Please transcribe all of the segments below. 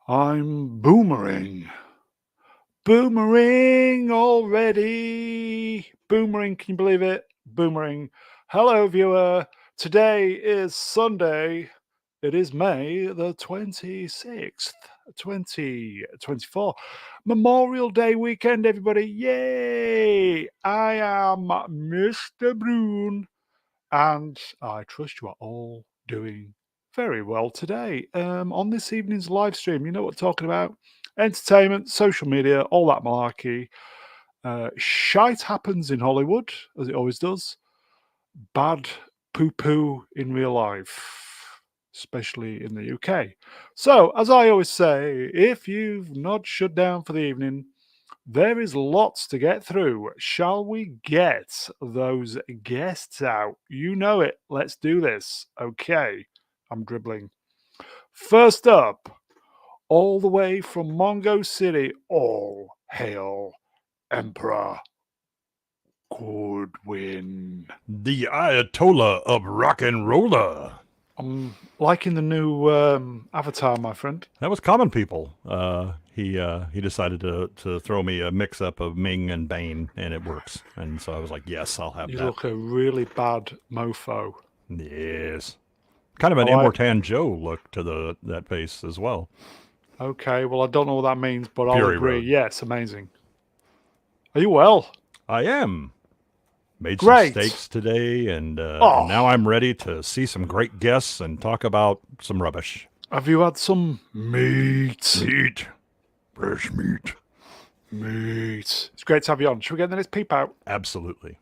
I'm boomering. Boomering already. Boomering, can you believe it? Boomering. Hello, viewer. Today is Sunday. It is May the 26th, 2024. Memorial Day weekend, everybody. Yay! I am Mr. Brune, and I trust you are all doing very well today. On this evening's live stream, you know what we're talking about? Entertainment, social media, all that malarkey. Shite happens in Hollywood, as it always does. Bad poo poo in real life, especially in the UK. So, as I always say, if you've not shut down for the evening, there is lots to get through. Shall we get those guests out? You know it. Let's do this. Okay. I'm dribbling. First up, all the way from Mongo City, all hail Emperor Goodwin. The Ayatollah of rock and roller. I'm liking the new avatar, my friend. That was Common People. He decided to throw me a mix up of Ming and Bane, and it works. And so I was like, yes, I'll have You that. look a really bad mofo. Yes, kind of an All right. Immortan Joe look to that face as well. Okay, well, I don't know what that means, but I'll Fury agree. Road. Yes, amazing. Are you well? I am. Made Great. some steaks today, and Oh. now I'm ready to see some great guests and talk about some rubbish. Have you had some meat? Meat. Fresh meat. Meat. It's great to have you on. Should we get the next peep out? Absolutely.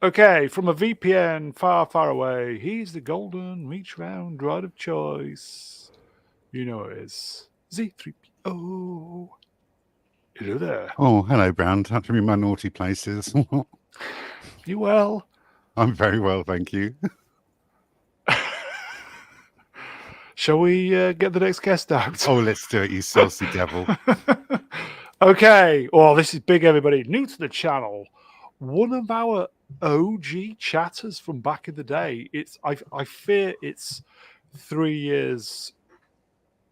Okay, from a VPN far, far away, he's the golden reach round droid of choice. You know it is. Z3PO. Hello there. Oh, hello, Brown. Touching me in my naughty places. You well? I'm very well, thank you. Shall we get the next guest out? Oh, let's do it, you saucy devil. Okay. Well, this is big, everybody. New to the channel. One of our OG chatters from back in the day. I fear it's 3 years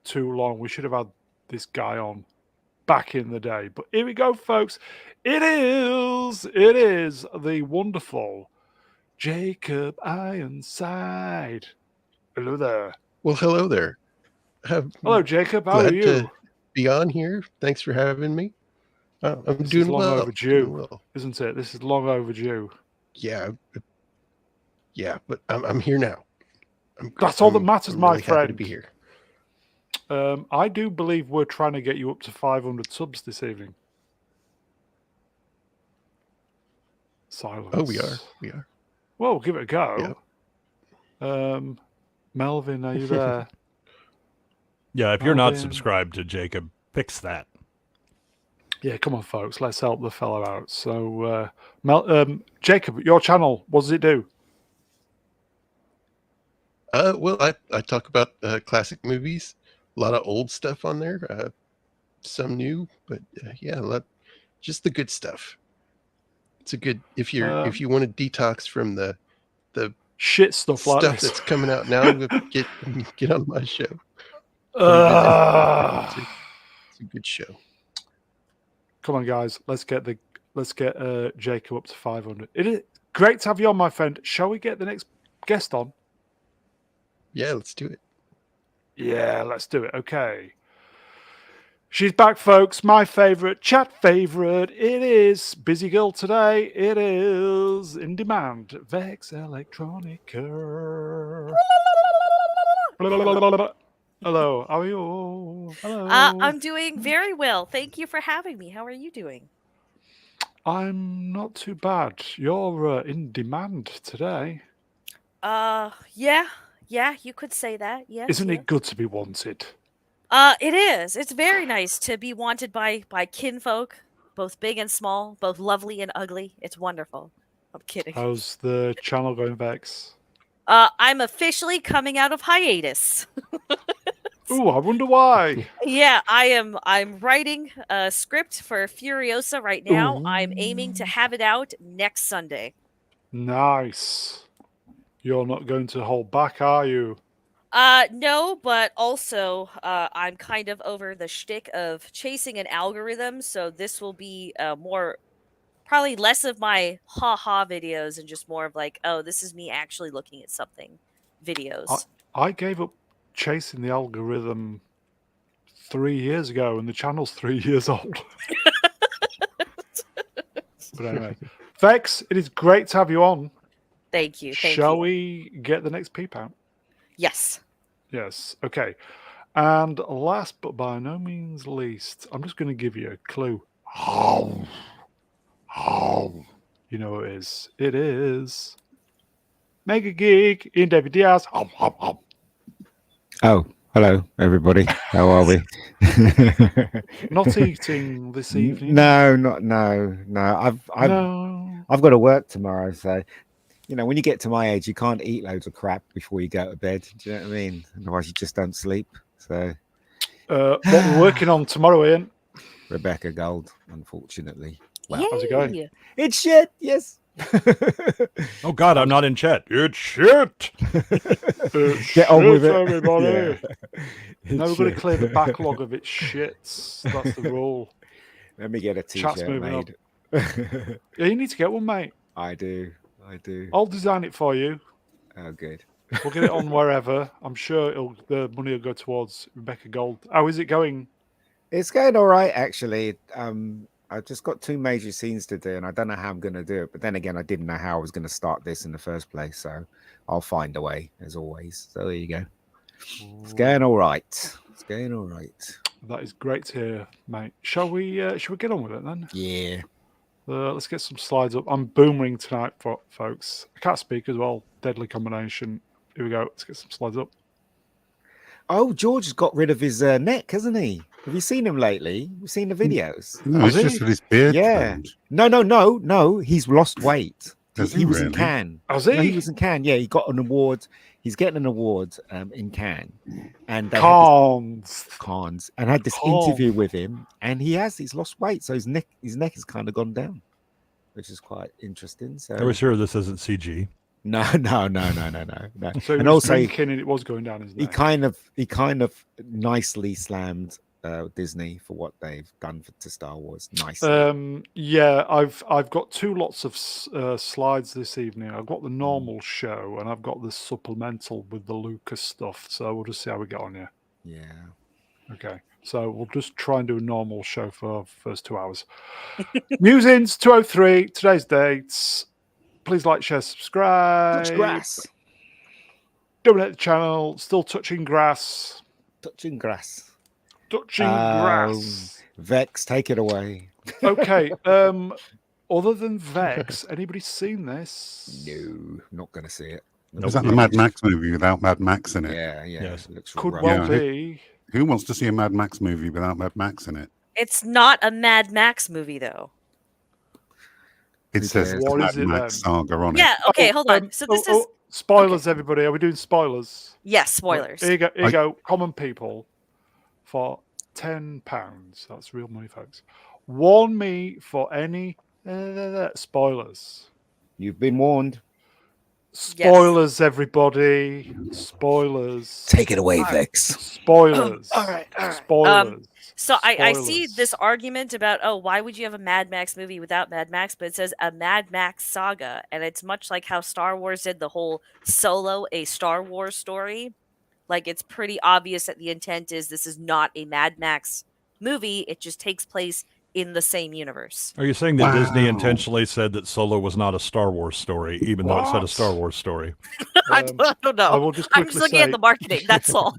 too long. We should have had this guy on back in the day. But here we go, folks. It is the wonderful Jacob Ironside. Hello there. Well, hello there. Hello, Jacob. How are Glad you? to be on here. Thanks for having me. I'm This doing is long well. overdue, Doing well. isn't it? This is long overdue. Yeah, but I'm here now. That's all that matters, I'm my really happy friend. to be here. I do believe we're trying to get you up to 500 subs this evening. Silence. Oh, we are. Well, give it a go. Yeah. Melvin, are you there? Yeah, if you're not Melvin. subscribed to Jacob, fix that. Yeah, come on, folks. Let's help the fellow out. So, Jacob, your channel, what does it do? Well, I talk about classic movies. A lot of old stuff on there. Some new, but yeah, just the good stuff. It's a good if you want to detox from the shit stuff like this that's coming out now. get on my show. It's a good show. Come on, guys. Let's get Jacob up to 500. It is great to have you on, my friend. Shall we get the next guest on? Yeah, let's do it. Yeah, let's do it. Okay. She's back, folks. My favorite, chat favorite. It is Busy Girl today. It is In Demand. Vex Electronica. Hello, how are you? Hello. I'm doing very well. Thank you for having me. How are you doing? I'm not too bad. You're in demand today. Yeah, you could say that. Yes. Isn't it good to be wanted? It is. It's very nice to be wanted by kinfolk, both big and small, both lovely and ugly. It's wonderful. I'm kidding. How's the channel going, Vex? I'm officially coming out of hiatus. Ooh, I wonder why. Yeah, I'm writing a script for Furiosa right now. Ooh. I'm aiming to have it out next Sunday. Nice. You're not going to hold back, are you? No, but also I'm kind of over the shtick of chasing an algorithm, so this will be more probably less of my ha videos and just more of like, oh, this is me actually looking at something videos. I gave up chasing the algorithm 3 years ago, and the channel's 3 years old. But anyway, Vex, it is great to have you on. Thank you. Thank Shall you. we get the next peep out? Yes. Yes. Okay. And last but by no means least, I'm just going to give you a clue. Oh, you know what it is. It is Mega Geek in David Diaz. Oh, hello, everybody. How are we? Not eating this evening. No. I've got to work tomorrow, so when you get to my age, you can't eat loads of crap before you go to bed. Do you know what I mean? Otherwise, you just don't sleep. So, What we're working on tomorrow, Ian? Rebecca Gold, unfortunately. Well, how's it going? Yay! It's shit. Yes. Oh God, I'm not in chat. It's shit. Get on with it, everybody. Yeah. Now we're going to clear the backlog of its shits. That's the rule. Let me get a Chat's t-shirt moving made. Yeah, you need to get one, mate. I do. I'll design it for you. Oh, good. We'll get it on wherever. I'm sure the money will go towards Rebecca Gold. How is it going? It's going all right, actually. I've just got 2 major scenes to do, and I don't know how I'm going to do it. But then again, I didn't know how I was going to start this in the first place, so I'll find a way, as always. So there you go. It's going all right. It's going all right. That is great to hear, mate. Shall we get on with it then? Yeah. Let's get some slides up. I'm boomering tonight, folks. I can't speak as well. Deadly combination. Here we go. Let's get some slides up. Oh, George has got rid of his neck, hasn't he? Have you seen him lately? We've seen the videos. No, Has it's just he? that his beard. Yeah. trimmed. No. He's lost weight. Has He he was in really? Cannes. Has No, he he? was in Cannes. Yeah, he got an award. He's getting an award in Cannes, and they had Cons. Cannes, and had this Cannes. interview with him, and he's lost weight, so his neck has kind of gone down, which is quite interesting. So I was sure this isn't CG. no. So he And was also, drinking and it was going down his he neck. kind of nicely slammed Disney for what they've done to Star Wars. Nicely. Yeah, I've got 2 lots of slides this evening. I've got the normal show and I've got the supplemental with the Lucas stuff. So we'll just see how we get on here. Yeah. Okay. So we'll just try and do a normal show for the first 2 hours. Musings 203. Today's dates. Please like, share, subscribe. Touch grass. Donate the channel. Still touching grass. Touching grass. Touching grass. Vex, take it away. Okay. Other than Vex, anybody seen this? No, not going to see it. Is that the Mad Max movie without Mad Max in it? Yeah. Yes. It looks Could right. well Yeah. be. Who wants to see a Mad Max movie without Mad Max in it? It's not a Mad Max movie though. It says it's What Mad is it Max then? saga on Yeah. it. Okay. Hold on. So this is spoilers, everybody. Are we doing spoilers? yes. Spoilers. Here you go. Here you go. Common people for £10. That's real money, folks. Warn me for any spoilers. You've been warned. Spoilers, everybody. Spoilers. Take it away, Vex. Spoilers. All right. Spoilers. So I see Spoilers. this argument about, oh, why would you have a Mad Max movie without Mad Max? But it says a Mad Max saga. And it's much like how Star Wars did the whole Solo, a Star Wars story. Like, it's pretty obvious that the intent is this is not a Mad Max movie. It just takes place in the same universe. Are you saying that Disney Wow. intentionally said that Solo was not a Star Wars story, even though it said a What? Star Wars story? I Um, don't know. I will just I'm quickly just looking at say, the marketing. That's all.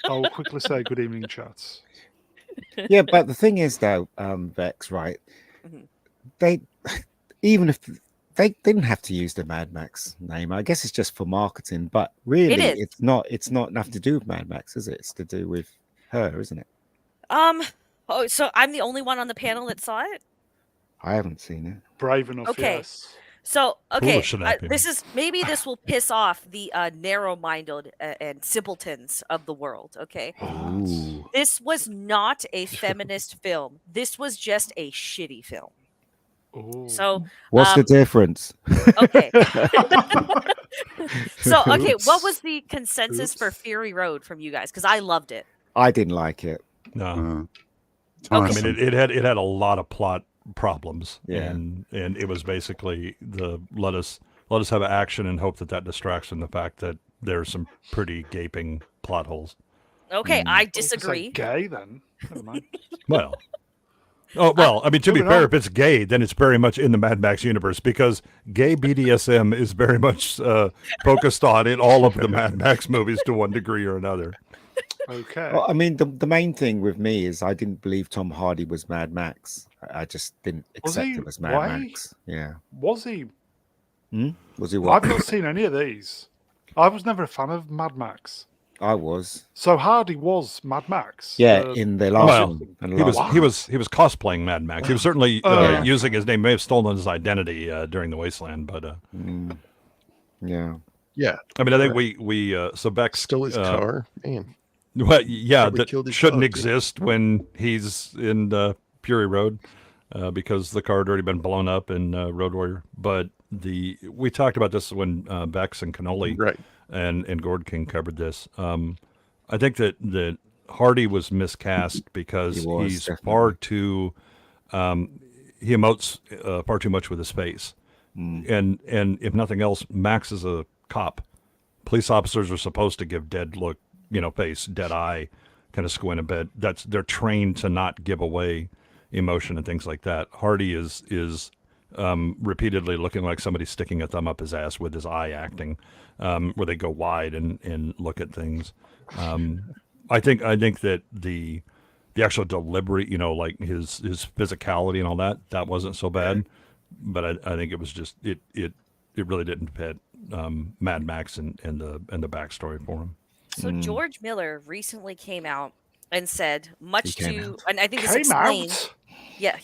I will quickly say good evening, chats. Yeah, but the thing is, though, Vex, right? Mhm. They, even if they didn't have to use the Mad Max name, I guess it's just for marketing. But really, is. it's not. It's not enough to do with Mad Max, is it? It's to do with her, isn't it? Oh, so I'm the only one on the panel that saw it? I haven't seen it. Brave enough, Okay. yes. So, okay, Foolish enough, this is maybe this will piss off the narrow-minded and simpletons of the world. Okay, Ooh. this was not a feminist film. This was just a shitty film. Ooh. So, What's the difference? okay, So, okay, what Oops. was the consensus for Oops. Fury Road from you guys? Because I loved it. I didn't like it. No, Okay. I Tiresome. mean it had a lot of plot problems, Yeah. and it was basically let us have action and hope that distracts from the fact that there's some pretty gaping plot holes. Okay, Mm. I I was gonna say disagree. gay then. Never mind. Well. Oh well, I mean, to be moving fair, on. if it's gay, then it's very much in the Mad Max universe because gay BDSM is very much focused on in all of the Mad Max movies to one degree or another. Okay. Well, I mean, the main thing with me is I didn't believe Tom Hardy was Mad Max. I just didn't Was accept he? him as Mad Why? Max. Yeah. Was he? Was he what? I've not seen any of these. I was never a fan of Mad Max. I was. So Hardy was Mad Max. Yeah, in the last Well, one. And he was last he one. was cosplaying Mad Max. He was certainly Yeah. using his name. May have stolen his identity during the Wasteland, but Yeah. Yeah, I mean, I think we so Bex stole his car. Man, Well, yeah, Probably that killed his shouldn't dog, too. exist when he's in Fury Road because the car had already been blown up in Road Warrior. But we talked about this when Bex and Cannoli right? and Gord King covered this. I think that Hardy was miscast because He was, he's definitely. far too he emotes far too much with his face, and if nothing else, Max is a cop. Police officers are supposed to give dead look, face, dead eye, kind of squint a bit. They're trained to not give away emotion and things like that. Hardy is repeatedly looking like somebody sticking a thumb up his ass with his eye acting, where they go wide and look at things. I think that the actual delivery, like his physicality and all that wasn't so bad, but I think it was just it really didn't fit Mad Max and the backstory for him. So George Miller recently came out and said, much He came to, out. and I think this Came explains. out. Yeah,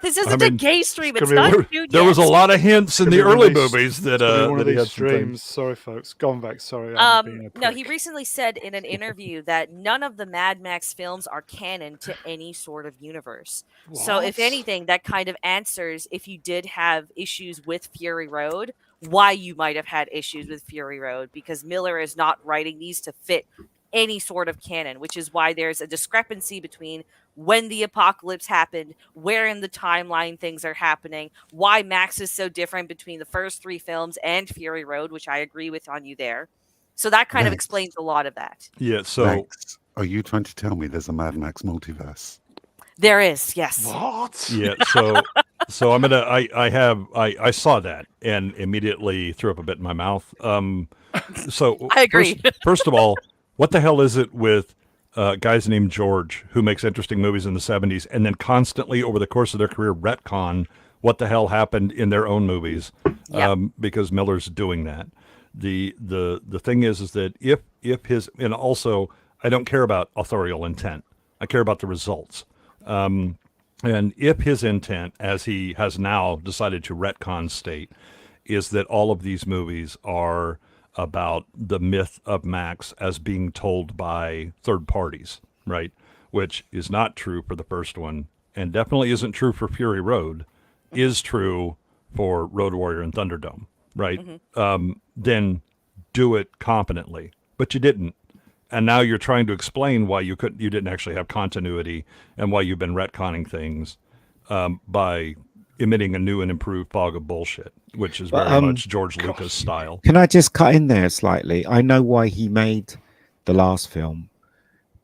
this isn't mean, a gay stream. It's gonna be not nude There yet. was a lot of hints in Could the be one of early these- movies that Could be one that of he these had some things. streams. Sorry, folks. Go on, Vex. Sorry, I'm being a No, he prick. recently said in an interview that none of the Mad Max films are canon to any sort of universe. So, if What? anything, that kind of answers if you did have issues with Fury Road, why you might have had issues with Fury Road, because Miller is not writing these to fit any sort of canon, which is why there's a discrepancy between when the apocalypse happened, where in the timeline things are happening, why Max is so different between the first three films and Fury Road, which I agree with on you there. So that kind of Vex. explains a lot of that. Yeah. So Vex, are you trying to tell me there's a Mad Max multiverse? There is, yes. What? yeah. So I'm gonna. I saw that and immediately threw up a bit in my mouth. So I agree. First of all, what the hell is it with guys named George who makes interesting movies in the 70s and then constantly over the course of their career retcon what the hell happened in their own movies? Yep. Because Miller's doing that. The thing is that if his, and also I don't care about authorial intent. I care about the results. And if his intent, as he has now decided to retcon state, is that all of these movies are about the myth of Max as being told by third parties, right? Which is not true for the first one, and definitely isn't true for Fury Road, is true for Road Warrior and Thunderdome, right? Then do it competently, but you didn't. And now you're trying to explain why you didn't actually have continuity and why you've been retconning things by emitting a new and improved fog of bullshit, which is very much George Lucas style. Can I just cut in there slightly? I know why he made the last film,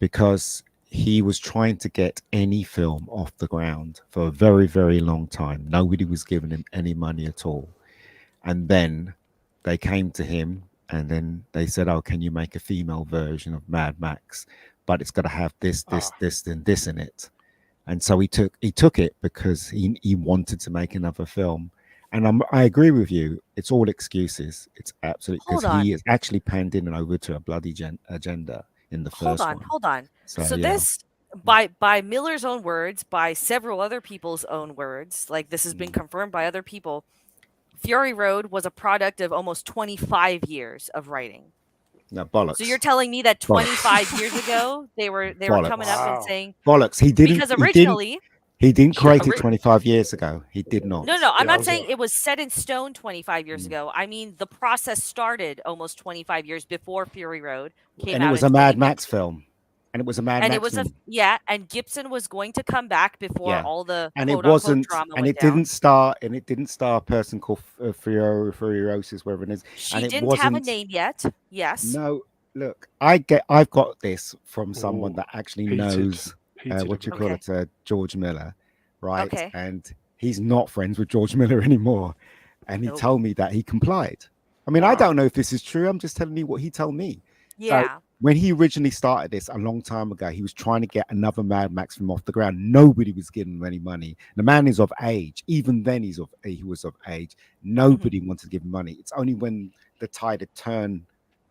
because he was trying to get any film off the ground for a very, very long time. Nobody was giving him any money at all. And then they came to him and then they said, oh, can you make a female version of Mad Max? But it's got to have this, and this in it. And so he took it because he wanted to make another film. And I agree with you. It's all excuses. It's absolutely, because he is actually panned in and over to a bloody agenda in the first one. Hold on. So yeah. this, by Miller's own words, by several other people's own words, like this has been confirmed by other people, Fury Road was a product of almost 25 years of writing. No, bollocks. So you're telling me that 25 years ago they were Bollocks. coming up and saying bollocks. He didn't, because originally He didn't Sure. create it 25 years ago. He did not. No, I'm Yeah, not was saying it? it was set in stone 25 years ago. I mean, the process started almost 25 years before Fury Road came And it out was in a Mad Max 2015. film. And it was a Mad And it Max was film. and Gibson was going to come back before Yeah. all the And it quote unquote wasn't, drama and went it down. didn't star a person called Furiosa, whatever it is. She And it didn't have a wasn't. name yet. Yes. No, look, I've got this from someone Ooh, that actually heated. knows Heated what you about call Okay. it, George Miller, right? Okay. And he's not friends with George Miller anymore. And he Nope. told me that he complied. I mean, I Wow. don't know if this is true. I'm just telling you what he told me. So Yeah. when he originally started this a long time ago, he was trying to get another Mad Max film off the ground. Nobody was giving him any money. The man is of age. Even then, he was of age. Nobody wanted to give him money. It's only when the tide had turned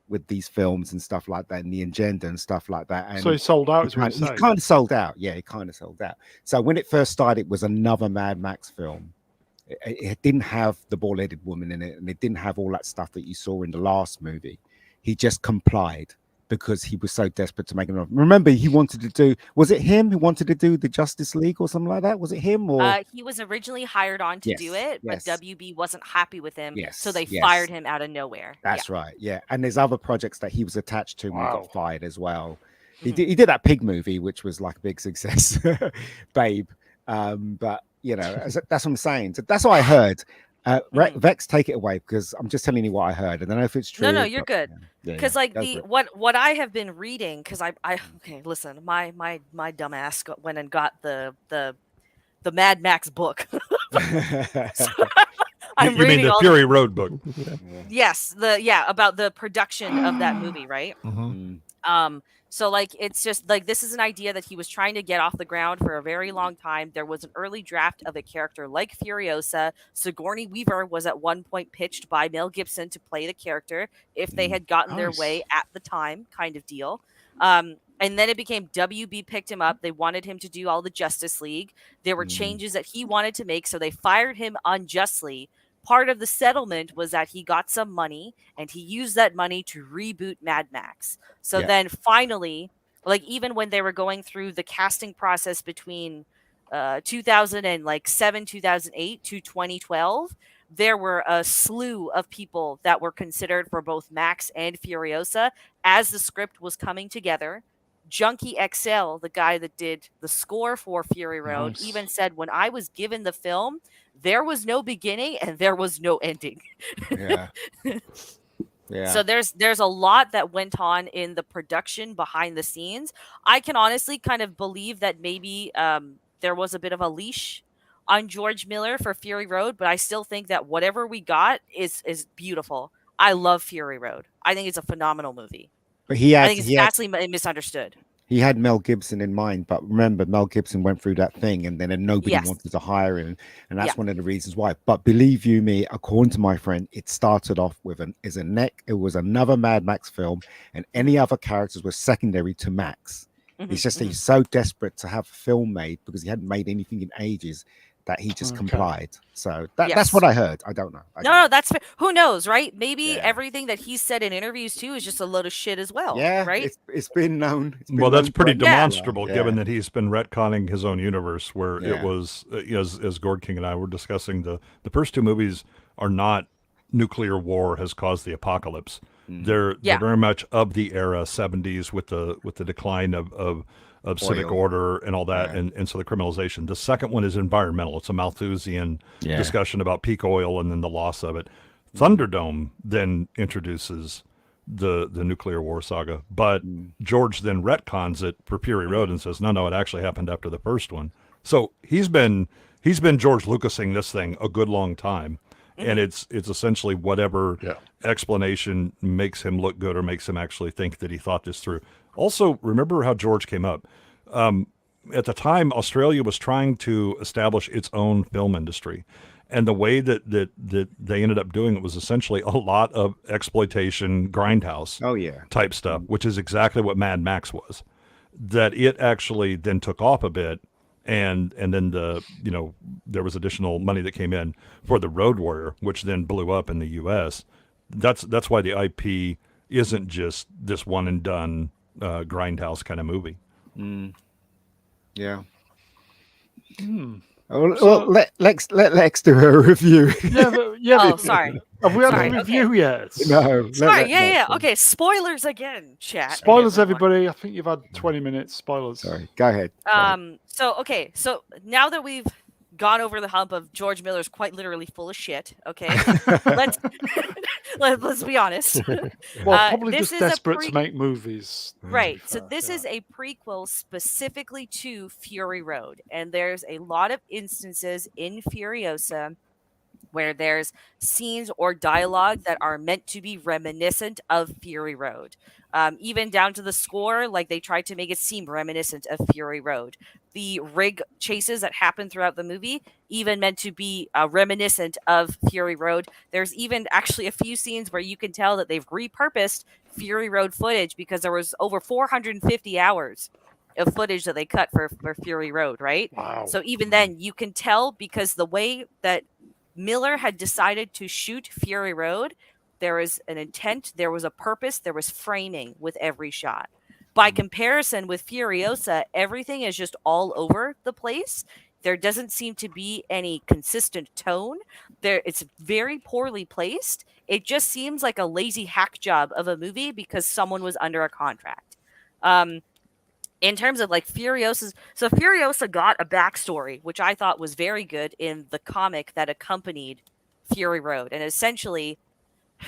with these films and stuff like that, and the agenda and stuff like that. And So he sold out, is what he's you're saying. kind of sold out. Yeah, he kind of sold out. So when it first started, it was another Mad Max film. It didn't have the bald-headed woman in it, and it didn't have all that stuff that you saw in the last movie. He just complied because he was so desperate to make it. Remember, he wanted to do. Was it him who wanted to do the Justice League or something like that? Was it him or? He was originally hired on to do Yes, it, but yes. WB wasn't happy with him, so Yes, they yes. fired him out of nowhere. That's right. Yeah, and there's other projects that he was attached to when he Wow. got fired as well. He Mhm. did that Pig movie, which was like a big success, Babe. But you know, that's what I'm saying. So that's what I heard. Vex, take it away because I'm just telling you what I heard. I don't know if it's true. No, you're but, good. yeah, Because yeah, like go the for it. what I have been reading, because I okay, listen, my dumbass went and got the Mad Max book. I'm You mean reading the all Fury Road book? yes, about the production of that movie, right? Mm, So like it's just like this is an idea that he was trying to get off the ground for a very long time. There was an early draft of a character like Furiosa. Sigourney Weaver was at one point pitched by Mel Gibson to play the character if they had gotten their way Nice. at the time, kind of deal. And then it became WB picked him up. They wanted him to do all the Justice League. There were changes that he wanted to make, so they fired him unjustly. Part of the settlement was that he got some money and he used that money to reboot Mad Max. So Yeah. then finally, like even when they were going through the casting process between 2007, 2008 to 2012, there were a slew of people that were considered for both Max and Furiosa as the script was coming together. Junkie XL, the guy that did the score for Fury Road, Nice. even said when I was given the film, there was no beginning and there was no ending. yeah. Yeah. So there's a lot that went on in the production behind the scenes. I can honestly kind of believe that maybe there was a bit of a leash on George Miller for Fury Road, but I still think that whatever we got is beautiful. I love Fury Road. I think it's a phenomenal movie. But he I had think it's vastly misunderstood. he had Mel Gibson in mind, but remember, Mel Gibson went through that thing, and then nobody Yes. wanted to hire him, and that's Yeah. one of the reasons why. But believe you me, according to my friend, it started off with it was another Mad Max film, and any other characters were secondary to Max. It's just that he's so desperate to have a film made because he hadn't made anything in ages that he just Okay. complied. So that's Yes. what I heard. I don't know. No, that's fair. Who knows, right? Maybe Yeah. everything that he said in interviews too is just a load of shit as well. Yeah, right? It's been known. It's been Well, that's known pretty for- Yeah. demonstrable, Yeah. given that he's been retconning his own universe. Where Yeah. it was, as Gord King and I were discussing, the first two movies are not nuclear war has caused the apocalypse. They're very much of the era 70s with the decline of civic Oil. order and all that, Yeah. and so the criminalization. The second one is environmental. It's a Malthusian Yeah. discussion about peak oil and then the loss of it. Thunderdome then introduces the nuclear war saga, but George then retcons it for Fury Road and says, no, it actually happened after the first one. So he's been George Lucasing this thing a good long time. And it's essentially whatever explanation makes him look good or makes him actually think that he thought this through. Also, remember how George came up. At the time, Australia was trying to establish its own film industry. And the way that they ended up doing it was essentially a lot of exploitation, grindhouse type stuff, which is exactly what Mad Max was. That it actually then took off a bit. And then there was additional money that came in for the Road Warrior, which then blew up in the U.S. That's why the IP isn't just this one and done grindhouse kind of movie. Yeah. Well, So- let Lex do a review. Oh, sorry. Have we had Sorry, a review yet? No, Sorry, yeah. Okay, spoilers again, chat. Spoilers, and everyone. everybody. I think you've had 20 minutes. Spoilers. Sorry, go ahead. So now that we've gone over the hump of George Miller's quite literally full of shit, okay, let's let's be honest. Well, probably this just is a desperate to make movies. to be Right. So fair, this yeah. is a prequel specifically to Fury Road, and there's a lot of instances in Furiosa where there's scenes or dialogue that are meant to be reminiscent of Fury Road. Even down to the score, like they tried to make it seem reminiscent of Fury Road. The rig chases that happen throughout the movie, even meant to be reminiscent of Fury Road. There's even actually a few scenes where you can tell that they've repurposed Fury Road footage because there was over 450 hours of footage that they cut for Fury Road, right? Wow. So even then, you can tell because the way that Miller had decided to shoot Fury Road, there was an intent, there was a purpose, there was framing with every shot. By comparison with Furiosa, everything is just all over the place. There doesn't seem to be any consistent tone. It's very poorly placed. It just seems like a lazy hack job of a movie because someone was under a contract. In terms of like Furiosa got a backstory, which I thought was very good in the comic that accompanied Fury Road. And essentially,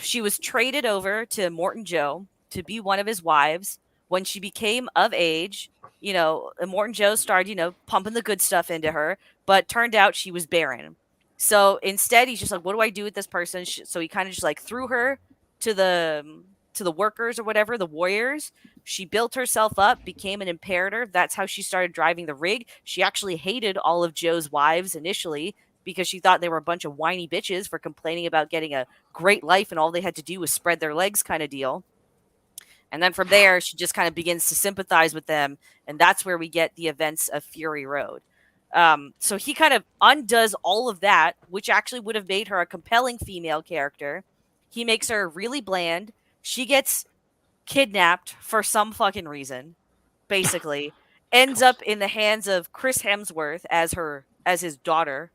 she was traded over to Morton Joe to be one of his wives. When she became of age, Morton Joe started, pumping the good stuff into her, but turned out she was barren. So instead, he's just like, what do I do with this person? So he kind of just like threw her to the workers or whatever, the warriors. She built herself up, became an imperator. That's how she started driving the rig. She actually hated all of Joe's wives initially because she thought they were a bunch of whiny bitches for complaining about getting a great life and all they had to do was spread their legs kind of deal. And then from there, she just kind of begins to sympathize with them. And that's where we get the events of Fury Road. So he kind of undoes all of that, which actually would have made her a compelling female character. He makes her really bland. She gets kidnapped for some fucking reason, basically. Ends up in the hands of Chris Hemsworth as his daughter.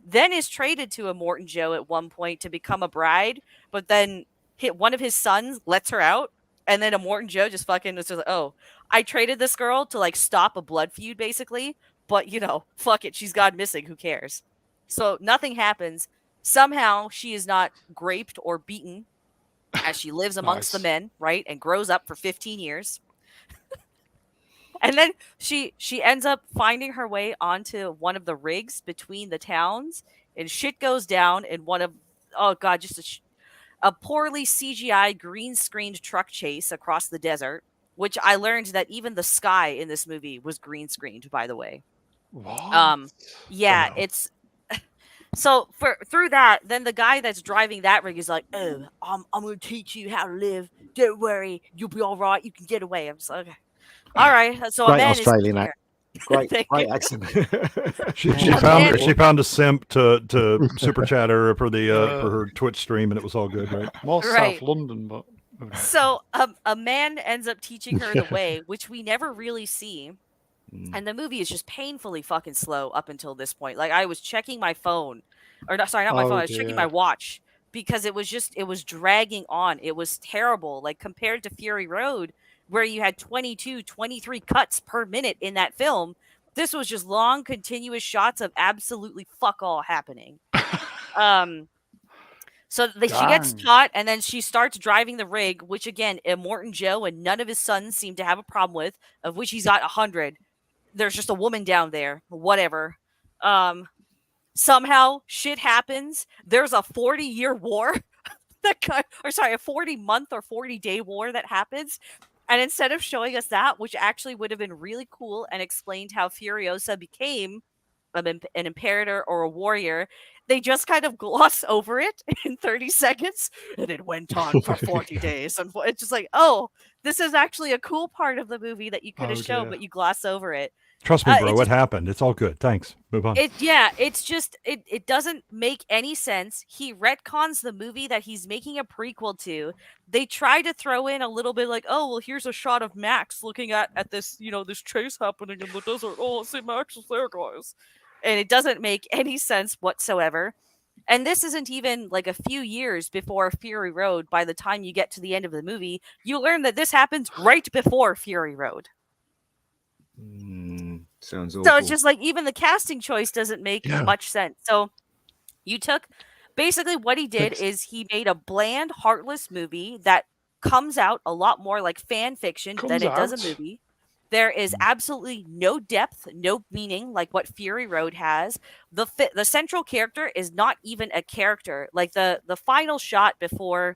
Then is traded to a Morton Joe at one point to become a bride, but then one of his sons lets her out. And then a Morton Joe just fucking is just like, oh, I traded this girl to like stop a blood feud, basically. But fuck it, she's gone missing. Who cares? So nothing happens. Somehow she is not raped or beaten as she lives amongst the men, right? And grows up for 15 years. And then she ends up finding her way onto one of the rigs between the towns, and shit goes down in one of, oh god, just a poorly CGI green screened truck chase across the desert, which I learned that even the sky in this movie was green screened, by the way. What? Yeah, it's so through that, then the guy that's driving that rig is like, oh, I'm gonna teach you how to live. Don't worry, you'll be all right. You can get away. I'm just like, okay. All right. So Great a man Australian is Great Thank great you. accent. She man. found a simp to super chat her for her Twitch stream, and it was all good, right? More Right. South London, but So a man ends up teaching her the way, which we never really see. And the movie is just painfully fucking slow up until this point. Like I was checking my phone, or not my phone. I was checking my watch because it was dragging on. It was terrible. Like compared to Fury Road, where you had 22, 23 cuts per minute in that film, this was just long, continuous shots of absolutely fuck all happening. So she gets Dang. taught, and then she starts driving the rig, which again, Morton Joe and none of his sons seem to have a problem with, of which he's got 100. There's just a woman down there, whatever. Somehow shit happens. There's a 40-year war a 40-month or 40-day war that happens. And instead of showing us that, which actually would have been really cool and explained how Furiosa became an imperator or a warrior, they just kind of gloss over it in 30 seconds, and it went on for 40 days. And it's just like, oh, this is actually a cool part of the movie that you could have shown, dear. but you gloss over it. Trust me, bro. It It happened. It's all good. Thanks. Move on. it's just it doesn't make any sense. He retcons the movie that he's making a prequel to. They try to throw in a little bit like, oh well, here's a shot of Max looking at this, this chase happening in the desert. Oh, see, Max is there, guys. And it doesn't make any sense whatsoever. And this isn't even like a few years before Fury Road. By the time you get to the end of the movie, you learn that this happens right before Fury Road. Sounds awful. So it's just like even the casting choice doesn't make Yeah. much sense. So you took basically what he did is he made a bland, heartless movie that comes out a lot more like fan fiction than Comes it does a out. movie. There is absolutely no depth, no meaning like what Fury Road has. The central character is not even a character. Like the final shot before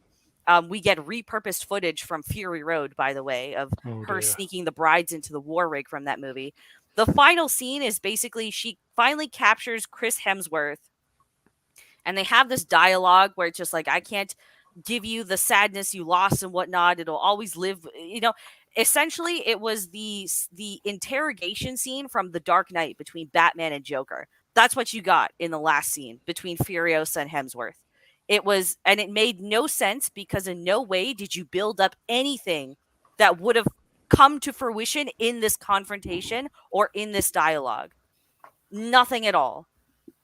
we get repurposed footage from Fury Road, by the way, of Oh, her dear. sneaking the brides into the war rig from that movie. The final scene is basically she finally captures Chris Hemsworth, and they have this dialogue where it's just like, I can't give you the sadness you lost and whatnot. It'll always live, Essentially, it was the interrogation scene from The Dark Knight between Batman and Joker. That's what you got in the last scene between Furiosa and Hemsworth. It was, and it made no sense because in no way did you build up anything that would have come to fruition in this confrontation or in this dialogue. Nothing at all.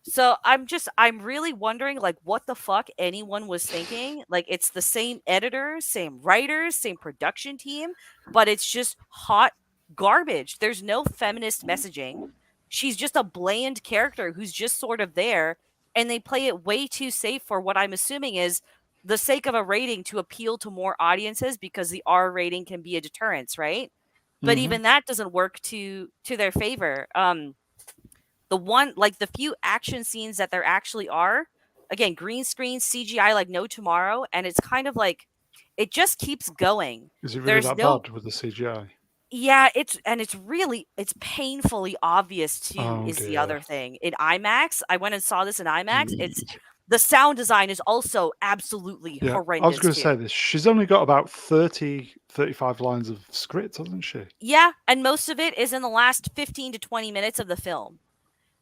So I'm really wondering like what the fuck anyone was thinking. Like it's the same editors, same writers, same production team, but it's just hot garbage. There's no feminist messaging. She's just a bland character who's just sort of there, and they play it way too safe for what I'm assuming is the sake of a rating to appeal to more audiences because the R rating can be a deterrence, right? But Mhm. even that doesn't work to their favor. The few action scenes that there actually are, again, green screen, CGI like no tomorrow, and it's kind of like it just keeps going. Is it really There's that no bad with the CGI? Yeah, it's painfully obvious too, Oh, is the dear. other thing. In IMAX, I went and saw this in IMAX. It's the sound design is also absolutely Yeah, horrendous. I was going to too. say this. She's only got about 30, 35 lines of script, hasn't she? Yeah, and most of it is in the last 15 to 20 minutes of the film.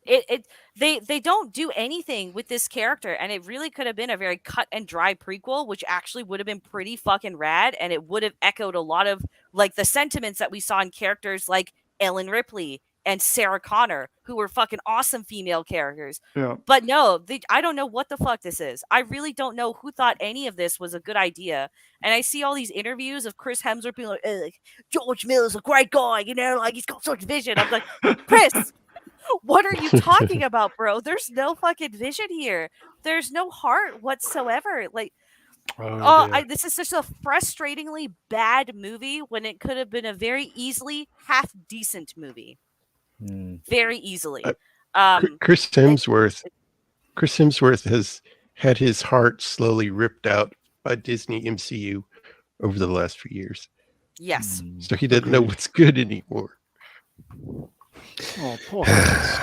They don't do anything with this character, and it really could have been a very cut and dry prequel, which actually would have been pretty fucking rad, and it would have echoed a lot of like the sentiments that we saw in characters like Ellen Ripley and Sarah Connor, who were fucking awesome female characters. Yeah. But no, I don't know what the fuck this is. I really don't know who thought any of this was a good idea. And I see all these interviews of Chris Hemsworth being like, George Miller's a great guy, like he's got such vision. I'm like, Chris, what are you talking about, bro? There's no fucking vision here. There's no heart whatsoever. Like, Oh, dear. this is such a frustratingly bad movie when it could have been a very easily half decent movie. Very easily. Chris Hemsworth has had his heart slowly ripped out by Disney MCU over the last few years. Yes. So he doesn't know what's good anymore. Oh, poor Hans.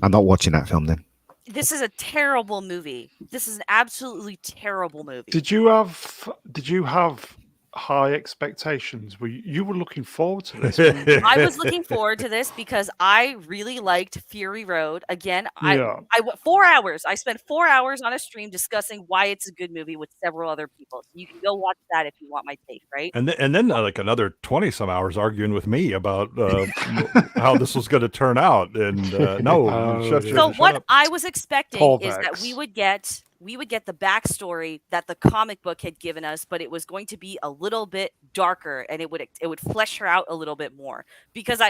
I'm not watching that film then. This is a terrible movie. This is an absolutely terrible movie. Did you have high expectations? You were looking forward to this? weren't you? I was looking forward to this because I really liked Fury Road. Again, Yeah. 4 hours. I spent 4 hours on a stream discussing why it's a good movie with several other people. So you can go watch that if you want my take, right? And then like another 20 some hours arguing with me about how this was going to turn out. And no, Oh, shut dear. your So shut what up. I was expecting Paul is that Vex. we would get the backstory that the comic book had given us, but it was going to be a little bit darker and it would flesh her out a little bit more. Because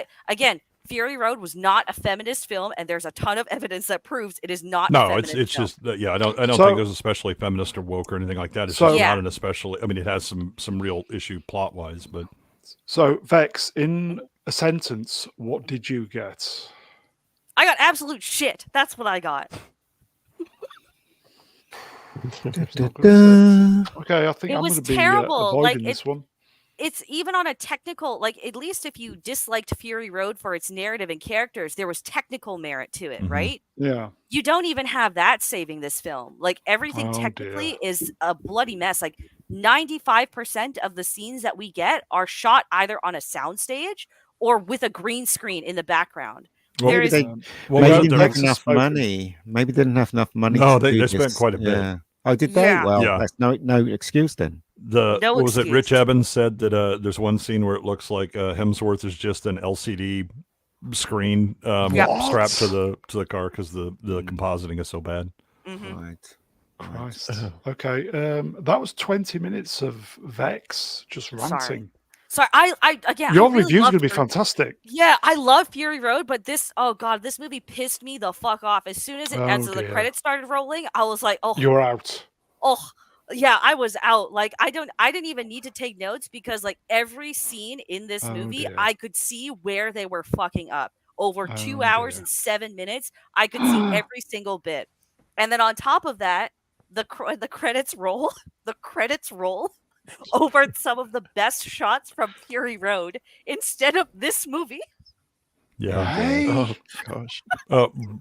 Fury Road was not a feminist film, and there's a ton of evidence that proves it is not. No, a feminist it's film. just I don't So- think it was especially feminist or woke or anything like that. It's So- just Yeah. not an especially. I mean, it has some real issue plot wise, but So, Vex, in a sentence, what did you get? I got absolute shit. That's what I got. It's not good, is it? Okay, I think It I'm was going to be terrible. avoiding Like, this one. It's even on a technical, like, at least if you disliked Fury Road for its narrative and characters, there was technical merit to it, Mhm. right? Yeah. You don't even have that saving this film. Like, everything Oh, technically dear. is a bloody mess. Like, 95% of the scenes that we get are shot either on a soundstage or with a green screen in the background. Well, There Maybe is they well, maybe wasn't didn't there- have Vex has enough spoken. money. Maybe they didn't have enough money. No, to they do spent this. quite a bit. Yeah. Oh, did they? Yeah. Well, Yeah. that's no excuse then. The No what was it? Rich excuse. Evans said that there's one scene where it looks like Hemsworth is just an LCD screen Yep. strapped to the car because the Mm. compositing is so bad. Mhm. Right. Christ. Oh. Okay. That was 20 minutes of Vex just ranting. Sorry, I again. Your I really review's love going to be Fury- fantastic. Yeah, I love Fury Road, but this this movie pissed me the fuck off. As soon as Oh, the dear. credits started rolling, I was like, oh, You're out. oh, yeah, I was out. Like I didn't even need to take notes because like every scene in this Oh, movie, dear. I could see where they were fucking up. Over 2 Oh, hours dear. and 7 minutes, I could see every single bit. And then on top of that, the credits roll. The credits roll over some of the best shots from Fury Road instead of this movie. Yeah. Hey. Oh gosh.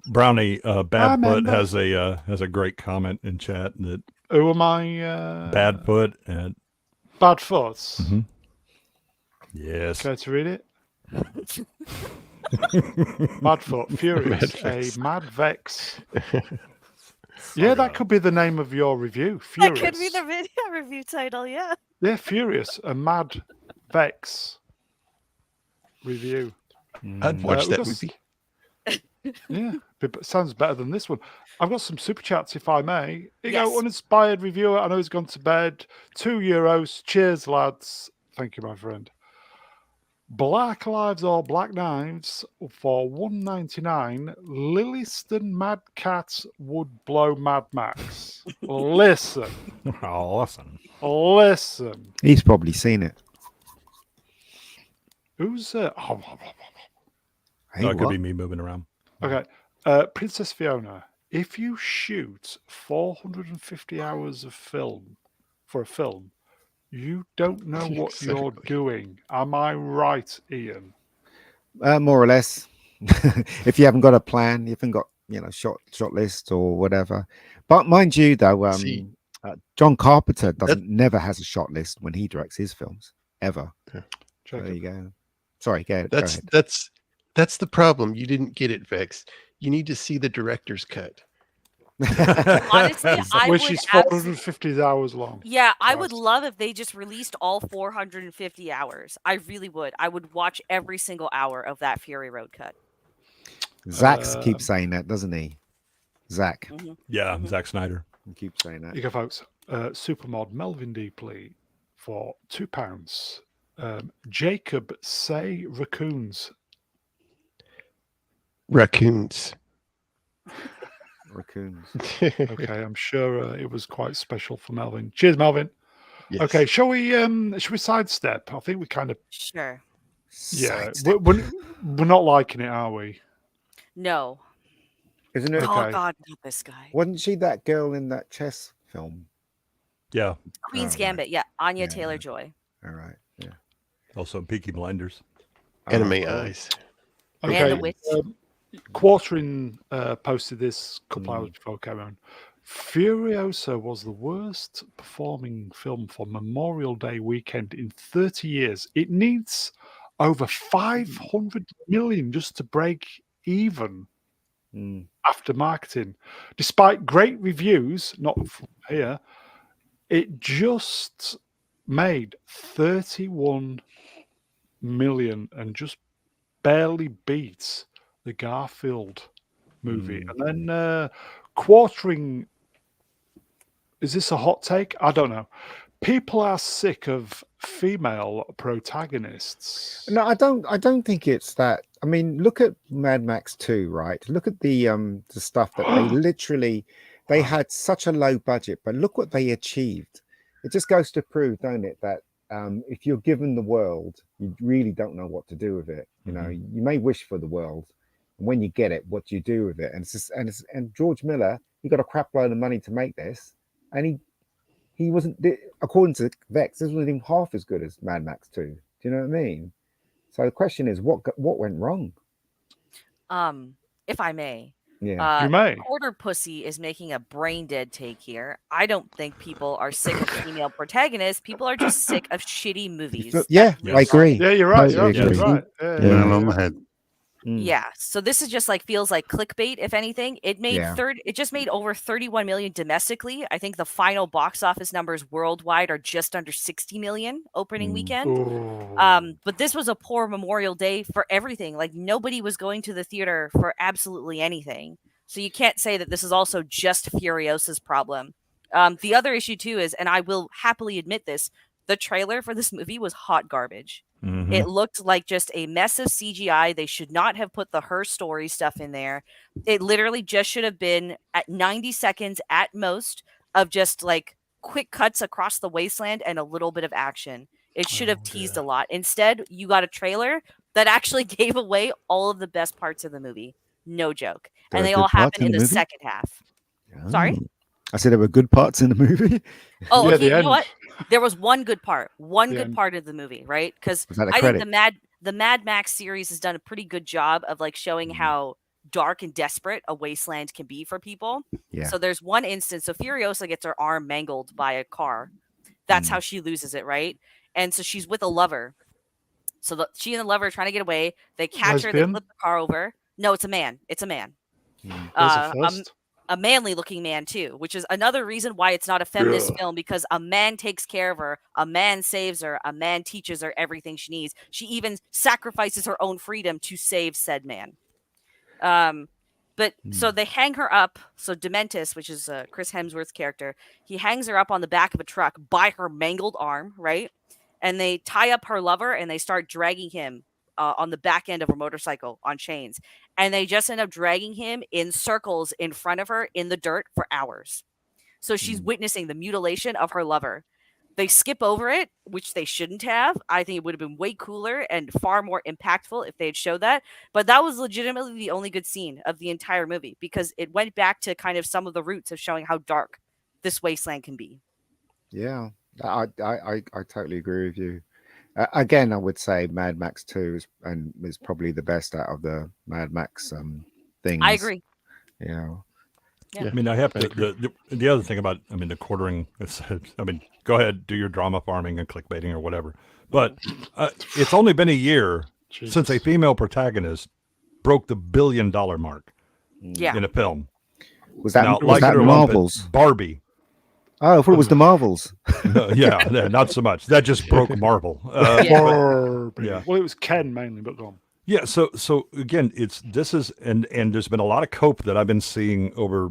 Brownie Bad Foot remember. has a great comment in chat that Who am I? Bad Foot and Bad Foots. Mhm. Yes. Care to read it? Madfoot, Furious, Vex. a Mad Vex. Yeah, that could be the name of your review. That Furious. could be the video review title, yeah. Yeah, Furious, a Mad Vex review. I'd watch we've that got movie. Yeah, sounds better than this one. I've got some super chats, if I may. Here you go, Yes. uninspired reviewer. I know he's gone to bed. €2. Cheers, lads. Thank you, my friend. Black Lives or Black Knives for $1.99. Lilliston Mad Cat would blow Mad Max. Listen, Awesome. listen. He's probably seen it. Who's Hey, That could what? be me moving around. okay? Princess Fiona. If you shoot 450 hours of film for a film, you don't know what you're Exactly. doing. Am I right, Ian? More or less. If you haven't got a plan, you haven't got shot list or whatever. But mind you, though, See, John Carpenter never has a shot list when he directs his films ever. There Jacob. you go. Sorry, go that's ahead. that's the problem. You didn't get it, Vex. You need to see the director's cut. Honestly, I Which would is 450 hours long. Yeah, I would Christ. love if they just released all 450 hours. I really would. I would watch every single hour of that Fury Road cut. Zach keeps saying that, doesn't he? Zach Yeah, Zack Snyder. keeps saying that. You go, folks. Supermod Melvin Deeply for £2. Jacob say raccoons. Raccoons. Raccoons. Okay, I'm sure it was quite special for Melvin. Cheers, Melvin. Yes. Okay, shall we sidestep? I think we kind of Sure. we're not liking it, are we? No. Isn't it? Okay. Oh God, not this guy. Wasn't she that girl in that chess film? Yeah. Queen's right. Gambit. Yeah, Anya Yeah. Taylor Joy. All right. Yeah. Also Peaky Blinders. Anime Oh, eyes. And Okay. the Witch. Quartering posted this a couple Mm. hours before it came on. Furiosa was the worst performing film for Memorial Day weekend in 30 years. It needs over 500 million just to break even Mm. after marketing. Despite great reviews, not from here, it just made 31 million and just barely beats the Garfield movie. Mm. And then quartering, is this a hot take? I don't know. People are sick of female protagonists. No, I don't think it's that. I mean, look at Mad Max 2, right? Look at the stuff that they literally they had such a low budget, but look what they achieved. It just goes to prove, don't it, that if you're given the world, you really don't know what to do with it. You know, you may wish for the world, and when you get it, what do you do with it? And it's just and George Miller, he got a crap load of money to make this, and he wasn't, according to Vex, this wasn't even half as good as Mad Max 2. Do you know what I mean? So the question is, what went wrong? If I may, Yeah. You may. Quarter Pussy is making a brain dead take here. I don't think people are sick of female protagonists. People are just sick of shitty movies. Yeah, that I lean on- agree. Yeah, you're right. Totally You're absolutely agree. right. Yeah, Yeah. Nail on the head. Mm. Yeah, so this is just like feels like clickbait. If anything, it made Yeah. It just made over 31 million domestically. I think the final box office numbers worldwide are just under 60 million opening weekend. Ooh. But this was a poor Memorial Day for everything. Like nobody was going to the theater for absolutely anything. So you can't say that this is also just Furiosa's problem. The other issue too is, and I will happily admit this, the trailer for this movie was hot garbage. Mhm. It looked like just a mess of CGI. They should not have put the Her Story stuff in there. It literally just should have been at 90 seconds at most of just like quick cuts across the wasteland and a little bit of action. It should have teased a lot. Instead, you got a trailer that actually gave away all of the best parts of the movie. No joke. There And are they good all parts happen in in the the movie? second half. Sorry? Oh. I said there were good parts in the movie. Oh, Yeah, okay. the You know what? end. There was one good part. One The good end. part of the movie, right? Because Was that the I think credit? the Mad Max series has done a pretty good job of like showing how dark and desperate a wasteland can be for people. Yeah. So there's one instance. So Furiosa gets her arm mangled by a car. That's how she loses it, right? And so she's with a lover. So she and the lover are trying to get away. They catch her. They Lesbian? flip the car over. No, it's a man. It's a man. There's a Uh, um, first. a manly looking man too, which is another reason why it's not a feminist film, because a man takes care of her, a man saves her, a man teaches her everything she needs. She even sacrifices her own freedom to save said man. But so they hang her up. So Dementis, which is Chris Hemsworth's character, he hangs her up on the back of a truck by her mangled arm, right? And they tie up her lover and they start dragging him on the back end of a motorcycle on chains. And they just end up dragging him in circles in front of her in the dirt for hours. So she's witnessing the mutilation of her lover. They skip over it, which they shouldn't have. I think it would have been way cooler and far more impactful if they had showed that. But that was legitimately the only good scene of the entire movie, because it went back to kind of some of the roots of showing how dark this wasteland can be. Yeah. I totally agree with you. Again, I would say Mad Max 2 is probably the best out of the Mad Max things. I agree. Yeah. Yeah. I mean, I have to. The other thing about, I mean, the quartering. I mean, go ahead, do your drama farming and clickbaiting or whatever. But it's only been a year since a female protagonist broke the $1 billion mark Yeah. in a film. Was that Now, was that it or lump it, Marvels? Barbie. Oh, I thought it was the Marvels. Yeah, not so much. That just broke Marvel. Barbie. yeah. Well, it was Ken mainly, but go on. Yeah, so again, and there's been a lot of cope that I've been seeing over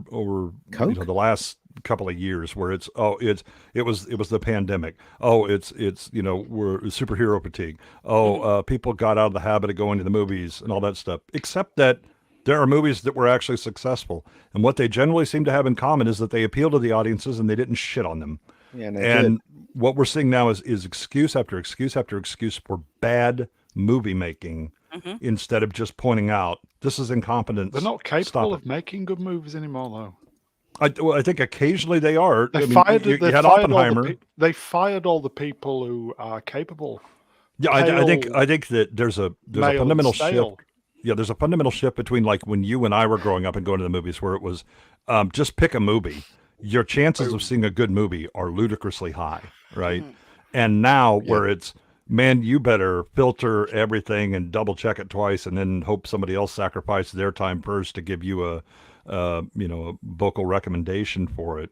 Coke? the last couple of years, where it was the pandemic. We're superhero fatigue. People got out of the habit of going to the movies and all that stuff. Except that there are movies that were actually successful, and what they generally seem to have in common is that they appeal to the audiences and they didn't shit on them. Yeah, and what we're seeing now is excuse after excuse after excuse for bad movie making. Instead of just pointing out this is incompetence. They're not capable of making good movies anymore, though. I think occasionally they are. They you had Oppenheimer. They fired all the people who are capable. Yeah, I think that there's a fundamental shift. Yeah, there's a fundamental shift between like when you and I were growing up and going to the movies, where it was just pick a movie. Your chances of seeing a good movie are ludicrously high, right? And now where it's, man, you better filter everything and double check it twice, and then hope somebody else sacrifices their time first to give you a vocal recommendation for it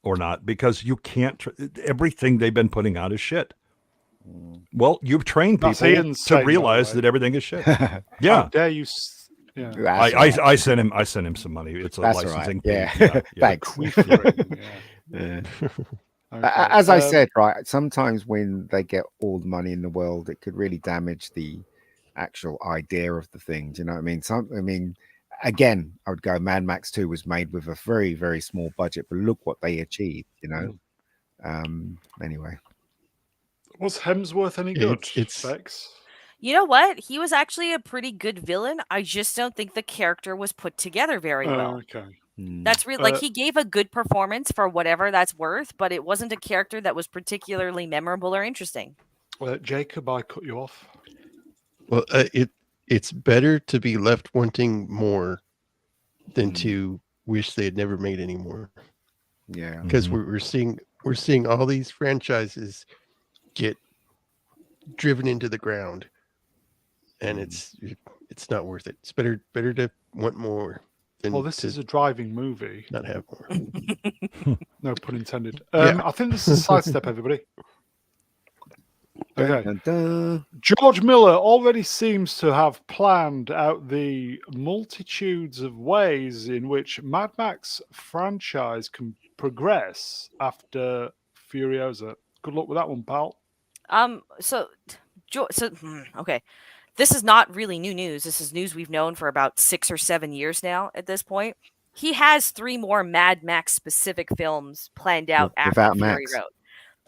or not, because you can't. Everything they've been putting out is shit. Well, you've trained people to realize that everything is shit. Yeah. How dare you? Yeah. I sent him some money. It's a licensing fee. Yeah. Thanks. Okay. As I said, right, sometimes when they get all the money in the world, it could really damage the actual idea of the thing. Do you know what I mean? Again, I would go Mad Max 2 was made with a very, very small budget, but look what they achieved, you know? Anyway. Was Hemsworth any good? It's Bex? You know what? He was actually a pretty good villain. I just don't think the character was put together very well. Okay. That's really like he gave a good performance for whatever that's worth, but it wasn't a character that was particularly memorable or interesting. Jacob, I cut you off. Well, it's better to be left wanting more than to wish they had never made any more. Yeah. Because we're seeing all these franchises get driven into the ground, and it's not worth it. It's better to want more than Well, this to is a driving movie. not have more. No pun intended. Yeah. I think this is a sidestep, everybody. Okay. Dun, dun, dun. George Miller already seems to have planned out the multitudes of ways in which Mad Max franchise can progress after Furiosa. Good luck with that one, pal. Okay. This is not really new news. This is news we've known for about 6 or 7 years now at this point. He has 3 more Mad Max specific films planned out after Without Fury Max. Road.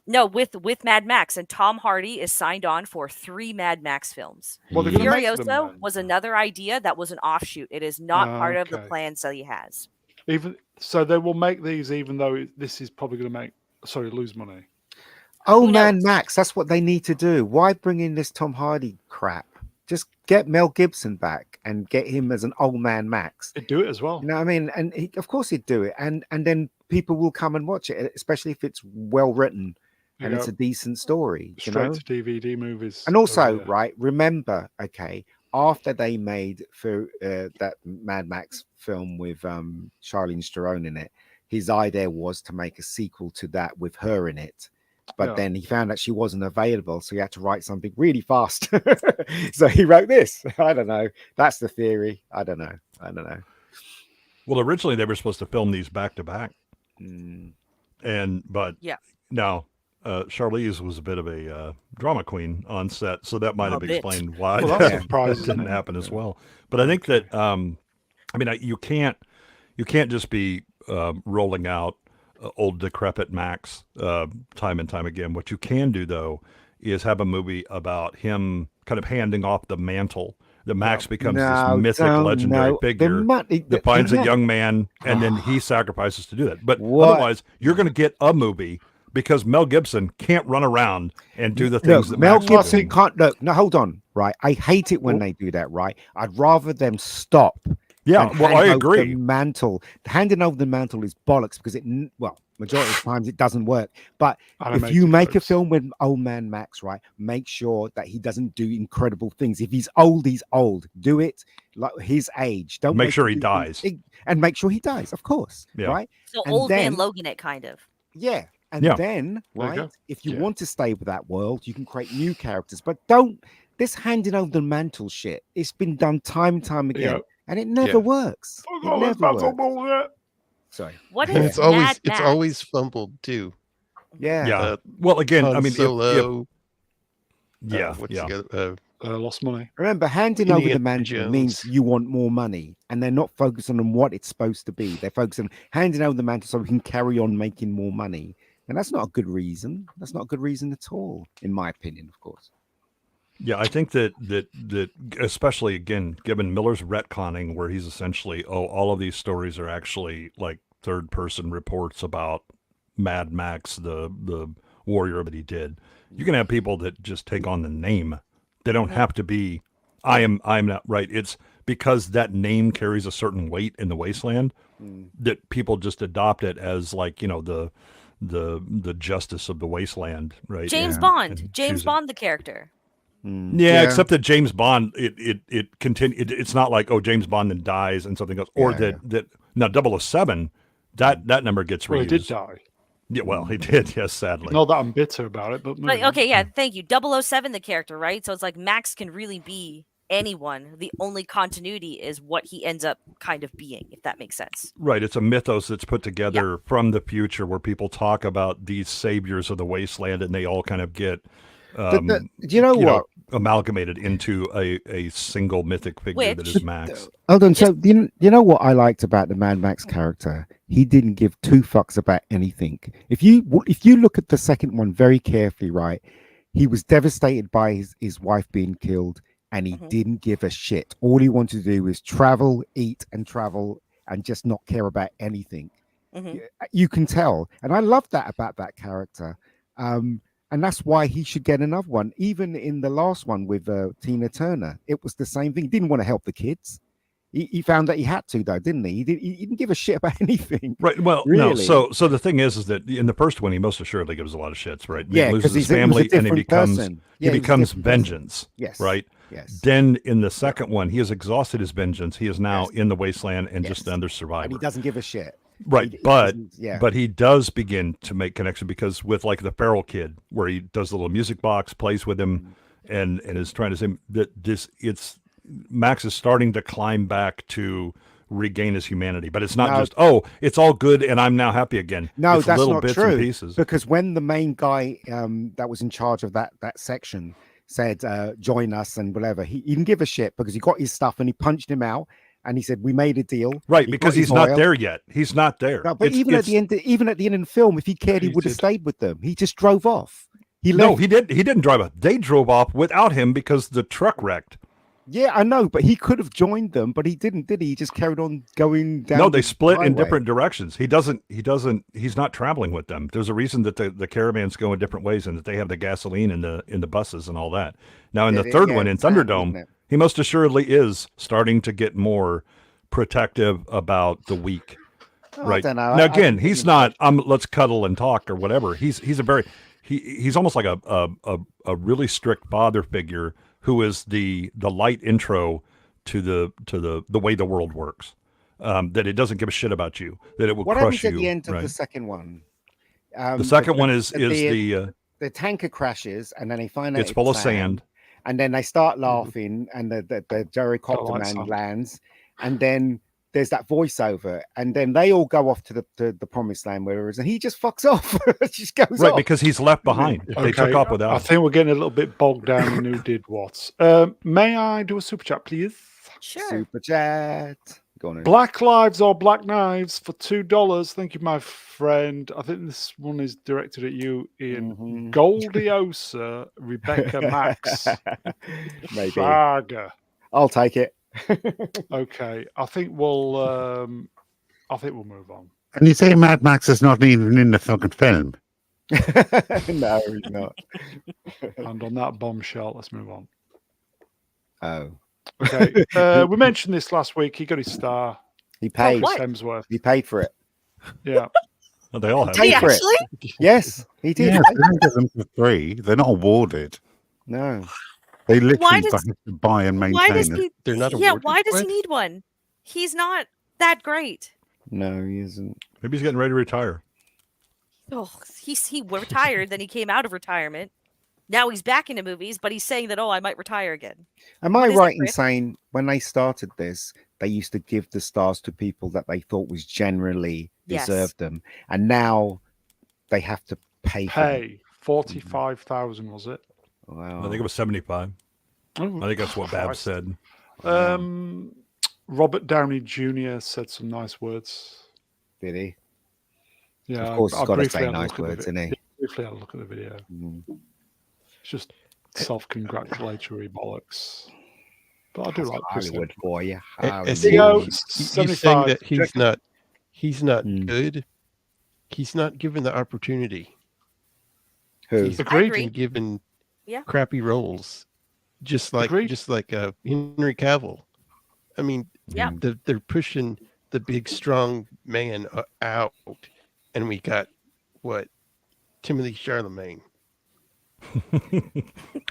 No, with Mad Max, and Tom Hardy is signed on for 3 Mad Max films. Well, they're gonna make them Furiosa then. was another idea that was an offshoot. It is not part of the Okay. plans that he has. Even so, they will make these, even though this is probably going to lose money. Oh Who man, knows? Max, that's what they need to do. Why bring in this Tom Hardy crap? Just get Mel Gibson back and get him as an old man Max. They do it as well. You know what I mean? And of course he'd do it, and then people will come and watch it, especially if it's well written You and it's know, a decent story. You straight know? to DVD movies. And also, over here. right, remember, okay, after they made for that Mad Max film with Charlize Theron in it, his idea was to make a sequel to that with her in it. But Yeah. then he found that she wasn't available, so he had to write something really fast. So he wrote this. I don't know. That's the theory. I don't know. Well, originally they were supposed to film these back to back, but Yeah. now Charlize was a bit of a drama queen on set, so that might A have bit. explained why Well, that's that a surprise, isn't didn't it? happen as well. But I think that you can't just be rolling out old decrepit Max time and time again. What you can do though is have a movie about him kind of handing off the mantle. The Max becomes this mythic, legendary figure that finds a young man, and then he sacrifices to do that. But otherwise, you're going to get a movie because Mel Gibson can't run around and do the things that Mel Max Gibson can do. can't. Look, no, hold on. Right, I hate it when they do that. Right, I'd rather them stop. Yeah, and well, hand I over agree. The mantle, handing over the mantle is bollocks because majority of times it doesn't work. But if you make a film with old man Max, right, make sure that he doesn't do incredible things. If he's old, he's old. Do it like his age. Don't Make sure him he do dies. things- and make sure he dies, of course. Yeah. Right. So And old man then- Logan it kind of. Yeah. And Yeah. then, There you right, go. if you Yeah. want to stay with that world, you can create new characters. But don't this handing over the mantle shit. It's been done time and time again, Yeah. and it never works. Fuck It all this never mental works. bullshit. Sorry. What And is it's Mad Max? always fumbled too. Yeah. Yeah. Well, again, Han I mean, Solo. if The other? Lost money. Remember, handing over the Indiana mantle means Jones. you want more money, and they're not focusing on what it's supposed to be. They're focusing on handing over the mantle so we can carry on making more money. And that's not a good reason. That's not a good reason at all, in my opinion, of course. Yeah, I think that especially again, given Miller's retconning, where he's essentially, all of these stories are actually like third person reports about Mad Max, the warrior that he did. You can have people that just take on the name. They don't have to be. I'm not right. It's because that name carries a certain weight in the wasteland that people just adopt it as like the justice of the wasteland, right? James And- Bond. and James choose it. Bond, the character. Yeah, except that James Bond, it continue. It's not like James Bond then dies and something else, or that now 007 that number gets reused. Well, he did die. Yeah, well, he did. Yes, sadly. Not that I'm bitter about it, but Like, okay, yeah, thank you. 007, the character, right? So it's like Max can really be anyone. The only continuity is what he ends up kind of being, if that makes sense. Right, it's a mythos that's put together from the future where people talk about these saviors of the wasteland, and they all kind of get Do you know what? amalgamated into a single mythic figure that is Max. Hold on. So you know what I liked about the Mad Max character? He didn't give two fucks about anything. If you look at the second one very carefully, right, he was devastated by his wife being killed, and he didn't give a shit. All he wanted to do was travel, eat, and travel, and just not care about anything. You can tell, and I love that about that character. And that's why he should get another one. Even in the last one with Tina Turner, it was the same thing. He didn't want to help the kids. He found that he had to, though, didn't he? He didn't give a shit about anything. Right. Well, Really? no. So the thing is that in the first one, he most assuredly gives a lot of shits, right? Yeah, He because loses his he was a family, and different person. he Yeah, was a becomes different person. vengeance. Yes. Right. Yes. Then in the second one, he has exhausted his vengeance. He is now in the wasteland and just Yes. another And survivor. he doesn't give a shit. Right, He but doesn't- yeah. but he does begin to make connection because with like the feral kid, where he does the little music box, plays with him, and is trying to say that Max is starting to climb back to regain his humanity, but it's not No. just it's all good and I'm now happy again. No, it's that's little not bits true. and pieces. Because when the main guy that was in charge of that section said join us and whatever, he didn't give a shit because he got his stuff and he punched him out and he said we made a deal. Right, He because got his he's not oil. there yet. He's not there. No, but even at the end of the film, if he cared, he would have Treated. stayed with them. He just drove off. He No, left. he didn't drive off. They drove off without him because the truck wrecked. Yeah, I know, but he could have joined them, but he didn't, did he? He just carried on going down. No, they the split in highway. different directions. He's not traveling with them. There's a reason that the caravans go in different ways and that they have the gasoline in the buses and all that. Now in Yeah, the third yeah, one in it's Sam, Thunderdome, isn't it? he most assuredly is starting to get more protective about the weak. Oh, I Right. don't know. Now I again, think he's he- not let's cuddle and talk or whatever. He's almost like a really strict father figure who is the light intro to the way the world works. That it doesn't give a shit about you, that it will What crush happens at you. the end of right? the second one? The second one is the the tanker crashes, and then they find out it's full of sand. and then they start laughing, and the gyrocopter like man sand. lands, and then there's that voiceover, and then they all go off to the promised land, where it is, and he just fucks off, just goes Right, off. because he's left behind. They took off without I him. think we're getting a little bit bogged down in who did what. May I do a super chat, please? Sure. Super chat. Go on. Black Lives or Black Knives for $2. Thank you, my friend. I think this one is directed at you, Ian. Mhm. Goldiosa, Rebecca Max, Maybe Saga. I'll take it. Okay, I think we'll move on. And you say Mad Max is not even in the fucking film? No, he's not. And on that bombshell, let's move on. Oh, Okay, we mentioned this last week. He got his star. he paid. what? Hemsworth. He paid for it. Yeah. Well, they all have. Paid Did he for it. actually? Yes, he did. Yeah, they don't get them for free. They're not awarded. No. They literally does- have to buy and Why does maintain it. he? They're not Yeah. awarded Why does for he it? need one? He's not that great. No, he isn't. Maybe he's getting ready to retire. Oh, he retired, then he came out of retirement. Now he's back into movies, but he's saying that I might retire again. Am I What is it, right in Chris? saying when they started this, they used to give the stars to people that they thought was generally Yes. deserved them, and now they have to pay. For them? Pay 45,000 was it? Wow. I think it was 75. Oh, I think that's what Babs Christ. said. Robert Downey Jr. said some nice words. Did he? Yeah, Of course, he's I got to briefly say had a nice look at the words, vi- isn't he? Briefly had a look at the video. Mm. It's just self-congratulatory bollocks. But I do That's like Chris Hollywood Hemsworth. for you. As Here you go, Hollywood. he's saying 75. that he's not Hmm. good. He's not given the opportunity. Who? He's Agreed. been given Yeah. crappy roles, just like Agreed. Henry Cavill. I mean, Yeah. they're pushing the big strong man out, and we got what Timothy Chalamet.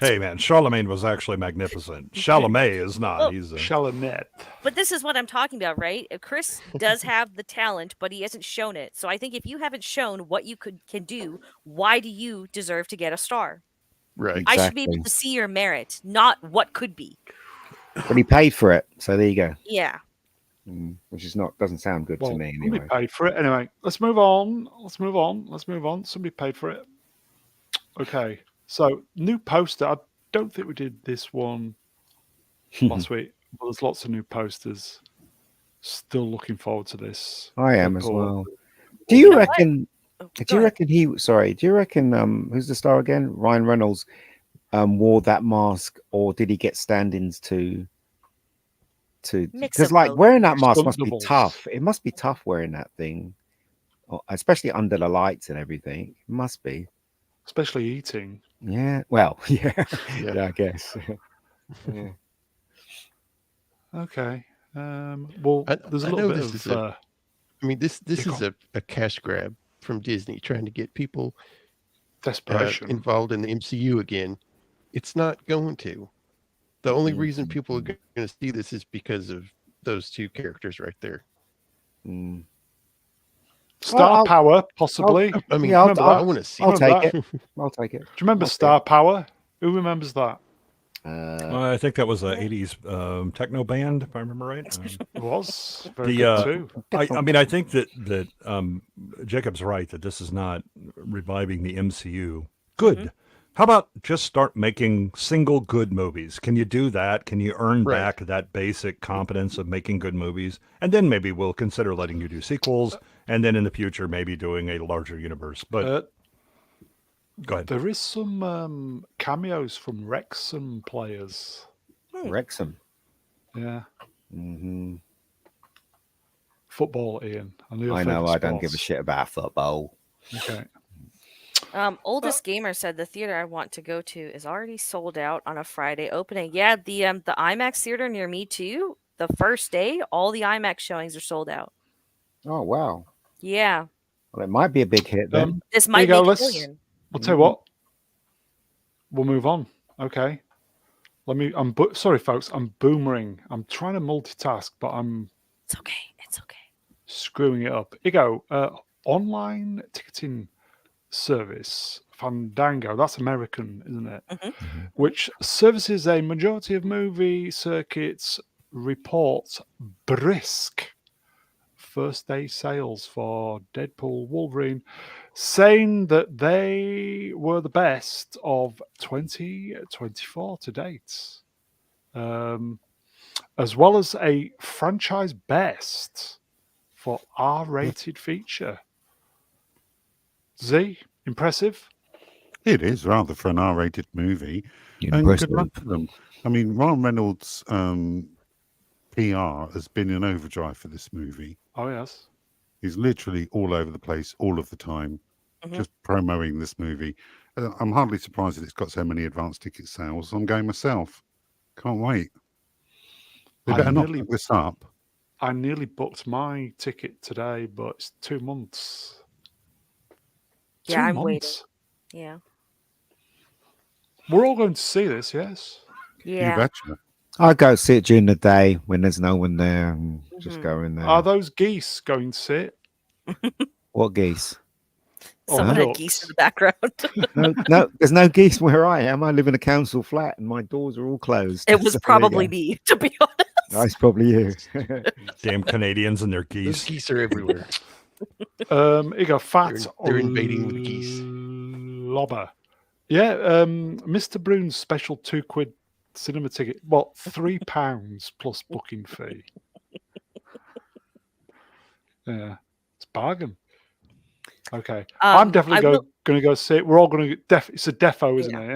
Hey man, Charlemagne was actually magnificent. Chalamet is not. Well, He's Chalamet. But this is what I'm talking about, right? Chris does have the talent, but he hasn't shown it. So I think if you haven't shown what you can do, why do you deserve to get a star? Right. I should be able Exactly. to see your merit, not what could be. But he paid for it, so there you go. Yeah. Which is not doesn't sound good Well, to me somebody anyway. paid for it. Anyway, let's move on. Somebody paid for it. Okay. So, new poster. I don't think we did this one last week, but there's lots of new posters. Still looking forward to this. I am as Deadpool. well. Do you know what? reckon? Oh, Do go you ahead. reckon he? Sorry. Do you reckon? Who's the star again? Ryan Reynolds wore that mask, or did he get stand-ins to? Mix Because of like both. wearing that mask Stunt must be doubles. tough. It must be tough wearing that thing, especially under the lights and everything. It must be. Especially eating. Yeah. Well. Yeah. Yeah. Yeah. I guess. Yeah. Okay. Well, there's a I little know bit this is of. I mean, this you is a cash grab from Disney trying to get people desperation. involved in the MCU again. It's not going to. The only reason people are going to see this is because of those two characters right there. Mm. Star I'll- Power, possibly. I mean, Yeah, remember I that? want to see. I'll Remember take that? it. I'll take it. Do you remember I'll take Star Power? Who remembers that? I think that was a 80s techno band, if I remember right. It was very The good too. I mean, I think that Jacob's right that this is not reviving the MCU. Good. How about just start making single good movies? Can you do that? Can you earn Right. back that basic competence of making good movies? And then maybe we'll consider letting you do sequels, and then in the future maybe doing a larger universe. But go ahead. There is some cameos from Wrexham players. Wrexham. Yeah, Hmm. football, Ian. And your I know. favourite I don't give a sports. shit about football. Okay. Oldest Gamer said the theater I want to go to is already sold out on a Friday opening. Yeah, the IMAX theater near me too. The first day, all the IMAX showings are sold out. Oh wow. Yeah, Well, it might be a big hit then. this Here might you go. make a Let's. million. I'll tell you what. We'll move on. Okay. Let me. Sorry, folks. I'm boomering. I'm trying to multitask, but I'm It's okay. It's okay. screwing it up. Here you go. Online ticketing service Fandango. That's American, isn't it? Mhm. Which services a majority of movie circuits. Reports brisk first day sales for Deadpool, Wolverine, saying that they were the best of 2024 to date, as well as a franchise best for R-rated feature. Z, impressive. It is rather for an R-rated movie. And Impressive. good luck to them. I mean, Ryan Reynolds' PR has been in overdrive for this movie. Oh yes. He's literally all over the place all of the time, Mhm. just promoting this movie. I'm hardly surprised that it's got so many advance ticket sales. I'm going myself. Can't wait. They I better not nearly- fuck this up. I nearly booked my ticket today, but it's 2 months. Yeah, 2 I'm waiting. months. Yeah. We're all going to see this, yes? You Yeah. betcha. I go see it during the day when there's no one there and just Mhm. go in there. Are those geese going to sit? What geese? Oh, Someone had ducks. geese in the background. No, there's no geese where I am. I live in a council flat and my doors are all closed. It was So there you probably go. me, to be honest. That's probably you. Damn Canadians and their Those geese. geese are everywhere. Here you go, fat They're invading with geese. lobber. Yeah, Mr. Broon's special £2 cinema ticket. Well, £3 plus booking fee. Yeah, it's a bargain. Okay, I'm definitely going to go see it. We're all going to. It's a defo, isn't it?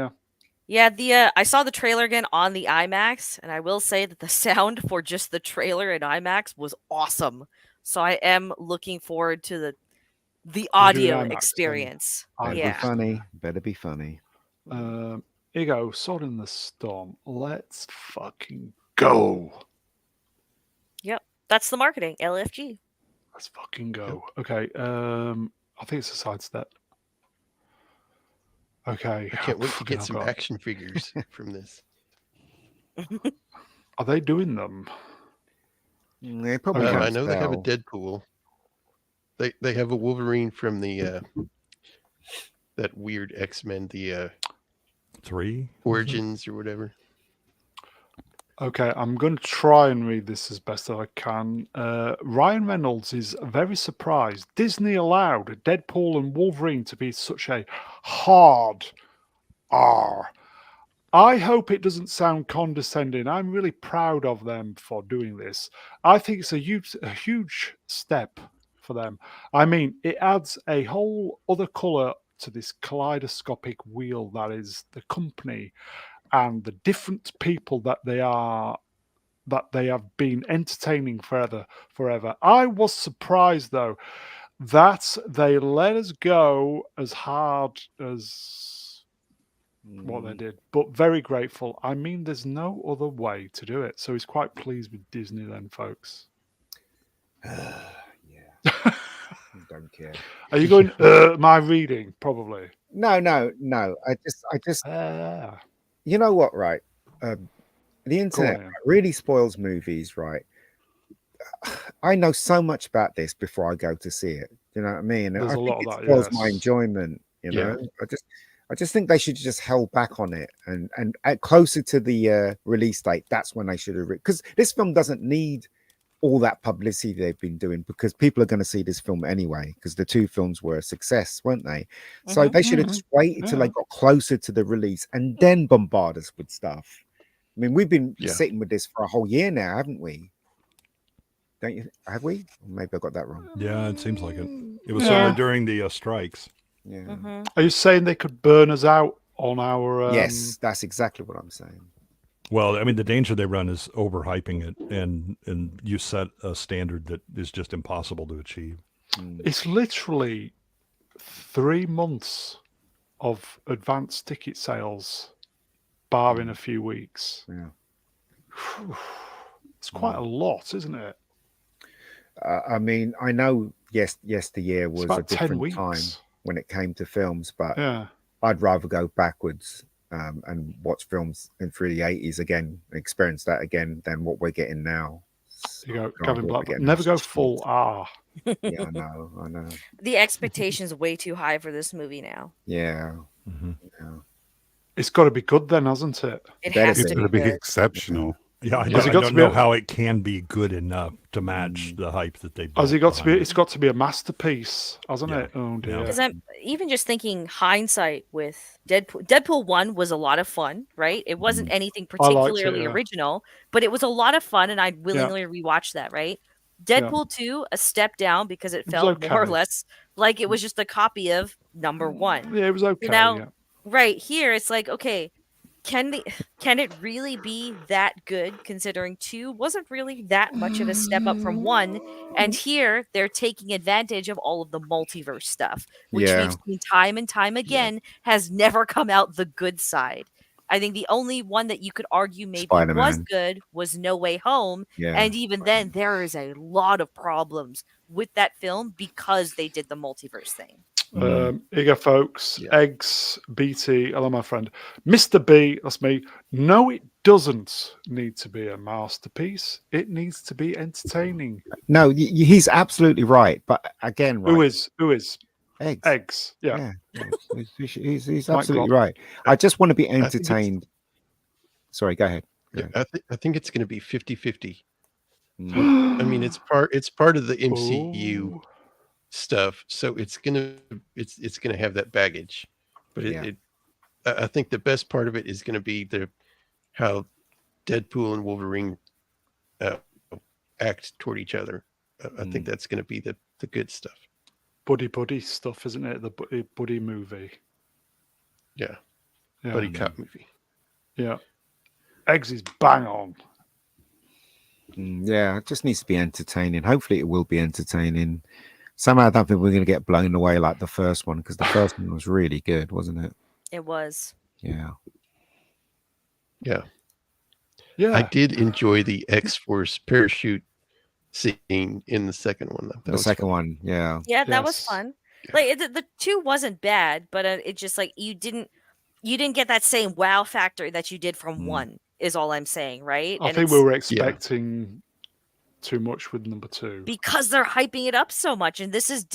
Yeah. Yeah, I saw the trailer again on the IMAX, and I will say that the sound for just the trailer in IMAX was awesome. So I am looking forward to the audio IMAX then. experience. Better Yeah. be Yeah. funny. Better be funny. Here you go, Sword in the Storm. Let's fucking go. Yep. That's the marketing. LFG. Let's fucking go. Okay. I think it's a sidestep. Okay. I can't wait to Fucking get hell, some God. action figures from this. Are they doing them? They probably Okay. can't I know they have a spell. Deadpool. They have a Wolverine from the that weird X-Men, the 3. Origins or whatever. Okay, I'm going to try and read this as best as I can. Ryan Reynolds is very surprised Disney allowed Deadpool and Wolverine to be such a hard R. I hope it doesn't sound condescending. I'm really proud of them for doing this. I think it's a huge step for them. I mean, it adds a whole other colour to this kaleidoscopic wheel that is the company and the different people that they have been entertaining forever. I was surprised though that they let us go as hard as what they did, but very grateful. I mean, there's no other way to do it. So he's quite pleased with Disney then, folks. Yeah, I don't care. Are you going, my reading? Probably. No. I just, Ah, you know what, right? The go internet on, Ian. really spoils movies, right? I know so much about this before I go to see it. You know what I mean? There's I a think lot it of that, spoils my yes. enjoyment. You Yeah. know, I just think they should have just held back on it and at closer to the release date. That's when they should have, because this film doesn't need all that publicity they've been doing, because people are going to see this film anyway, because the two films were a success, weren't they? So Mhm. they should have just waited till they Yeah. got closer to the release and then bombard us with stuff. I mean, we've been Yeah. sitting with this for a whole year now, haven't we? Don't you? Have we? Maybe I got that wrong. Yeah, it seems like it. It was Yeah. certainly during the strikes. Yeah. Mhm. Are you saying they could burn us out on our? Yes, that's exactly what I'm saying. Well, I mean, the danger they run is overhyping it, and you set a standard that is just impossible to achieve. It's literally 3 months of advanced ticket sales, barring a few weeks. Yeah. It's quite a lot, isn't it? I mean, I know yesteryear It's was a about 10 different weeks. time when it came to films, but Yeah. I'd rather go backwards and watch films through the 80s again, experience that again, than what we're getting now. You go, God, Gavin what we're Black. getting Never now go is full cheap. R. Yeah, I know. The expectation's way too high for this movie now. Yeah. It's got to be good then, hasn't it? It Better has be. to It's be going to be good. exceptional. Yeah, I Has don't, it I got don't to be know a- how it can be good enough to match the hype that they built. Has it got to be? behind It's got to be a masterpiece, hasn't Yeah. it? Oh dear. Yeah. Because I'm even just thinking hindsight with Deadpool. Deadpool 1 was a lot of fun, right? It wasn't anything I liked it, particularly yeah. original, but it was a lot of fun, and I'd willingly rewatch that, right? Deadpool 2, a step down because it was felt more or okay. less like it was just a copy of number 1. Yeah, it was okay. Now, Yeah. right here, it's like, okay, can it really be that good, considering 2 wasn't really that much of a step up from 1, and here they're taking advantage of all of the multiverse stuff, which Yeah. we've seen time and time again has never come out the good side. I think the only one that you could argue maybe was Spider-Man. good was No Way Home, Yeah. and even then there is a lot of problems with that film because they did the multiverse thing. Here you go, folks. Yeah. Eggs, BT. Hello, my friend. Mr. B, that's me. No, it doesn't need to be a masterpiece. It needs to be entertaining. No, he's absolutely right. But again, right, Who is? eggs. Eggs. Yeah. Yeah. He's Mike absolutely Glock. right. I just want to be think it's- entertained. Sorry, go ahead. Yeah, I think it's going to be 50-50. Mm. I mean, it's part of the MCU Oh. stuff, so it's gonna have that baggage. But Yeah. I think the best part of it is going to be how Deadpool and Wolverine act toward each other. I think that's going to be the good stuff. Buddy stuff, isn't it? The buddy movie. Yeah, Yeah. buddy cop movie. Yeah. Eggs is bang on. Yeah, it just needs to be entertaining. Hopefully, it will be entertaining. Somehow, I don't think we're going to get blown away like the first one, because the first one was really good, wasn't it? It was. Yeah. Yeah, Yeah. I did enjoy the X-Force parachute scene in the second one. That The was second fun. one, yeah. Yeah, that was Yes. fun. Like the 2 wasn't bad, but it just like you didn't get that same wow factor that you did from 1. Is all I'm saying, right? I And think it's we were expecting too much with number 2. because they're hyping it up so much, and this is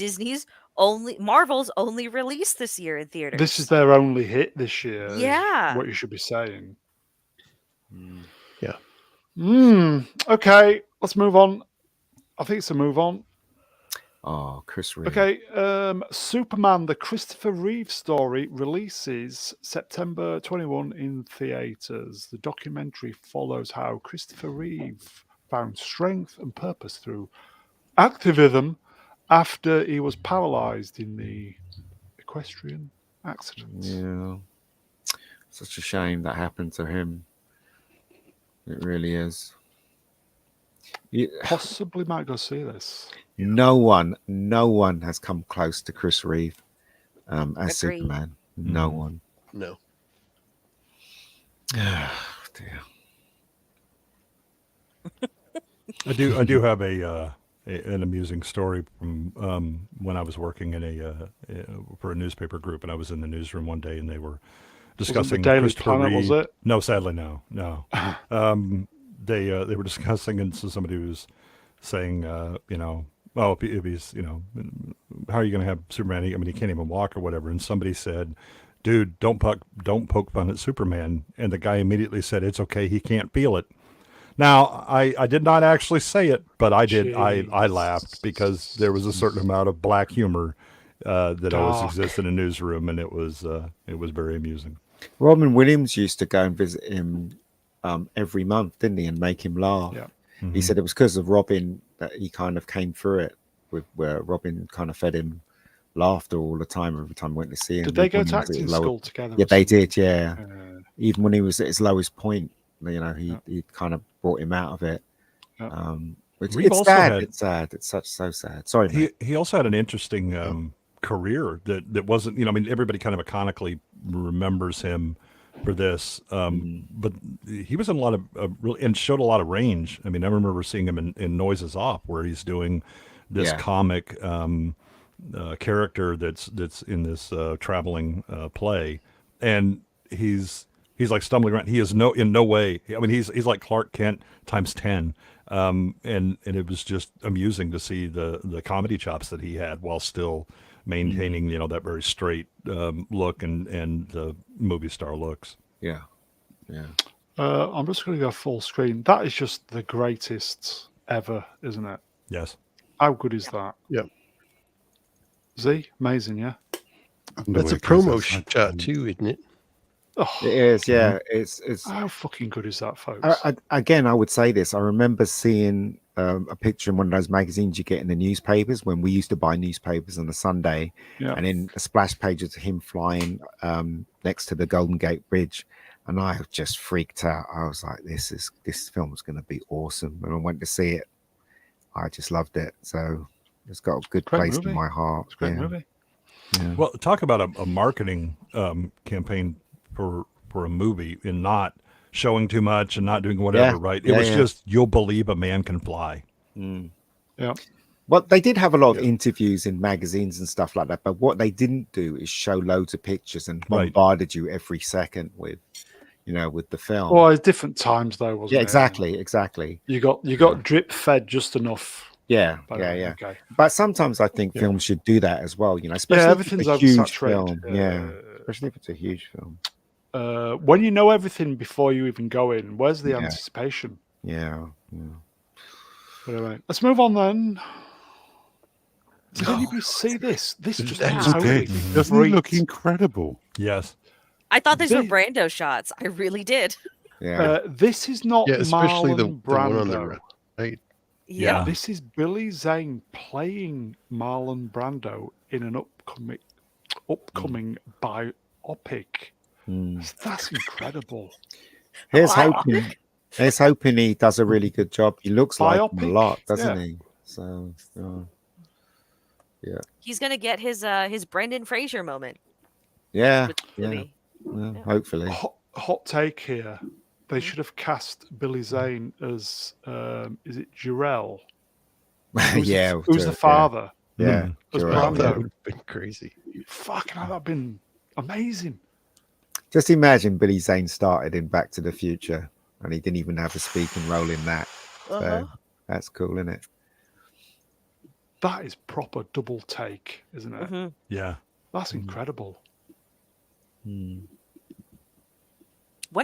Marvel's only release this year in theaters. This is their only hit this year. is Yeah. What you should be saying. Yeah. Okay, let's move on. I think it's a move on. Oh, Chris Reeve. Okay, Superman, the Christopher Reeve story, releases September 21 in theaters. The documentary follows how Christopher Reeve found strength and purpose through activism after he was paralyzed in the equestrian accident. Yeah. Such a shame that happened to him. It really is. Possibly might go see this. No one has come close to Chris Reeve as Agreed. Superman. No one. No. Dear. I do have an amusing story from when I was working in for a newspaper group, and I was in the newsroom one day, and they were discussing Daily Christopher Planet, Reeve. was it? No, sadly, no. They were discussing, and so somebody was saying, well, if he's, how are you going to have Superman? I mean, he can't even walk or whatever. And somebody said, dude, don't poke fun at Superman. And the guy immediately said, it's okay, he can't feel it. Now, I did not actually say it, but I did. I laughed because there was a certain amount of black humor that always Dark. exists in a newsroom, and it was very amusing. Robin Williams used to go and visit him every month, didn't he, and make him laugh. Yeah. He said it was because of Robin that he kind of came through it, where Robin kind of fed him laughter all the time every time he went to see him. Did they go When he to was at acting his lower- school together? Yeah, or they something? did. Yeah, even when he was at his lowest point, he kind of brought him out of it. Yeah. Which Reeve it's also sad. had- It's sad. It's so sad. Sorry, mate. He also had an interesting career that wasn't, I mean, everybody kind of iconically remembers him for this, but he was in a lot of really, and showed a lot of range. I mean, I remember seeing him in Noises Off, where he's doing this Yeah. comic character that's in this traveling play, and he's like stumbling around. He is in no way. I mean, he's like Clark Kent times 10. And it was just amusing to see the comedy chops that he had while still maintaining, that very straight look and the movie star looks. Yeah. I'm just going to go full screen. That is just the greatest ever, isn't it? Yes. How good is that? Yeah. Z, amazing, yeah. That's a promo shot too, isn't it? Oh, It is. Yeah. It's how fucking good is that, folks? again, I would say this. I remember seeing a picture in one of those magazines you get in the newspapers when we used to buy newspapers on a Sunday, Yeah. and in a splash page of him flying next to the Golden Gate Bridge, and I just freaked out. I was like, "This film is going to be awesome," and I went to see it. I just loved it. So it's got a good Great place movie. in my heart. It's a great yeah. movie. Yeah. Well, talk about a marketing campaign for a movie and not showing too much and not doing whatever, Yeah. right? It Yeah, was yeah. just, you'll believe a man can fly. Yeah. Well, they did have a lot of interviews in magazines and stuff like that, but what they didn't do is show loads of pictures and Right. bombarded you every second with the film. Well, it's different times though, wasn't yeah, it? exactly. You got drip fed just enough. Yeah, by the way. yeah. Okay. But sometimes I think films should do that as well. Especially everything's if it's a huge oversaturated. film. Yeah, especially if it's a huge film. When you know everything before you even go in, where's the Yeah. anticipation? Yeah. But anyway, let's move on then. Did anybody see this? This just totally Doesn't he look freaked. incredible? Yes. I thought these were They- Brando shots. I really did. Yeah. This is not Yeah, especially the Marlon one on Brando. the right. Yeah. This is Billy Zane playing Marlon Brando in an upcoming biopic. That's incredible. Here's hoping he does a really good job. He looks like him a Biopic? lot, doesn't Yeah. he? So He's gonna get his Brendan Fraser moment yeah, with the yeah, movie. hopefully. Hot take here. They should have cast Billy Zane as is it Jarrell? Yeah, Who's the father? Yeah, As sure. Brando. That would have been crazy. Fucking hell, that'd been amazing. Just imagine Billy Zane started in Back to the Future and he didn't even have a speaking role in that. So that's cool, isn't it? That is proper double take, isn't it? Mhm. Yeah. That's incredible. When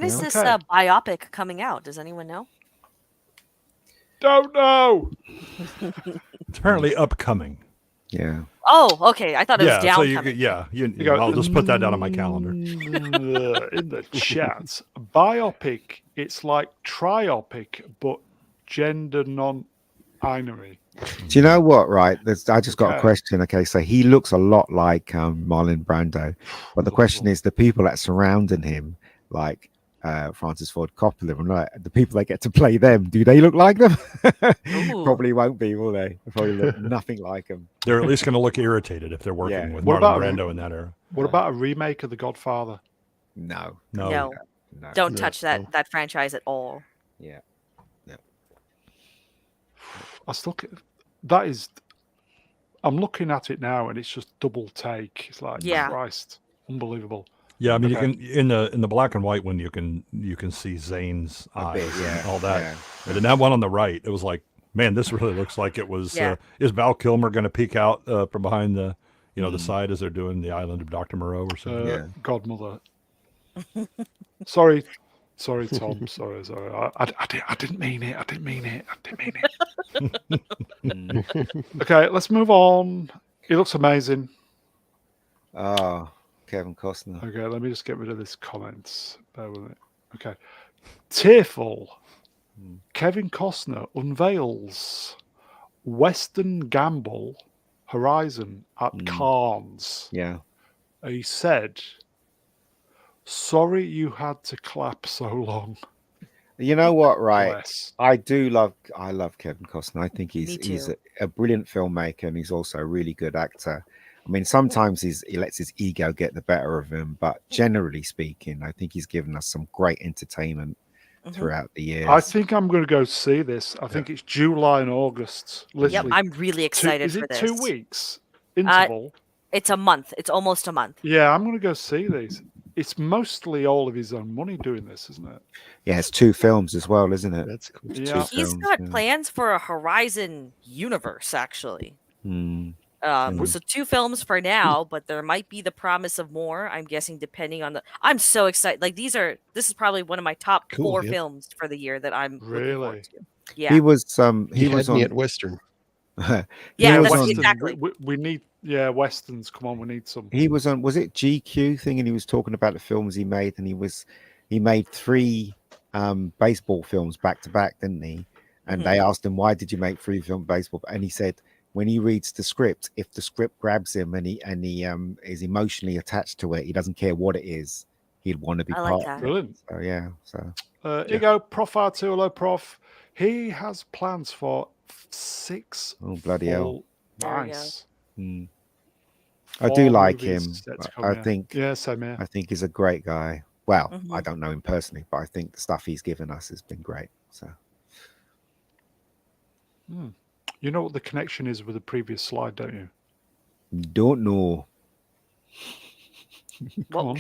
is this Okay. biopic coming out? Does anyone know? Don't know. It's apparently upcoming. Yeah. Oh, okay. I thought it was Yeah. So downcoming. You go, I'll just put that down on my calendar. In the chat, biopic. It's like triopic, but gender non-binary. Do you know what? Right, I just got a Okay. question. Okay, so he looks a lot like Marlon Brando, but the question is the people that surrounding him, like Francis Ford Coppola, and like the people that get to play them, do they look like them? Ooh. Probably won't be, will they? They'll probably look nothing like them. They're at least going to look irritated if they're working Yeah. with What Marlon about- Brando in that era. What about a remake of The Godfather? No. No. No. No. Don't No, touch no. that franchise at all. Yeah. I still that is. I'm looking at it now, and it's just double take. It's like Yeah. Christ, unbelievable. Yeah, I mean, Okay. you can in the black and white one, you can see Zane's A bit, eyes yeah, and all that. yeah. And in that one on the right, it was like, man, this really looks like it was. Yeah. Is Val Kilmer going to peek out from behind the the Mm. side as they're doing the Island of Dr. Moreau or something? Yeah. Godmother. Sorry, Tom. Sorry. I didn't mean it. I didn't mean it. Mm. Okay, let's move on. He looks amazing. Oh, Kevin Costner. Okay, let me just get rid of this comments. Bear with it. Okay. Tearful. Kevin Costner unveils Western Gamble Horizon at Cannes. Yeah. He said, sorry you had to clap so long. You know what, right? Bless. I love Kevin Costner. I think Me he's too. a brilliant filmmaker, and he's also a really good actor. I mean, sometimes he lets his ego get the better of him, but generally speaking, I think he's given us some great entertainment Mhm. throughout the years. I think I'm going to go see this. I think it's July and August. Yep, Literally, I'm really excited is for it this. 2 weeks interval? It's a month. It's almost a month. Yeah, I'm going to go see these. It's mostly all of his own money doing this, isn't it? Yeah, it's 2 films as well, isn't it? That's cool. Yeah. Two He's films, got yeah. plans for a Horizon universe, actually. Hmm. So 2 films for now, but there might be the promise of more. I'm guessing depending on the. I'm so excited! Like this is probably one of my top Cool, 4 yeah. films for the year that I'm looking Really? forward to. Yeah, He was He was had me on at Western. yeah, was that's on- exactly. We need, Westerns. Come on, we need some. he was on, was it GQ thing, and he was talking about the films he made, and he made 3 baseball films back to back, didn't he? And they asked him, why did you make 3 film baseball? And he said, when he reads the script, if the script grabs him and he is emotionally attached to it, he doesn't care what it is, he'd want to be I like part that. of it. Brilliant. So yeah, so Here you go, Prof R2. Hello, Prof. He has plans for 6. oh bloody hell. full- There we go. Nice. Hmm. I do 4 like movies him. set to come, I yeah. think Yeah, same here. I think he's a great guy. Well, I Mhm. don't know him personally, but I think the stuff he's given us has been great. So You know what the connection is with the previous slide, don't you? don't know. Come on.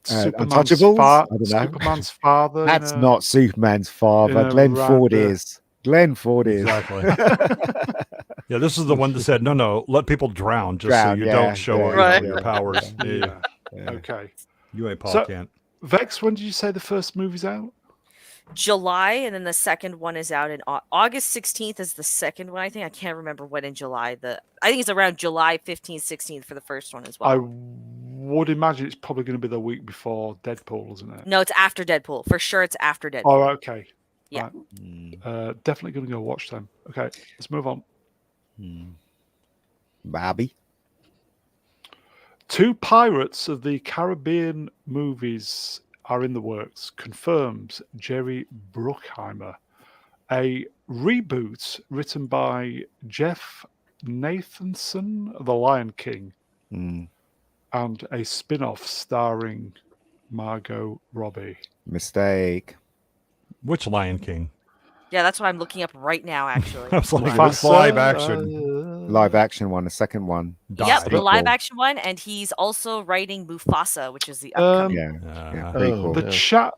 Untouchables? I don't know. Superman's father. That's in a- not Superman's father. in a Glenn Ford raptor. is. Glenn Ford is. Exactly. Yeah, this is the one that said, no, let people drown just so Drown, you yeah, don't show yeah, all Right. your powers. Yeah. Yeah. Okay. You ain't Paul So- Kent. Vex, when did you say the first movie's out? July, and then the second one is out in August 16th is the second one. I think I can't remember when in July. I think it's around July 15th, 16th for the first one as well. I would imagine it's probably going to be the week before Deadpool, isn't it? No, it's after Deadpool. For sure, it's after Deadpool. Oh, okay. Yeah. Mm, Definitely going to go watch them. Okay, let's move on. Bobby. 2 Pirates of the Caribbean movies are in the works, confirms Jerry Bruckheimer. A reboot written by Jeff Nathanson, The Lion King, Mm, and a spin-off starring Margot Robbie. mistake. Which Lion King? Yeah, that's what I'm looking up right now, actually. I was like, Mufasa, this live action Live action one, the second one. Yep, died. the live Prequel. action one, and he's also writing Mufasa, which is the upcoming. Yeah. Uh, Prequel. The no. chat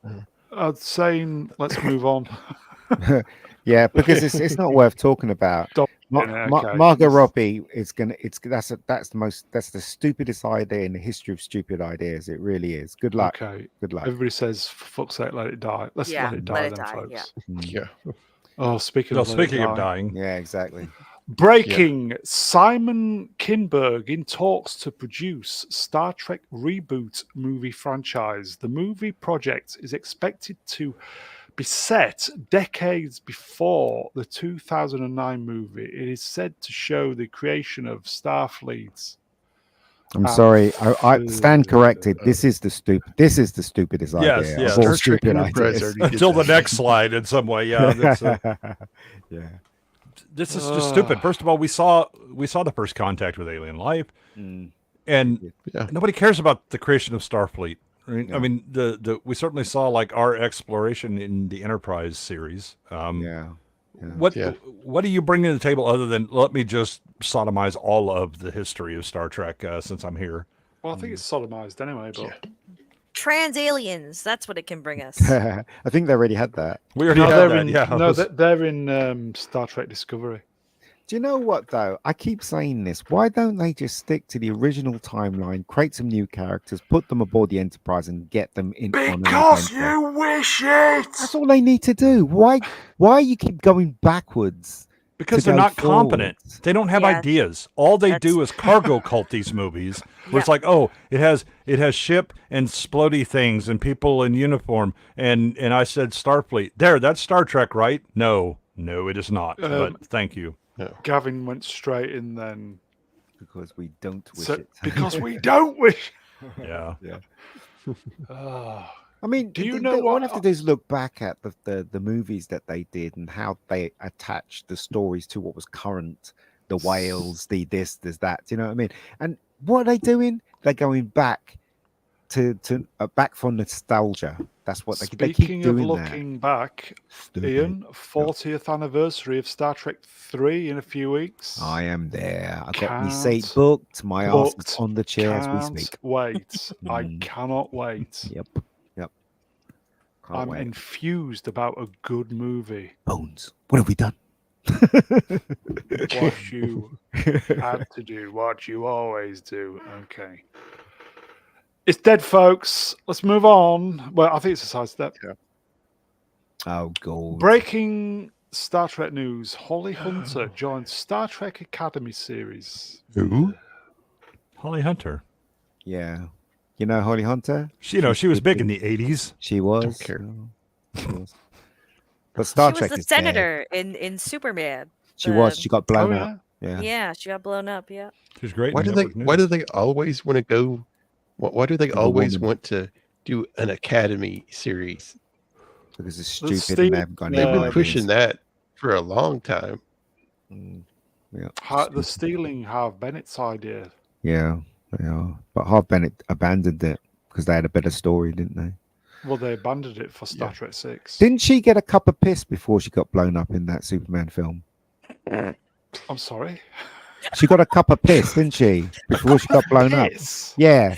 are saying, let's move on. Yeah, because it's not worth talking about. Stop. Yeah, okay. Margot Robbie is that's the stupidest idea in the history of stupid ideas. It really is. Good luck. Okay. Good luck. Everybody says, for fuck's sake, let it die. Let's Yeah, let it die let it then, die, folks. yeah. Yeah. Oh, speaking no, of let it speaking of die. dying, Yeah, exactly. Breaking, Simon Kinberg in talks to produce Star Trek reboot movie franchise. The movie project is expected to be set decades before the 2009 movie. It is said to show the creation of Starfleet. I'm sorry. I stand corrected. This is the stupidest Yes, idea yes. of all Star Trek stupid Enterprise ideas. already did until the that. next slide in some way. Yeah, that's, Yeah. this is just stupid. First of all, we saw the first contact with alien life, Mm. and Yeah. nobody cares about the creation of Starfleet. I mean, we certainly saw like our exploration in the Enterprise series. Yeah. What Yeah. what do you bring to the table other than let me just sodomize all of the history of Star Trek since I'm here? Well, I think it's sodomized anyway, but Yeah. Trans aliens. That's what it can bring us. I think they already had that. We already no, had they're that. in Yeah. no, they're in Star Trek Discovery. Do you know what though? I keep saying this. Why don't they just stick to the original timeline, create some new characters, put them aboard the Enterprise, and get them in on an Because adventure? you wish it. That's all they need to do. Why you keep going backwards? Because to they're go not competent. forwards? They don't have Yeah, ideas. All they that's- do is cargo cult these movies. Where it's Yeah. like, oh, it has ship and splody things and people in uniform. And I said Starfleet. There, that's Star Trek, right? No, it is not. But thank you. No. Gavin went straight in then. Because we don't wish So, it. because we don't wish. Yeah. Ah. I mean, Do you know all what- I have to do is look back at the movies that they did and how they attached the stories to what was current, the whales, the this, there's that. Do you know what I mean? And what are they doing? They're going back to back for nostalgia. That's what they keep Speaking of doing. looking back, Stupid. Ian, 40th anniversary of Star Trek 3 in a few weeks. I am there. I got my Can't seat booked. My ass is booked. on the chair as we Can't speak. wait. I Mm. cannot wait. Yep. Can't I'm wait. infused about a good movie. Bones. What have we done? What you had to do, what you always do. Okay. It's dead, folks. Let's move on. Well, I think it's a sidestep. Oh, God. Breaking Star Trek news. Holly Hunter joins Star Trek Academy series. Who? Holly Hunter. Yeah. You know Holly Hunter? She was big in the 80s. She was. Don't care. She was. But Star She Trek was the is dead. senator in Superman. She was. She got Oh, blown yeah. up. Yeah. Yeah, she got blown up. Yeah. She was great. Why in do they? Network Why News. do they always want to go? Why do they The always woman. want to do an Academy series? Because it's The stupid and they haven't got any They've been Yeah. ideas. pushing that for a long time. Mm, Yeah. The stealing Harv Bennett's idea. Yeah. But Harv Bennett abandoned it because they had a better story, didn't they? Well, they abandoned it for Star Yeah. Trek 6. Didn't she get a cup of piss before she got blown up in that Superman film? I'm sorry. She got a cup of piss, didn't she? Before she got blown up. Yes. Yeah.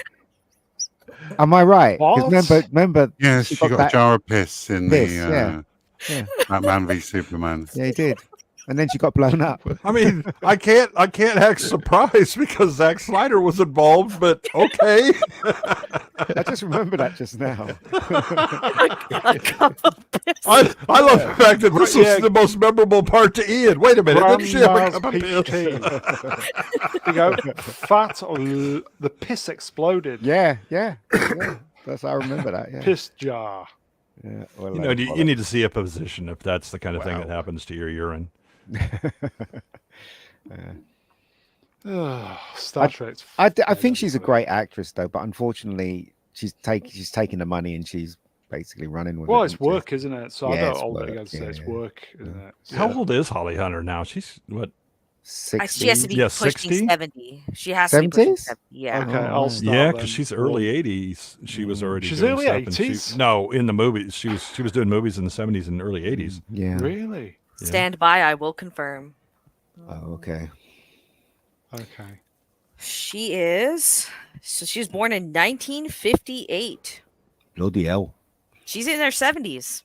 Am I right? 'Cause What? remember Yes, she got a that jar of piss in piss, the yeah. Batman v Superman. Yeah, he did. And then she got blown up. I mean, I can't act surprised because Zack Snyder was involved, but okay. I just remember that just now. I love the fact that this Yeah. was the most memorable part to Ian. Wait a minute, didn't she have a Grandma's cup of peach piss? tea. You go, fat, the piss exploded. Yeah. That's how I remember that. Yeah. Piss jar. Yeah. Well, You know, you need to see a position if that's the kind of thing that happens to your urine. Star Trek's. I think she's a great actress though, but unfortunately, she's taking the money and she's basically running with it. Well, it's isn't she? work, isn't it? So Yeah, I don't it's hold it work, against it. yeah, It's yeah. work, isn't it? How Yeah. old is Holly Hunter now? She's what? 60s? She has to be Yeah, pushing 60? 70. She has to be pushing 70s? 70. Yeah. Okay, Oh, I'll right. start. Yeah, then. because she's early '80s. She was already. She's doing early stuff, and 80s? No, in the movies, she was doing movies in the '70s and early '80s. Yeah. Really? Yeah. Stand by, I will confirm. Oh, okay. Okay. She is. So she was born in 1958. Bloody hell! She's in her 70s.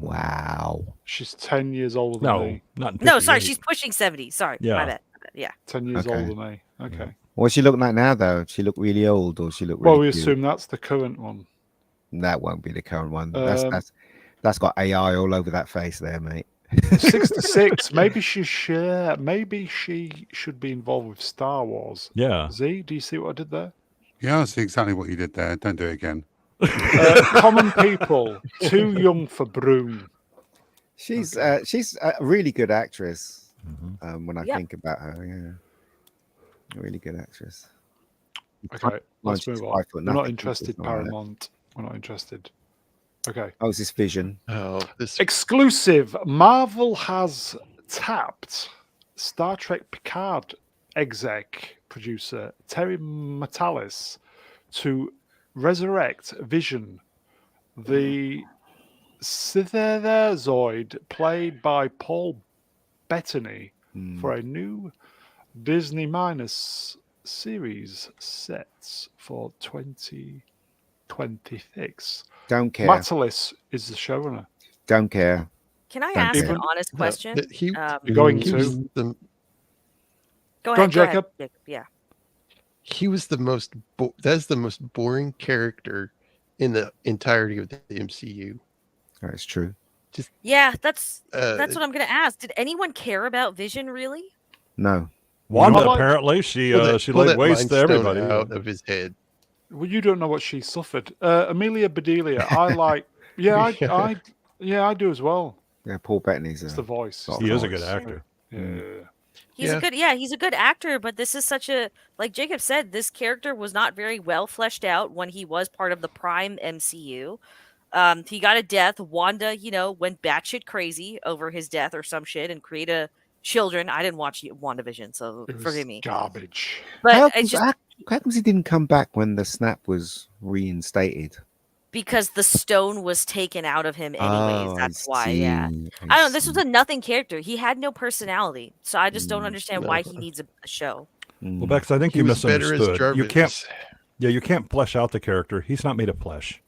Wow. She's 10 years older than No, me. not. In No, sorry, 58. she's pushing 70. Sorry. Yeah. My bad. Yeah. 10 years Okay. older than me. Okay. What's she look like now though? She look really old, or she look really Well, we cute? assume that's the current one. That won't be the current one. Um, That's got AI all over that face there, mate. 66. Maybe she should be involved with Star Wars. Yeah. Z, do you see what I did there? Yeah, I see exactly what you did there. Don't do it again. Common people, too young for Broom. She's a really good actress. Mhm. When I Yep. think about her, yeah, a really good actress. Okay, let's she's move on. 5 foot We're not nothing, interested, she's not like that. Paramount. We're not interested. Okay. Oh, is this Vision? Oh, this Exclusive. Marvel has tapped Star Trek Picard exec producer Terry Matalis to resurrect Vision, the Scythezoid played by Paul Bettany, for a new Disney Minus series sets for 2026. Don't care. Matalis is the showrunner. Don't care. Can I Don't ask care. an honest question? He, You're going he was to. the Go Go ahead, on, Jacob. Yeah. he was the most that's the most boring character in the entirety of the MCU. That's true. Yeah, that's Uh, what I'm gonna ask. Did anyone care about Vision really? No. Wanda Well, apparently she pull that, she pull laid that waste Mind to Stone everybody. out of his head. Well, you don't know what she suffered. Amelia Bedelia, I like. Yeah, I do as well. Yeah, Paul Bettany's It's the voice. got He is a good voice. actor. Yeah. He's a good actor, but this is such a, like Jacob said, this character was not very well fleshed out when he was part of the Prime MCU. He got a death. Wanda, went batshit crazy over his death or some shit and created children. I didn't watch WandaVision, so It was forgive me. garbage. But How it's just comes he didn't come back when the snap was reinstated? because the stone was taken out of him anyways. Oh, That's I why, yeah. see, I don't know. This was see. a nothing character. He had no personality. So I just don't understand no. why he needs a show. Well, Bex, I think He you was better as misunderstood. You can't. Jarvis. Yeah, you can't flesh out the character. He's not made of flesh.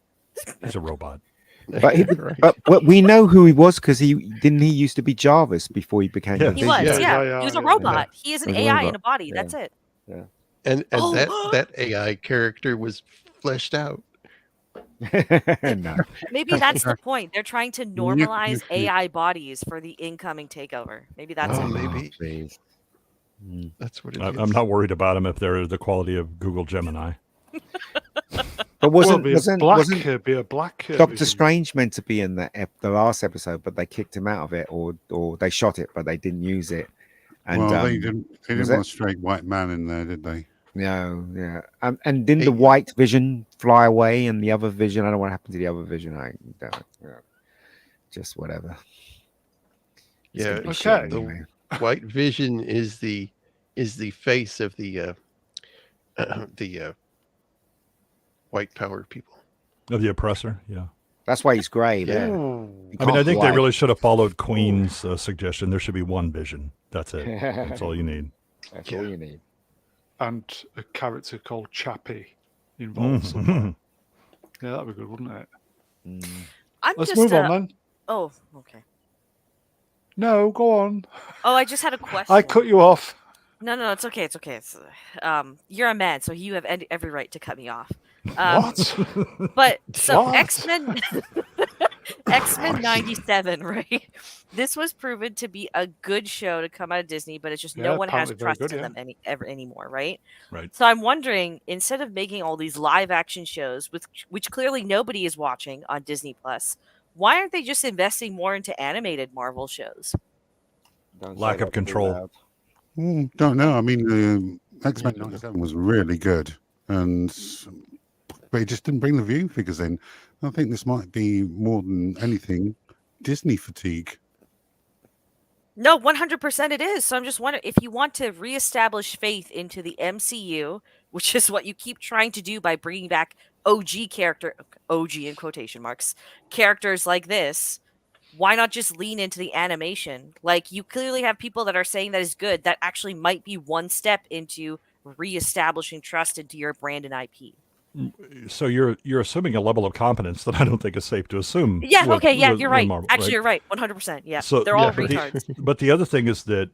He's a robot. But, Right. but we know who he was because he used to be Jarvis before he became. Yeah. a He Vision. was, Yeah, he was a yeah, robot. He is an He was a AI robot. in a body. Yeah. That's it. And Oh. that AI character was fleshed out. No. Maybe that's the point. They're trying to normalize yep. AI bodies for the incoming takeover. Maybe that's Oh, it. maybe. Please. That's what it is. I'm not worried about him if they're the quality of Google Gemini. But wasn't be a black Doctor Vision. Strange meant to be in the last episode, but they kicked him out of it, or they shot it, but they didn't use it. And Well, they didn't was want it? a straight white man in there, did they? No, yeah. And didn't the white Vision fly away, and the other Vision? I don't know what happened to the other Vision. I don't. Yeah. Just whatever. It's Yeah, gonna be okay. shit anyway. White Vision is the face of the white power people. Of the oppressor, yeah. That's why he's grey. Yeah. Ooh. I mean, I think they really should have followed Queen's suggestion. There should be one Vision. That's it. That's all you need. That's all you need. And a character called Chappie involved somehow. Mhm. Yeah, that'd be good, wouldn't it? I'm Let's just move on then. Oh, okay. No, go on. Oh, I just had a question. I cut you off. No, it's okay. It's okay. You're a man, so you have every right to cut me off. What? But so What? X-Men X-Men 97, right? This was proven to be a good show to come out of Disney, but it's just no Yeah, one has apparently very trust good, in them anymore, right? Right. So I'm wondering, instead of making all these live action shows with which clearly nobody is watching on Disney Plus, why aren't they just investing more into animated Marvel shows? Don't Lack say of that too control. loud. Don't know. I mean, X-Men 97 was really good, but it just didn't bring the viewing figures in. I think this might be more than anything Disney fatigue. No, 100% it is. So I'm just wondering if you want to reestablish faith into the MCU, which is what you keep trying to do by bringing back OG in quotation marks, characters like this, why not just lean into the animation? Like, you clearly have people that are saying that is good. That actually might be one step into reestablishing trust into your brand and IP. So you're assuming a level of competence that I don't think is safe to assume. Yeah, okay, yeah, you're right. Marvel, Actually, you're right. 100%. Yeah. So they're all but retards. But the other thing is that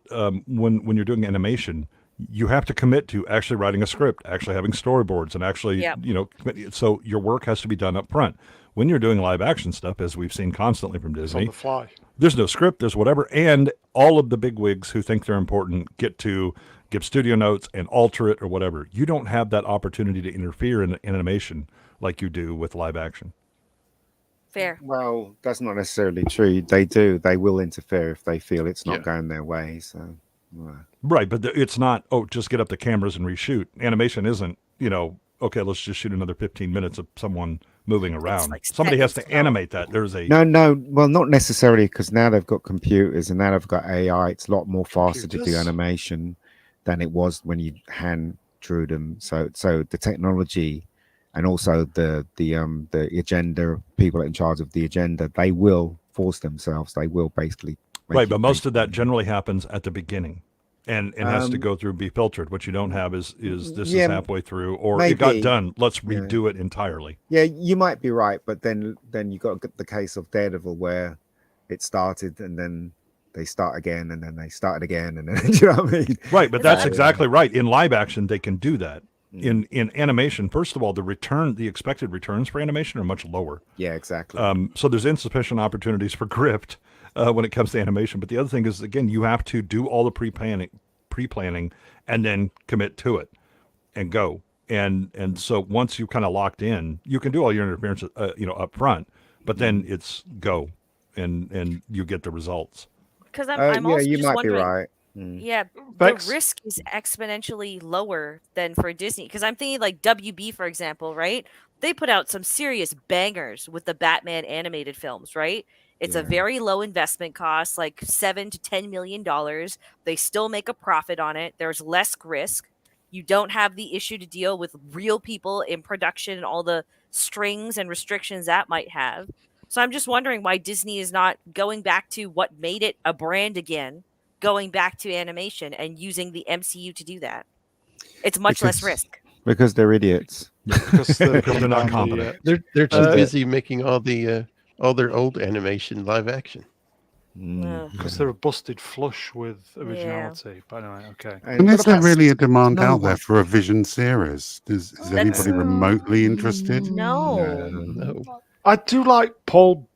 when you're doing animation, you have to commit to actually writing a script, actually having storyboards, and actually, so your work has to be done up front. When you're doing live action stuff, as we've seen constantly from It's on Disney, the fly. there's no script, there's whatever, and all of the bigwigs who think they're important get to give studio notes and alter it or whatever. You don't have that opportunity to interfere in animation like you do with live action. Fair. Well, that's not necessarily true. They do. They will interfere if they feel it's not Yeah. going their way. So, Right, but it's not, just get up the cameras and reshoot. Animation isn't, okay, let's just shoot another 15 minutes of someone moving around. like set Somebody has in to stone. animate that. There's a no. Well, not necessarily, because now they've got computers and now they've got AI. It's a lot more faster to do Computers? animation than it was when you hand drew them. So the technology and also the agenda people in charge of the agenda, they will force themselves. They will basically Right, but most of that generally happens at the beginning, and has to Um, go through be filtered. What you don't have is this yeah, is halfway through, or it got maybe. done. Let's Yeah. redo it entirely. Yeah, you might be right, but then you got the case of Daredevil where it started and then they start again and then they started again and then do you know what I mean? Right, but that's So- exactly right. In live action, they can do that. Mm. In animation, first of all, the expected returns for animation are much lower. Yeah, exactly. So there's insufficient opportunities for grift when it comes to animation. But the other thing is, again, you have to do all the pre-planning, and then commit to it and go. And so once you kind of locked in, you can do all your interference, up front. But then it's go, and you get the results. Because I'm yeah, also you just might wondering. be right. Mm. Yeah, Vex? the risk is exponentially lower than for Disney. Because I'm thinking like WB, for example, right? They put out some serious bangers with the Batman animated films, right? It's a Yeah. very low investment cost, like $7 to $10 million. They still make a profit on it. There's less risk. You don't have the issue to deal with real people in production and all the strings and restrictions that might have. So I'm just wondering why Disney is not going back to what made it a brand again, going back to animation and using the MCU to do that. It's much less Because- risk. Because they're idiots. Because they're Because they're not competent. They're too Uh, busy making all their old animation live action. Mm. Because they're busted flush with originality. But anyway, okay. And is there Budapest, really a demand no out there one. for a Vision series? Is anybody remotely interested? No. No. I do like Paul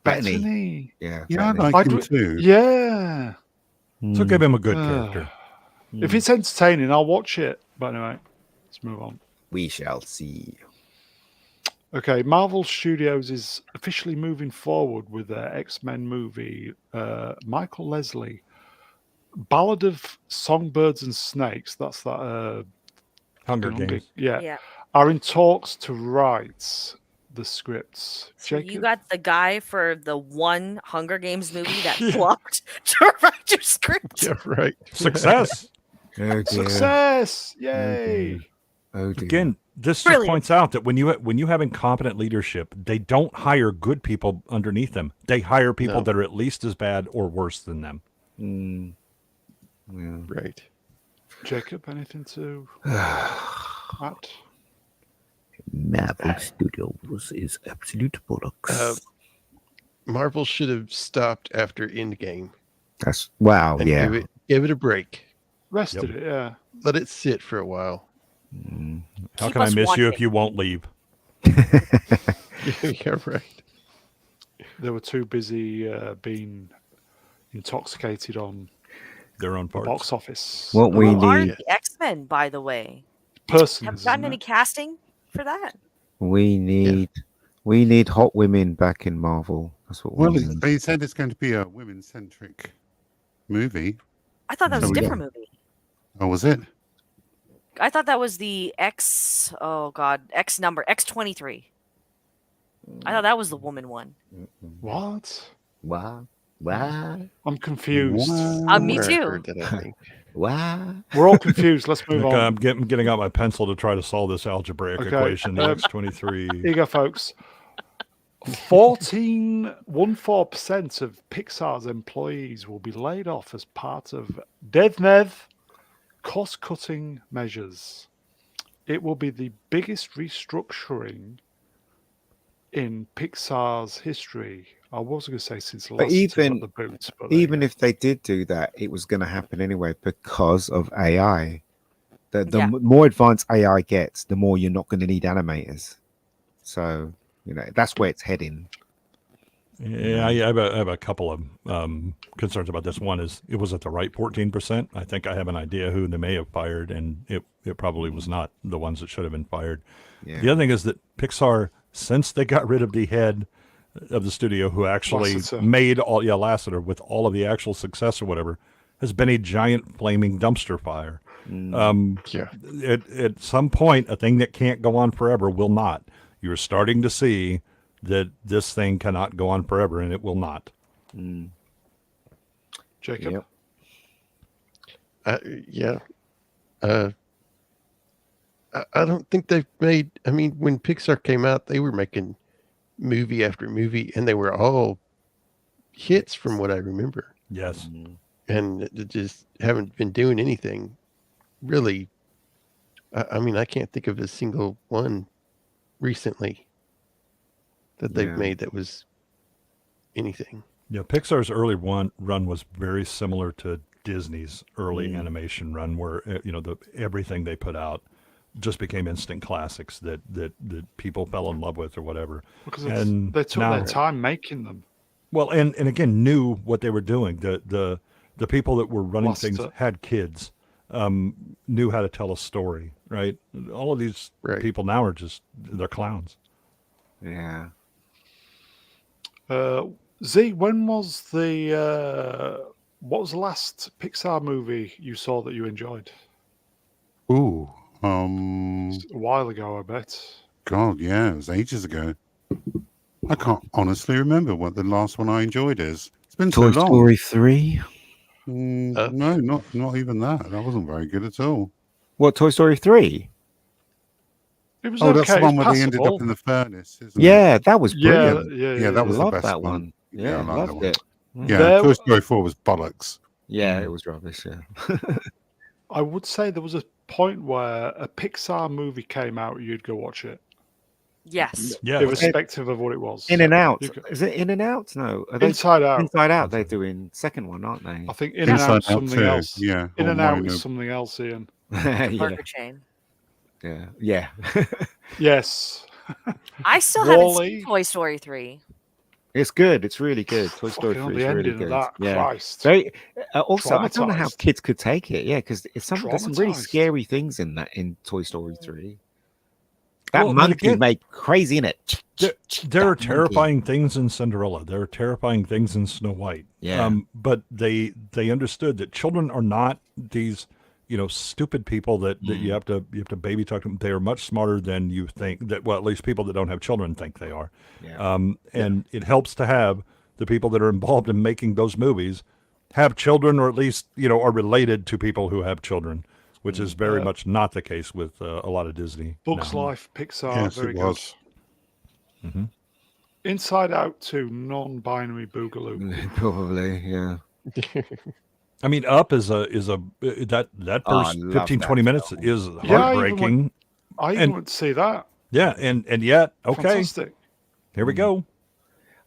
Bettany. Bettany. Yeah. Yeah, I Bettany. like I him do- too. Yeah. So give him a good Ah. character. If it's entertaining, I'll watch it. But anyway, let's move on. We shall see. Okay, Marvel Studios is officially moving forward with their X-Men movie. Michael Leslie, Ballad of Songbirds and Snakes. That's that. Hunger Games. Yeah, are in talks to write the scripts. So Jacob? you got the guy for the one Hunger Games movie that flopped to write your script. Yeah, right. Success. Oh dear. Success! Yay! Oh dear. Again, this just Brilliant. points out that when you have incompetent leadership, they don't hire good people underneath them. They hire people No. that are at least as bad or worse than them. Mm. Yeah. Right. Jacob, anything to add? Marvel Studios is absolute bollocks. Marvel should have stopped after Endgame That's wow. and Yeah. give it a break. Rested it, yeah. Let it sit for a while. How Keep can I us miss you if wanting. you won't leave? Yeah, right. They were too busy being intoxicated on Their own the parts. box office. What we Who are need, the X-Men, by the way? Persons, Have you gotten isn't any it? casting for that? we need hot women back in Marvel. That's what Well, we need. they said it's going to be a women-centric movie. I thought that was So a we different movie. Oh, was it? I thought that was the X number, X-23. I thought that was the woman one. What? Wow. Wow. I'm confused. Me Where I too. heard that, I think. Wow. We're all confused. Let's move Okay, on. I'm getting out my pencil to try to solve this algebraic Okay, equation. The X23. Here you go, folks. 14% of Pixar's employees will be laid off as part of DevNev cost-cutting measures. It will be the biggest restructuring in Pixar's history. I was going to say since the But last Tip even- of the Boots, but there you Even go. if they did do that, it was going to happen anyway because of AI. The Yeah. more advanced AI gets, the more you're not going to need animators. So, that's where it's heading. Yeah, I have a couple of concerns about this. One is it was at the right 14%. I think I have an idea who they may have fired, and it probably was not the ones that should have been fired. Yeah. The other thing is that Pixar, since they got rid of the head of the studio who actually Lasseter. made Lasseter with all of the actual success or whatever, has been a giant flaming dumpster fire. Yeah. At some point, a thing that can't go on forever will not. You're starting to see that this thing cannot go on forever, and it will not. Jacob. Yep. Yeah. I don't think they've made. I mean, when Pixar came out, they were making movie after movie, and they were all hits from what I remember. Yes. And they just haven't been doing anything really. I mean, I can't think of a single one recently that they've made that was anything. Yeah, Pixar's early run was very similar to Disney's early animation run, where everything they put out just became instant classics that people fell in love with or whatever. Because And they took now- their time making them. Well, and again, knew what they were doing. The people that were running Lost things it. had kids, knew how to tell a story, right? All of these Right. people now are they're clowns. Yeah. Z, when was what was the last Pixar movie you saw that you enjoyed? Ooh, A while ago, I bet. God, yeah, it was ages ago. I can't honestly remember what the last one I enjoyed is. It's been Toy so long. Story 3. No, not even that. That wasn't very good at all. What, Toy Story 3? It was Oh, okay. that's the it one was where they ended up passable. in the furnace, isn't it? Yeah, that was Yeah, brilliant. yeah, that was the Loved best that one. one. Yeah, Yeah, I like that loved one. it. Yeah, There- Toy Story 4 was bollocks. Yeah, it was rubbish. Yeah. I would say there was a point where a Pixar movie came out, you'd go watch it, Yes. Yeah, irrespective of what it was. In and Out. You could- Is it In and Out? No. Are they Inside Out. Inside Out? They're doing second one, aren't they? I think In and Inside Out Out something 2, else. yeah, In or and Out Minor- is something else, Ian. yeah. Burger chain. Yeah. Yes. I still haven't Wall-E. seen Toy Story 3. It's good. It's really good. Toy Story Fucking hell, 3 is the really ending good. of that, Yeah. Christ. Very, also, I don't know how Traumatised. kids could take it. Yeah, because there's some really Traumatised. scary things in Toy Story 3. That Well, but monkey again- made crazy in it. There That are monkey. terrifying things in Cinderella. There are terrifying things in Snow White. Yeah. But they understood that children are not these, stupid people that you have to baby talk to them. They are much smarter than you think. That at least people that don't have children think they are. Yeah. And it helps to have the people that are involved in making those movies have children, or at least are related to people who have children, which is very much not the case with a lot of Disney. Bugs now. Life, Pixar, Yes, very it good. was. Inside Out 2, non-binary Boogaloo. Probably, yeah. I mean, Up is that Oh, I first love 15, that 20 minutes Yeah, is I even heartbreaking. I even And- went to see that. Yeah, and yet, okay, Fantastic. here we go.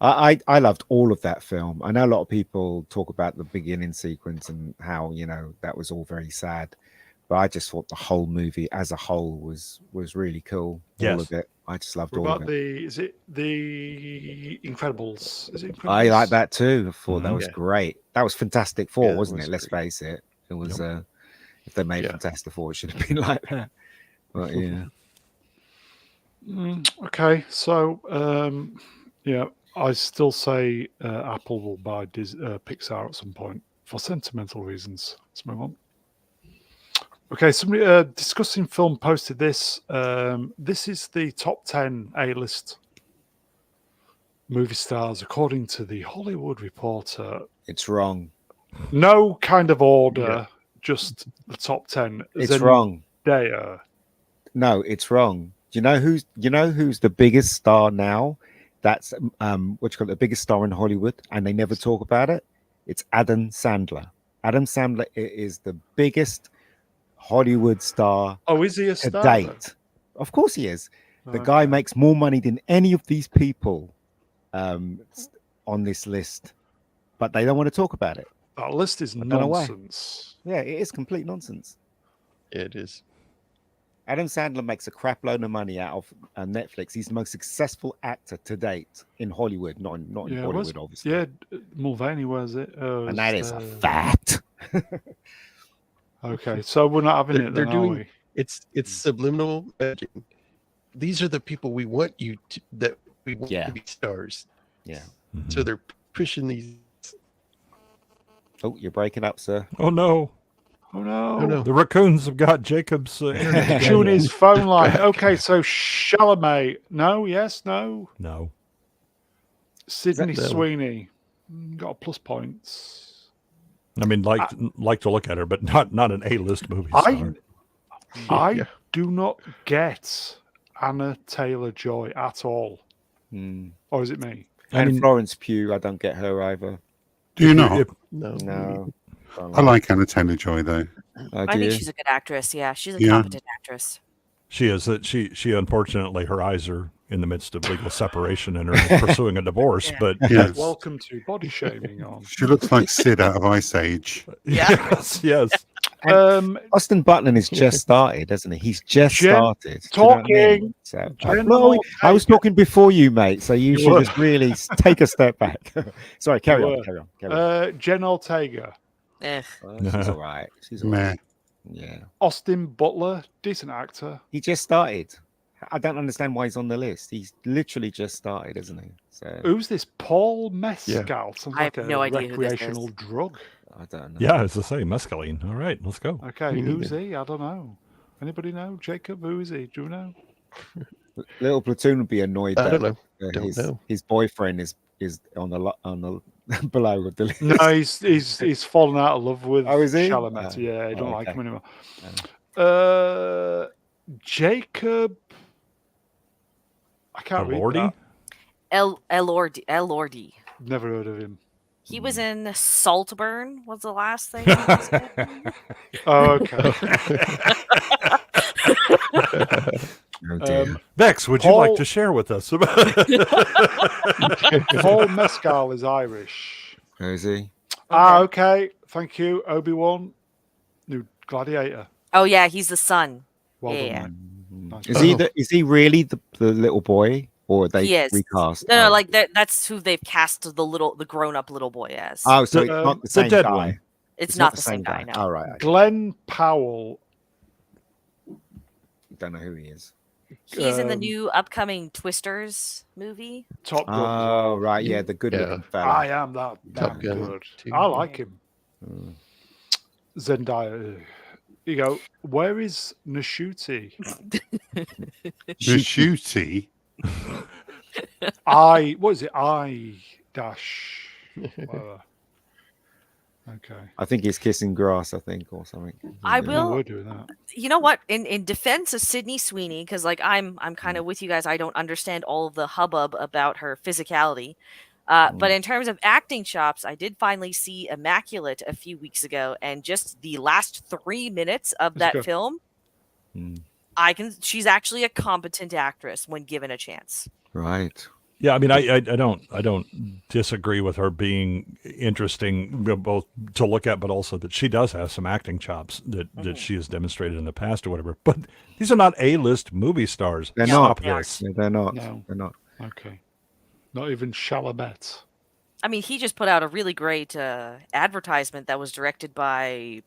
I loved all of that film. I know a lot of people talk about the beginning sequence and how that was all very sad, but I just thought the whole movie as a whole was really cool. All Yes. of it. I just loved What all about of it. is it the Incredibles? Is it Incredibles? I like that too. I thought that was Yeah. great. That was Fantastic Four, Yeah, that wasn't was it? Let's great. face it. It was. If they made Yeah. Fantastic Four, it should have been like that. But yeah, Okay, so I still say Apple will buy Pixar at some point for sentimental reasons. Let's move on. Okay, somebody discussing film posted this. This is the top 10 A-list movie stars according to the Hollywood Reporter. it's wrong. No kind of order, just the top 10. It's wrong. Zendaya. No, it's wrong. Do you know who's the biggest star now? That's the biggest star in Hollywood, and they never talk about it. It's Adam Sandler. Adam Sandler is the biggest Hollywood star Oh, is he a to star? date. Of course he is. The guy Okay. makes more money than any of these people on this list, but they don't want to talk about it. That list is don't know why. nonsense. Yeah, it is complete nonsense. It is. Adam Sandler makes a crap load of money out of Netflix. He's the most successful actor to date in Hollywood, not in Yeah, Bollywood, obviously. Yeah, Mulvaney, where's it? And that is a fact. Okay, so we're not having They're- it they're then, are doing- we? It's subliminal messaging. These are the people we want that we want Yeah. to be stars. Yeah. So they're pushing these. Oh, you're breaking up, sir. Oh no, Oh no. Oh no. the raccoons have got Jacob's internet. Tune his phone line. Okay, so Chalamet. No, yes, no. No, Sydney No. Sweeney. Got a plus points. I mean, like to look at her, but not an A-list movie I star. I Yeah. do not get Anna Taylor-Joy at all. Or is it me? And Florence Pugh, I don't get her either. Do you not? No. No. I like Anna Taylor-Joy though. I I think do. she's a good actress. Yeah, she's a Yeah. competent actress. She is. She unfortunately, her eyes are in the midst of legal separation and are pursuing a divorce. Yeah. But Yes. Welcome to body shaming on. She looks like Sid out of Ice Age. Yeah. yes. Austin Butler has just started, hasn't he? He's just started. Do you know what I mean? Talking. So, General I was talking before you, mate. So you should were. just really take a step back. Sorry, carry on. Jen Ortega. Eh. She's all right. She's all Meh. right. Yeah. Austin Butler, decent actor. He just started. I don't understand why he's on the list. He's literally just started, isn't he? So Who's this? Paul Mescal. Sounds I like have a no idea who this recreational is. drug. I don't know. Yeah, it's the same. Mescaline. All right, let's go. Okay, Me who's neither. he? I don't know. Anybody know? Jacob, who is he? Do you know? Little Platoon would be annoyed I that don't know. Don't know. his boyfriend is on the below of the list. No, he's fallen out of love with Oh, is he? Chalamet. Oh. Yeah, I don't Oh, like okay. him anymore. Jacob. I can't read Elordi? that. Elordi. Never heard of him. He was in Saltburn. Was the last thing? He was in. Oh, okay. Oh, dear. Bex, would you Paul- like to share with us about Paul Mescal is Irish. Oh, is he? Ah, okay. Thank you, Obi-Wan. New Gladiator. Oh yeah, he's the son. Well Yeah. done. Nice. Is he really the little boy, or they He is. recast? No, Oh. like that's who they've cast the grown-up little boy as. Oh, so it's The- not the the same dead guy. one. it's not the same guy. No. All right. I Glenn Powell. don't know who he is. He's in the Um, new upcoming Twisters movie. Top Gun. as Oh, well. right. Yeah, the good looking fella. I am that Top damn Gun good. too. I like him. Mm. Zendaya. You go, where is Nashuti? Shooty. What is it? I dash. Whatever. Okay. I think he's kissing grass, I think, or something. I Yeah. will- We're doing that. You know what? In defense of Sydney Sweeney, because like I'm kind of with you guys. I don't understand all of the hubbub about her physicality. But in terms of acting chops, I did finally see Immaculate a few weeks ago, and just the last 3 minutes of It's that good. film, Mm. she's actually a competent actress when given a chance. Right. Yeah, I mean, I don't disagree with her being interesting, both to look at, but also that she does have some acting chops that she has demonstrated in the past or whatever. But these are not A-list movie stars. They're Stop not. They this. Yeah, they're not. No. They're not. Okay. Not even Chalamet. I mean, he just put out a really great advertisement that was directed by.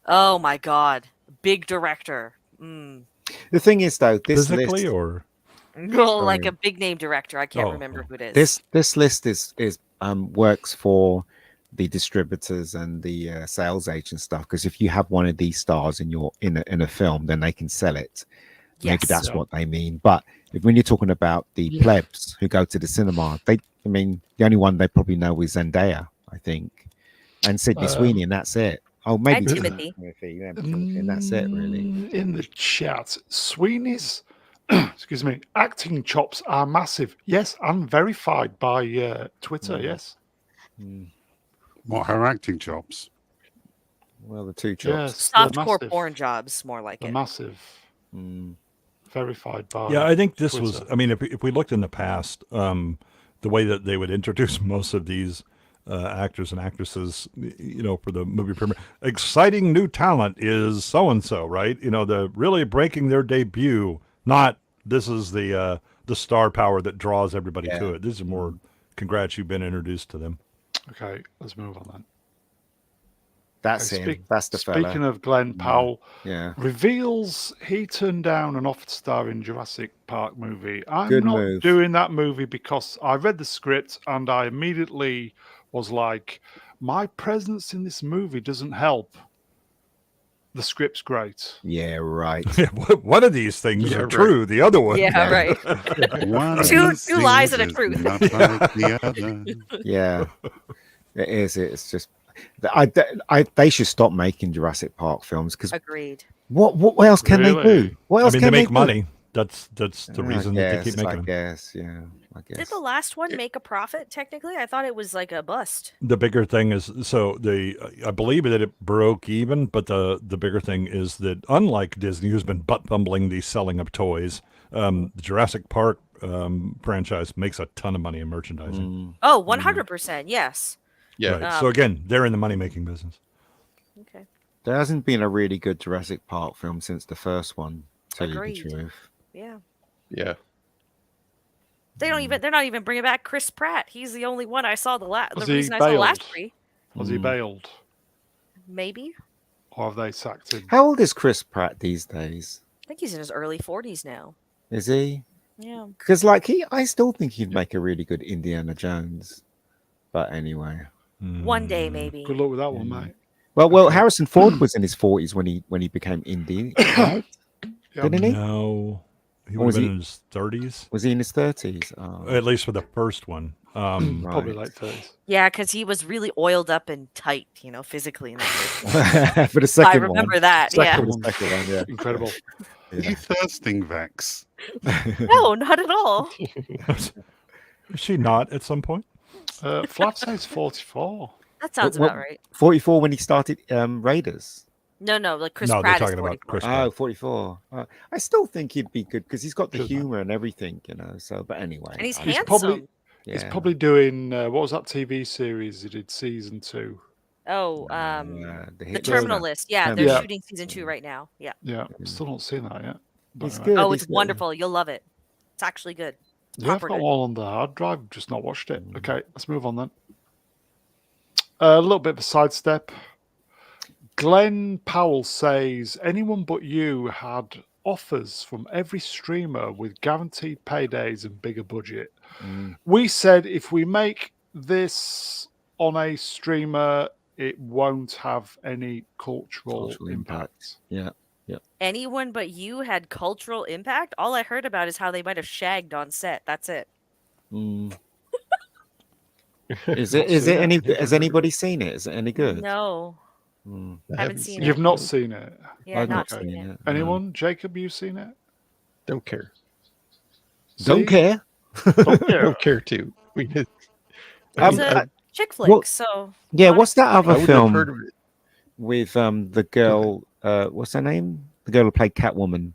Oh my God, big director. The thing is, though, this Physically list, or No, like Sorry. a big name director. I can't Oh, remember oh. who it is. this list is works for the distributors and the sales agent stuff. Because if you have one of these stars in a film, then they can sell it. Maybe Yes. that's Yeah. what they mean. But when you're talking about the plebs who go to the cinema, the only one they probably know is Zendaya, I think, and Sydney Sweeney, and that's it. Oh, maybe And Timothy. yeah, and that's it, really. In the chat, Sweeney's excuse me, acting chops are massive. Yes, and verified by Twitter. Yes. What, her acting chops? Well, the two chops. Yes. they're Softcore massive. porn jobs, more like They're it. massive. Mm. Verified by. Yeah, I think this was. Twitter. I mean, if we looked in the past, the way that they would introduce most of these actors and actresses, for the movie premiere, exciting new talent is so and so, right? The really breaking their debut. Not this is the star power that draws everybody to it. This is more. Congrats, you've been introduced to them. Okay, let's move on then. That's Okay, him. That's the Speaking fella. of Glenn Powell, Yeah. reveals he turned down an offer to star in Jurassic Park movie. I'm Good not move. doing that movie because I read the script and I immediately was like, my presence in this movie doesn't help. The script's great. Yeah, right. One of these things Yeah, are right. true. The other one. Yeah, right. One Two of these lies and a things truth. is not like the other. Yeah. It is. It's just They should stop making Jurassic Park films because Agreed. what else can they Really? do? What else I mean, can they make do? money. That's the reason that they keep making I them. guess, yeah. I guess. Did the last one make a profit? Technically, I thought it was like a bust. The bigger thing is I believe that it broke even, but the bigger thing is that unlike Disney, who's been butt bumbling the selling of toys, the Jurassic Park franchise makes a ton of money in merchandising. Oh, 100%. Yes. Yeah. Right. So again, they're in the money making business. Okay. There hasn't been a really good Jurassic Park film since the first one. To tell you the Agreed. truth. Yeah. Yeah. They're not even bringing back Chris Pratt. He's the only one I saw the Was reason he I saw the last bailed? 3. Was he bailed? Maybe. Or have they sacked him? How old is Chris Pratt these days? I think he's in his early 40s now. Is he? Yeah. Because I still think he'd make a really good Indiana Jones. But anyway. One day, maybe. Good luck with that one, mate. Well, Harrison Ford was in his 40s when he became Indy, right? Yeah. Didn't he? No, he Or would was have been he- in his 30s, Was he in his 30s? Oh, at least for the first one. Probably right. late 30s. Yeah, because he was really oiled up and tight, physically in that first one. For the I second remember one. that. Yeah. For the second one, yeah. Incredible. Is he thirsting, Vex? No, not at all. Is she not at some point? Flat says 44. That sounds What- about right. 44 when he started Raiders. No, like Chris No, they're Pratt is talking about 44. Chris Pratt. Oh, 44. I still think he'd be good because he's got the Shouldn't it? humor and everything, So, but anyway. And he's I- handsome. probably- yeah. He's probably doing, what was that TV series he did, season 2? Oh, the The Hit Terminal List. List. Yeah, they're Yeah. shooting season 2 right now. Yeah. Yeah, still not seen that yet. But He's anyway. good. Oh, he's it's good. wonderful. You'll love it. It's actually good. Yeah, I've Proper got good. one on the hard drive, just not watched it. Okay, let's move on then. A little bit of a sidestep. Glenn Powell says, anyone but you had offers from every streamer with guaranteed paydays and bigger budget. We said if we make this on a streamer, it won't have any cultural impact. Yeah. Anyone but you had cultural impact? All I heard about is how they might have shagged on set. That's it. Mm. Is Not it seen any? it. Has anybody seen it? Is it any good? No. Mm. I Haven't seen You've it. not seen it. Yeah, I've not not seen seen it. it. no. Anyone? Jacob, you seen it? Don't care. Don't See? care. Don't care. Don't care to. We did. It's Um, a chick flick, well, so Yeah. not What's that I other wouldn't have film heard of it. with the girl? What's her name? The girl who played Catwoman.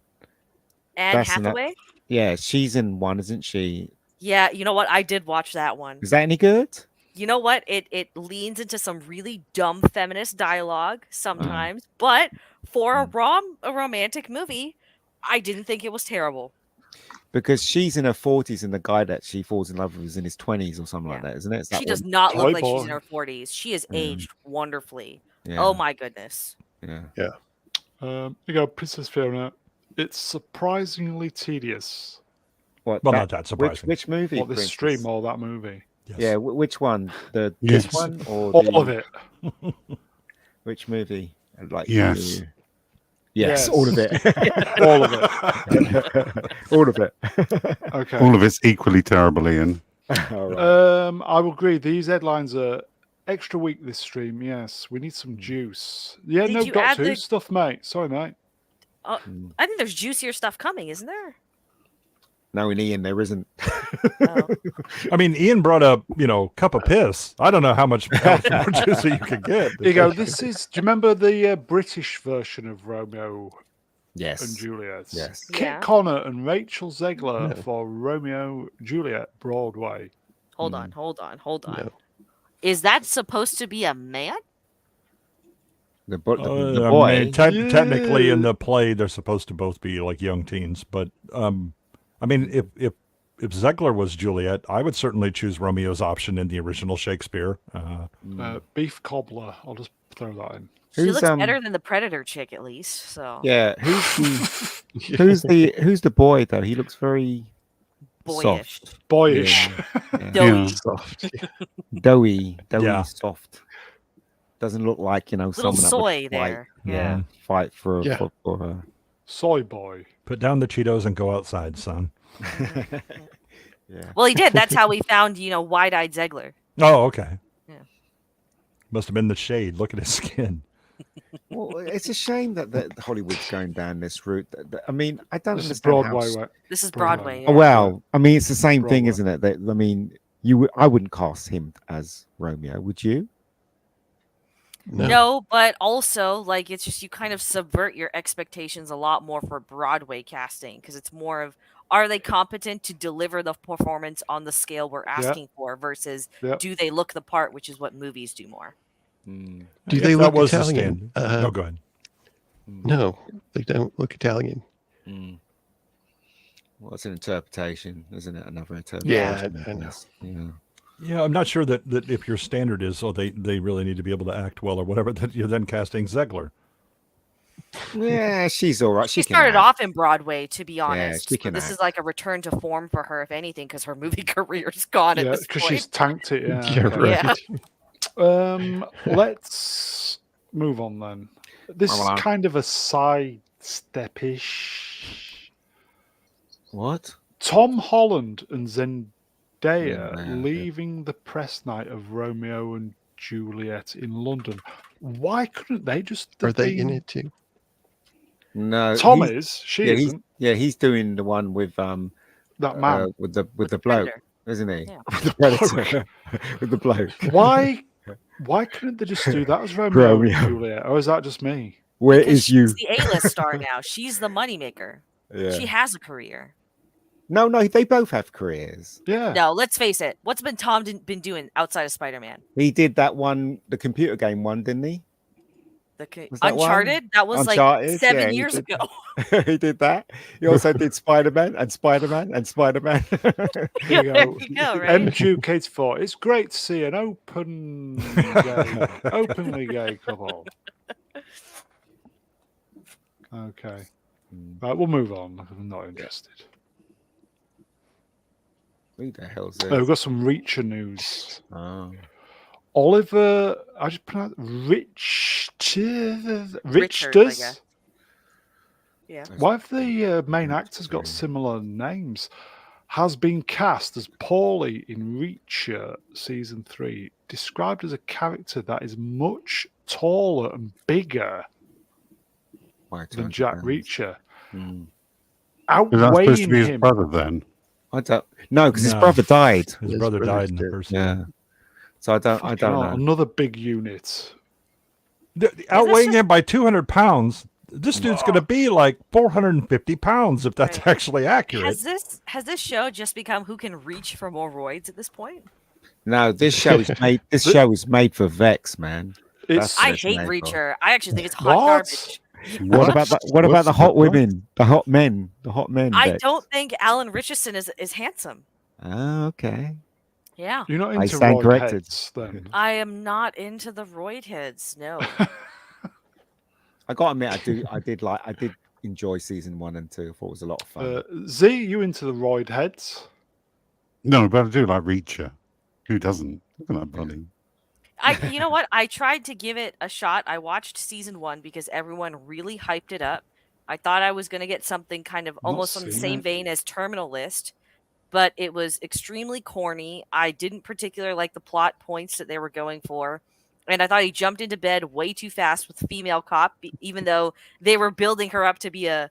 Anne That's not- Hathaway? Yeah, she's in one, isn't she? Yeah, you know what? I did watch that one. Is that any good? You know what? It leans into some really dumb feminist dialogue sometimes, but for a romantic movie, I didn't think it was terrible. Because she's in her 40s and the guy that she falls in love with is in his 20s or something like Yeah. that, isn't it? It's She that does one. not look like she's Playboy. in her 40s. She is aged wonderfully. Yeah. Oh my goodness. Yeah. You go, Princess Fiona. It's surprisingly tedious. What? Well, not that surprising. Which movie? What, this Princess? stream or that movie? Yes. Yeah, which one? This Yes. one or All of it. Which movie? Like Yes. Yes, Yes. all of it. All of it. all of it. Okay. All of it's equally terrible, Ian. All right. I will agree. These headlines are extra weak this stream. Yes, we need some juice. Yeah, Did no you add Doctor Who the- stuff, mate. Sorry, mate. I think there's juicier stuff coming, isn't there? No, in Ian, there isn't. Oh. I mean, Ian brought a cup of piss. I don't know how much more juicy you could get. Here you go. This is. Do you remember the British version of Romeo Yes. and Juliet? Yes. Kit Yeah. Connor and Rachel Zegler for Romeo Juliet Broadway. Hold on. No. Is that supposed to be a man? The boy. I boy. mean, technically, in the play, they're supposed to both be like young teens. But I mean, if Zegler was Juliet, I would certainly choose Romeo's option in the original Shakespeare. Beef cobbler. I'll just throw that in. She Who's, looks better than the Predator chick, at least. So Yeah. Who's the boy though? He looks very boyish, soft. Boyish. Yeah. doughy, Soft. Doughy, Yeah. soft. Doesn't look like little someone that would soy fight. there. Yeah, fight for Yeah. for her. Soy boy. Put down the Cheetos and go outside, son. Yeah. Well, he did. That's how we found, wide-eyed Zegler. Oh, okay. Yeah. Must have been the shade. Look at his skin. Well, it's a shame that Hollywood's going down this route. I mean, I don't This is understand Broadway. how. Right? This is Broadway. Broadway. Oh, Yeah. well, I mean, it's the same thing, Broadway. isn't it? That, I mean, I wouldn't cast him as Romeo, would you? No, but also like it's just you kind of subvert your expectations a lot more for Broadway casting because it's more of are they competent to deliver the performance on the scale we're asking for versus do they look the part, which is what movies do more. Do If they that look was the Italian? standard. No, go ahead. No, they don't look Italian. Well, it's an interpretation, isn't it? Another Yeah, interpretation. I know. Yeah. Yeah, I'm not sure that if your standard is, they really need to be able to act well or whatever, that you're then casting Zegler. Yeah, she's all right. She can started act. off in Broadway, to be honest. she So can this is act. like a return to form for her, if anything, because her movie career's gone at Yeah, this because point. she's tanked it. Yeah. Yeah, okay. right. Let's move on then. This is kind of a sidestep-ish. What? Tom Holland and Zendaya Yeah. leaving the press night of Romeo and Juliet in London. Why couldn't they just? Are they in it too? No, Tom is. She isn't. He's doing the one with That man with the bloke, Predator. isn't he? Yeah. With the predator, with the bloke. Why couldn't they just do that as Romeo and Juliet? Or is that just me? Where Because is you? she's the A-list star now. She's the moneymaker. Yeah. She has a career. No, they both have careers. Yeah. No, let's face it. What's Tom been doing outside of Spider-Man? He did that one, the computer game one, didn't he? Was that Uncharted? one? That was Uncharted, like 7 he years did ago. he did that. He also did Spider-Man and Spider-Man and Spider-Man. There you go. There you go, right? MQ84. It's great to see an openly gay couple. Okay. Right, we'll move on. I'm not interested. Who the hell's We've this? got some Reacher news. Oh. Oliver, I just pronounced Richard, I Richters. guess. Yeah. Why have the main actors got similar names? Has been cast as Paulie in Reacher season 3, described as a character that is much taller and bigger than Jack Reacher. Is that supposed to Outweighing be his him. brother then? I don't know because his No. brother died. His brother died in the first. Yeah. So I don't Fucking hell, know. Another big unit. Outweighing him by 200 pounds. This dude's going to be like 450 pounds if that's Right. actually accurate. Has this show just become who can reach for more roids at this point? No, this show is made. This show is made for Vex, man. It's I That's hate made for. Reacher. I actually think it's hot What? garbage. What about the What's hot the point? women, the hot men, the hot men? I Vex? don't think Alan Richardson is handsome. Oh, okay. Yeah. You're not I into stand roid corrected. heads then. I am not into the roid heads. No. I got to admit, I did enjoy season 1 and 2. I thought it was a lot of fun. Z, you into the roid heads? No, but I do like Reacher. Who doesn't? Look at that body. You know what? I tried to give it a shot. I watched season 1 because everyone really hyped it up. I thought I was going to get something kind of Not almost on the seen same it. vein as Terminal List, but it was extremely corny. I didn't particularly like the plot points that they were going for. And I thought he jumped into bed way too fast with the female cop, even though they were building her up to be a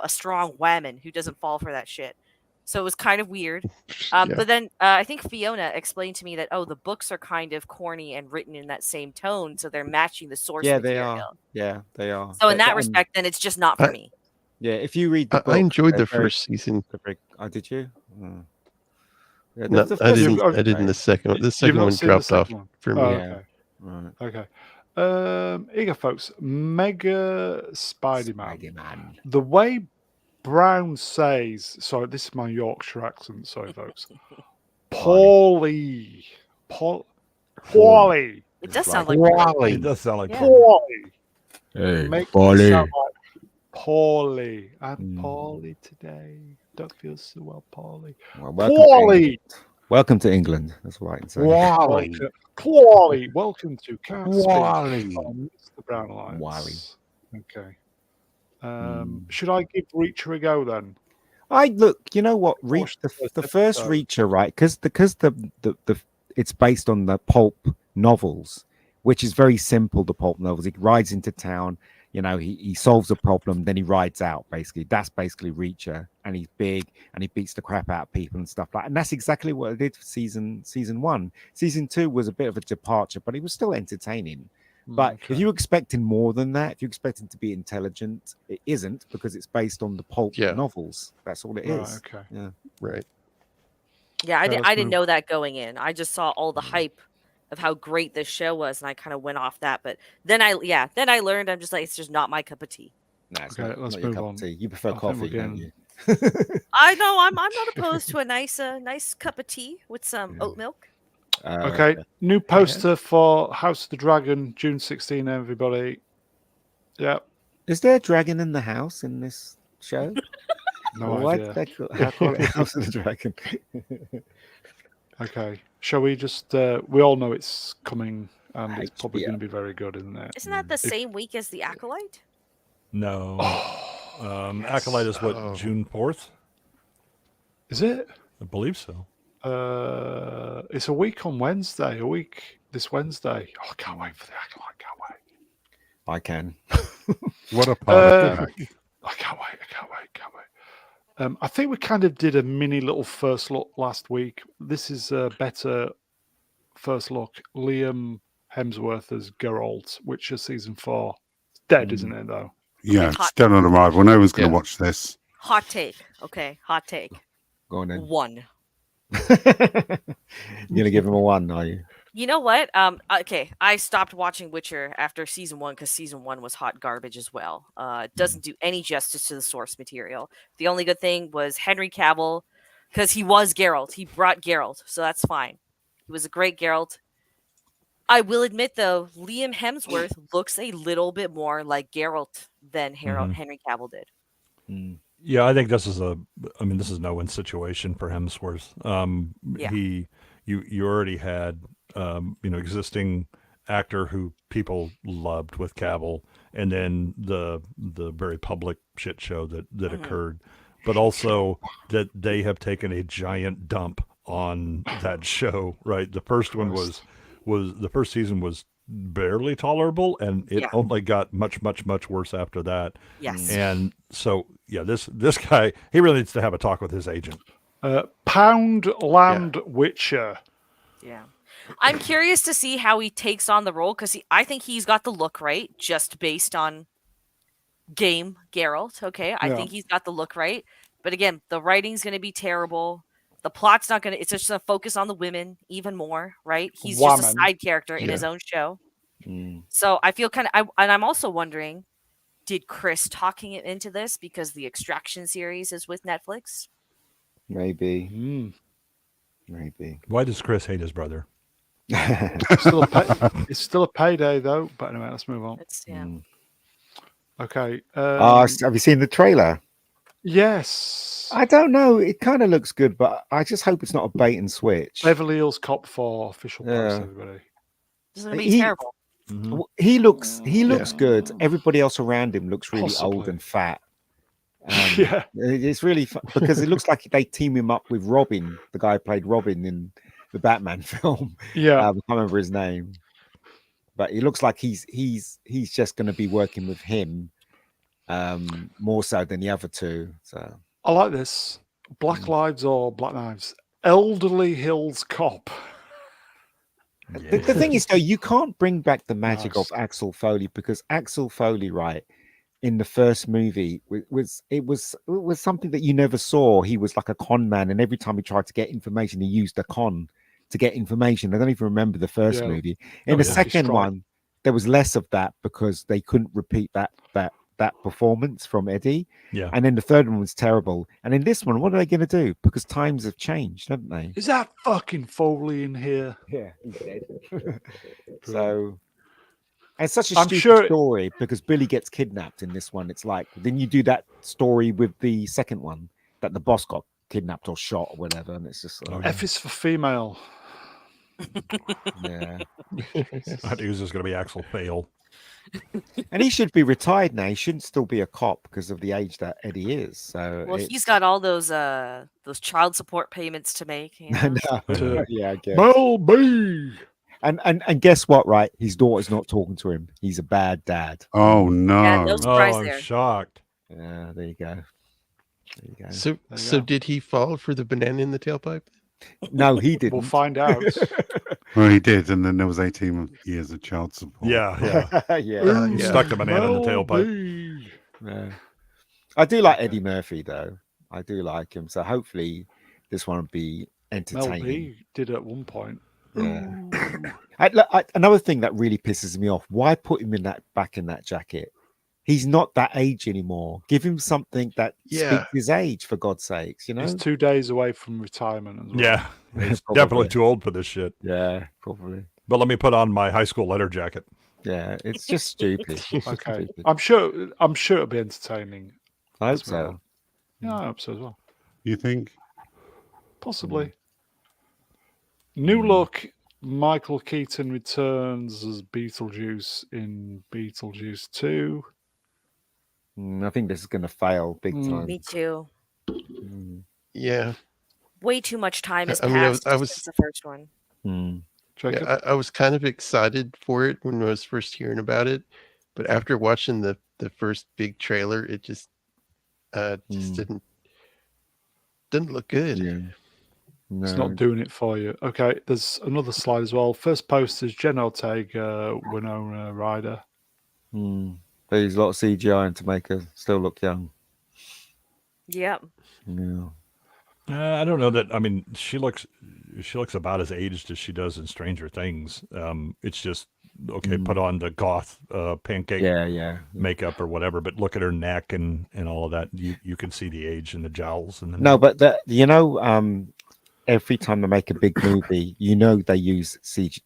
strong woman who doesn't fall for that shit. So it was kind of weird. Yeah. But then I think Fiona explained to me that, the books are kind of corny and written in that same tone. So they're matching the source Yeah, material. they are. Yeah, they are. So in that And- respect, then it's just not for me. yeah, if you read the book, I enjoyed they're the very- first season. they're very- oh, did you? Oh. Yeah, No, the I first- didn't. okay. I didn't the second one. The You've second not one seen the dropped off second one? for me. Oh, Yeah. okay. Right. Okay. Here you go, folks. Mega Spider-Man. Spider-Man. The way Brown says, sorry, this is my Yorkshire accent, sorry, folks. Paulie. Paulie. It does sound like like It does sound like Yeah. Paulie. Hey, Make it Paulie. sound like Paulie. I'm Mm. poorly today. Don't feel so well, Paulie. Well, welcome, to England. Paulie. Welcome to England. That's what I can say. Wally. Paulie. Welcome to Can't Speak Wally. on Mr. Brown Alliance. Wally. Okay. Should I give Reacher a go then? I look. You know what? Reach Watch the the first first episode. Reacher, right? Because the it's based on the pulp novels. which is very simple. The pulp novels. He rides into town. You know, he solves a problem, then he rides out. Basically, that's basically Reacher, and he's big and he beats the crap out of people and stuff like. And that's exactly what I did for season 1. Season 2 was a bit of a departure, but it was still entertaining. But if you're expecting more than that, if you're expecting to be intelligent, it isn't, because it's based on the pulp novels. That's all it is. Okay. Yeah. Right. Yeah, Okay, let's I didn't move. know that going in. I just saw all the hype of how great this show was, and I kind of went off that. But then I learned, I'm just like, it's just not my cup of tea. No, it's Okay, not, let's not your move cup on. of tea. You prefer I think we're coffee, don't getting- you? I know I'm not opposed to a nice cup of tea with some oat milk. Okay, new poster for House of the Dragon, June 16, everybody. Yeah, Is there a dragon in the house in this show? no Why idea. did they call it House of the Dragon? Okay, shall we just? We all know it's coming, and it's probably HBO. going to be very good, isn't it? Isn't that the same week as the Acolyte? No. Yes. Acolyte is what, Oh. June 4th? Is it? I believe so. It's a week on Wednesday. A week this Wednesday. Oh, I can't wait for the Acolyte. Can't wait. I can. What a part of the pack. I can't wait. I can't wait. Can't wait. I think we kind of did a mini little first look last week. This is a better first look. Liam Hemsworth as Geralt, Witcher season 4. It's dead, isn't it, though? Yeah, hot- it's dead on arrival. No one's going to Yeah. watch this. Hot take. Okay, hot take. Go on then. 1. You're gonna give him a 1, are you? You know what? Okay, I stopped watching Witcher after season 1 because season 1 was hot garbage as well. It doesn't do any justice to the source material. The only good thing was Henry Cavill, because he was Geralt. He brought Geralt, so that's fine. He was a great Geralt. I will admit, though, Liam Hemsworth looks a little bit more like Geralt than Henry Cavill did. Mm. Yeah, I think this is this is no win situation for Hemsworth. Yeah. You already had existing actor who people loved with Cavill, and then the very public shit show that occurred, but also that they have taken a giant dump on that show. Right, the first one was the first season was barely tolerable, and it only got much worse after that. Yes. And so, yeah, this guy, he really needs to have a talk with his agent. Pound Land Witcher. Yeah. I'm curious to see how he takes on the role, because I think he's got the look right, just based on game Geralt. Okay, I think he's got the look right. But again, the writing's going to be terrible. The plot's not going to, it's just going to focus on the women even more, right? He's just a Woman. side character in his own show. Mm. So I feel and I'm also wondering, did Chris talking it into this because the Extraction series is with Netflix? Maybe. Maybe. Why does Chris hate his brother? It's still a payday, though. But anyway, let's move on. It's Okay. Have you seen the trailer? Yes. I don't know. It kind of looks good, but I just hope it's not a bait and switch. Beverly Hills Cop 4 official post, Yeah. everybody. This is going to be terrible. He looks good. Everybody else around him looks really old Possibly. and fat. Yeah. It's really because it looks like they team him up with Robin, the guy who played Robin in the Batman film. Yeah. I can't remember his name, but it looks like he's just going to be working with him more so than the other two. So I like this. Black Lives or Black Knives. Elderly Hills Cop. the thing is, though, you can't bring back the magic Nice. of Axel Foley, because Axel Foley, right, in the first movie was something that you never saw. He was like a con man, and every time he tried to get information, he used a con to get information. I don't even remember the first Yeah. movie. In the yeah. second Destroy. one, there was less of that because they couldn't repeat that performance from Eddie. Yeah. And then the third one was terrible. And in this one, what are they going to do? Because times have changed, haven't they? Is that fucking Foley in here? Yeah, he's dead. So it's such a I'm stupid sure- story because Billy gets kidnapped in this one. It's like, then you do that story with the second one that the boss got kidnapped or shot or whatever, and it's just like, F is for female. yeah. I think it was just going to be Axel Fail. And he should be retired now. He shouldn't still be a cop because of the age that Eddie is. So Well, it's- he's got all those child support payments to make. You know? No, To- yeah, I guess. Mel B. And guess what? Right, his daughter's not talking to him. He's a bad dad. Oh Yeah, no! no surprise I'm there. shocked. Yeah, there you go. There you go. So, There you so go. did he fall for the banana in the tailpipe? No, he didn't. We'll find out. Well, he did, and then there was 18 years of child support. Yeah. yeah. He Yeah. stuck the banana in the Well tailpipe. be. Yeah. I do like Eddie Murphy though. I do like him. So hopefully this one will be Mel entertaining. B did at one point. Yeah. Ooh. Another thing that really pisses me off: why put him back in that jacket? He's not that age anymore. Give him something that Yeah. speaks his age, for God's sakes. You know. He's 2 days away from retirement as well. Yeah. He's Probably. definitely too old for this shit. Yeah, probably. But let me put on my high school letter jacket. Yeah, it's just stupid. It's just Okay. stupid. I'm sure it'll be entertaining. I hope Let's move so. on. Yeah, I hope so as well. You think? Possibly. New look. Michael Keaton returns as Beetlejuice in Beetlejuice 2. I think this is going to fail big time. Me too. Mm. Yeah. Way too much time has I mean, passed I was- since the first one. Mm. Jacob? Yeah, I was kind of excited for it when I was first hearing about it, but after watching the first big trailer, it just didn't look good. Yeah. No. It's not doing it for you. Okay, there's another slide as well. First post is Jen Ortega, Winona Ryder. They use a lot of CGI and to make her still look young. Yep. Yeah. I don't know that. I mean, she looks about as aged as she does in Stranger Things. It's just okay. Put on the goth pancake Yeah. makeup or whatever, but look at her neck and all of that. You can see the age and the jowls and the No, but every time they make a big movie, they use CG.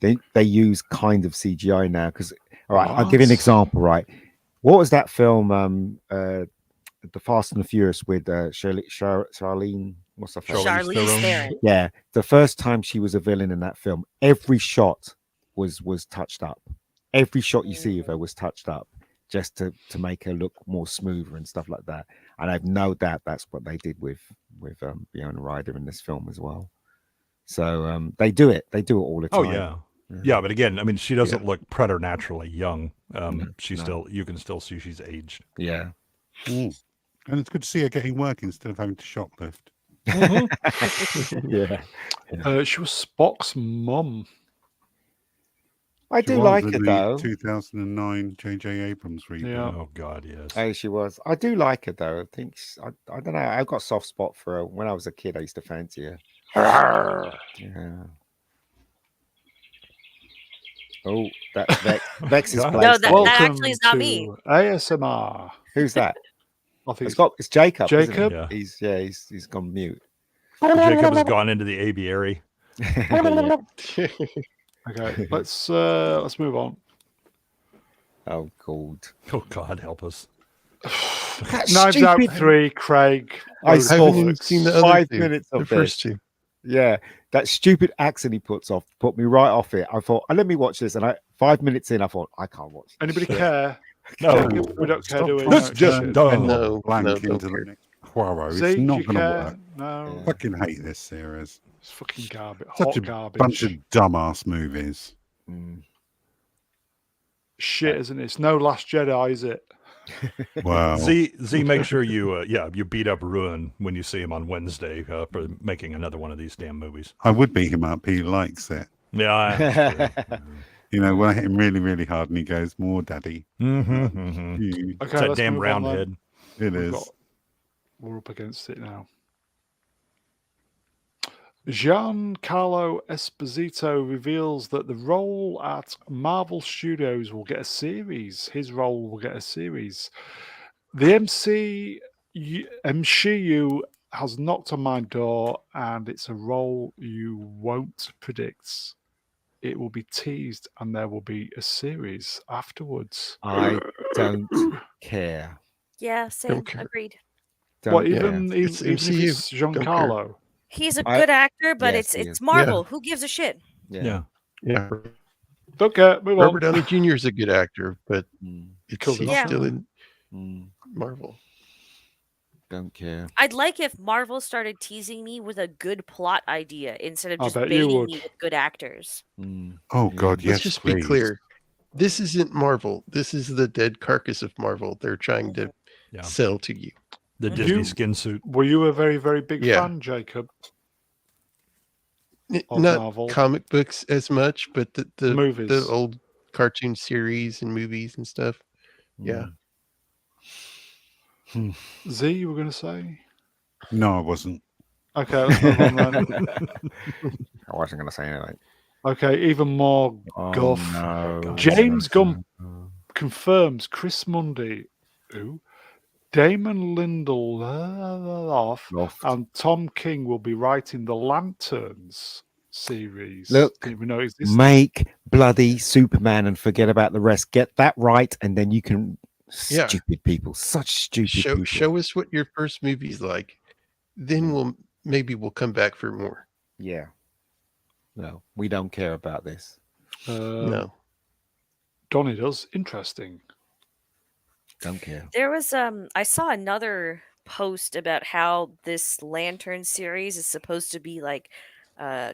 They use kind of CGI now because. All right, I'll give you an What? example. Right, what was that film? The Fast and the Furious with Charlene. What's her face? Charlize Theron. Yeah, the first time she was a villain in that film, every shot was touched up. Every shot you see of her was touched up just to make her look more smoother and stuff like that. And I've no doubt that's what they did with Winona Ryder in this film as well. So they do it. They do it all the Oh time. yeah. But again, I mean, she doesn't look preternaturally young. She's no. still. You can still see she's aged. Yeah. And it's good to see her getting work instead of having to shoplift. Yeah. She was Spock's mum. I She do was like in her the though. 2009 J.J. Abrams reboot. Yeah. Oh God, yes. Oh, she was. I do like her though. I think I don't know. I've got a soft spot for her. When I was a kid, I used to fancy her. Yeah. Oh, that's Vex's God. place. No, that Welcome actually is not to me. ASMR. Who's that? I think It's Jacob. isn't it? Jacob? Yeah. He's gone mute. Jacob has gone into the aviary. Yeah. Okay, let's move on. Oh God. Oh God, help us. Knives Out 3, Craig. I Loads saw of haven't even works. seen the other 5 two, minutes the of first this. two. Yeah, that stupid accent he put me right off it. I thought, let me watch this, and 5 minutes in, I thought, I can't watch this. Anybody care? No, We don't care, Stop do we? trying That's to just turn dumb. No, blank no, into don't the care. next Poirot. See, It's do not you going to care? work. No, Yeah. Fucking hate this series. it's fucking garbage. Such Hot a garbage. bunch of dumbass movies. Mm. Shit, isn't it? It's no Last Jedi, is it? Wow. Z, make sure you you beat up Ruin when you see him on Wednesday for making another one of these damn movies. I would beat him up. He likes it. Yeah. You know, when I hit him really, really hard and he goes, more daddy. Mm-hmm. Mm, Okay, That let's damn move round on then. head. It We've is. got- We're up against it now. Giancarlo Esposito reveals that the role at Marvel Studios will get a series. His role will get a series. The MCU has knocked on my door, and it's a role you won't predict. It will be teased, and there will be a series afterwards. I don't care. Yeah, same. care. Agreed. Don't What, care. even It's if MCU. it's Giancarlo? He's a I- good actor, but yes, he it's is. Marvel. Who gives a shit? Yeah. Yeah, Don't care. Move Robert on. Downey Jr. is a good actor, but Mm, it's Killed it he's off. still in mm. Marvel. Don't care. I'd like if Marvel started teasing me with a good plot idea instead of I just bet you baiting would. me with good actors. Oh God, Let's yes, just please. be clear. This isn't Marvel. This is the dead carcass of Marvel. They're trying to Yeah. sell to you. The Mhm. Disney You- skin suit. Were you a very, very big Yeah. fan, Jacob? Of Not Marvel. comic books as much, but the Movies. old cartoon series and movies and stuff. Yeah. Z, you were going to say? No, I wasn't. Okay, let's move on then. I wasn't going to say anything. Okay, even more Oh, guff. no. James Gunn Oh. confirms Chris Mundy, who, Damon Lindelof, Loft. and Tom King will be writing the Lanterns series. Look, Didn't even know it existed. Make bloody Superman and forget about the rest. Get that right, and then you can. Yeah. Stupid people, such stupid people. Show us what your first movie's like. Then we'll come back for more. Yeah. No, we don't care about this. No. Donnie does. Interesting. Don't care. There was I saw another post about how this Lantern series is supposed to be like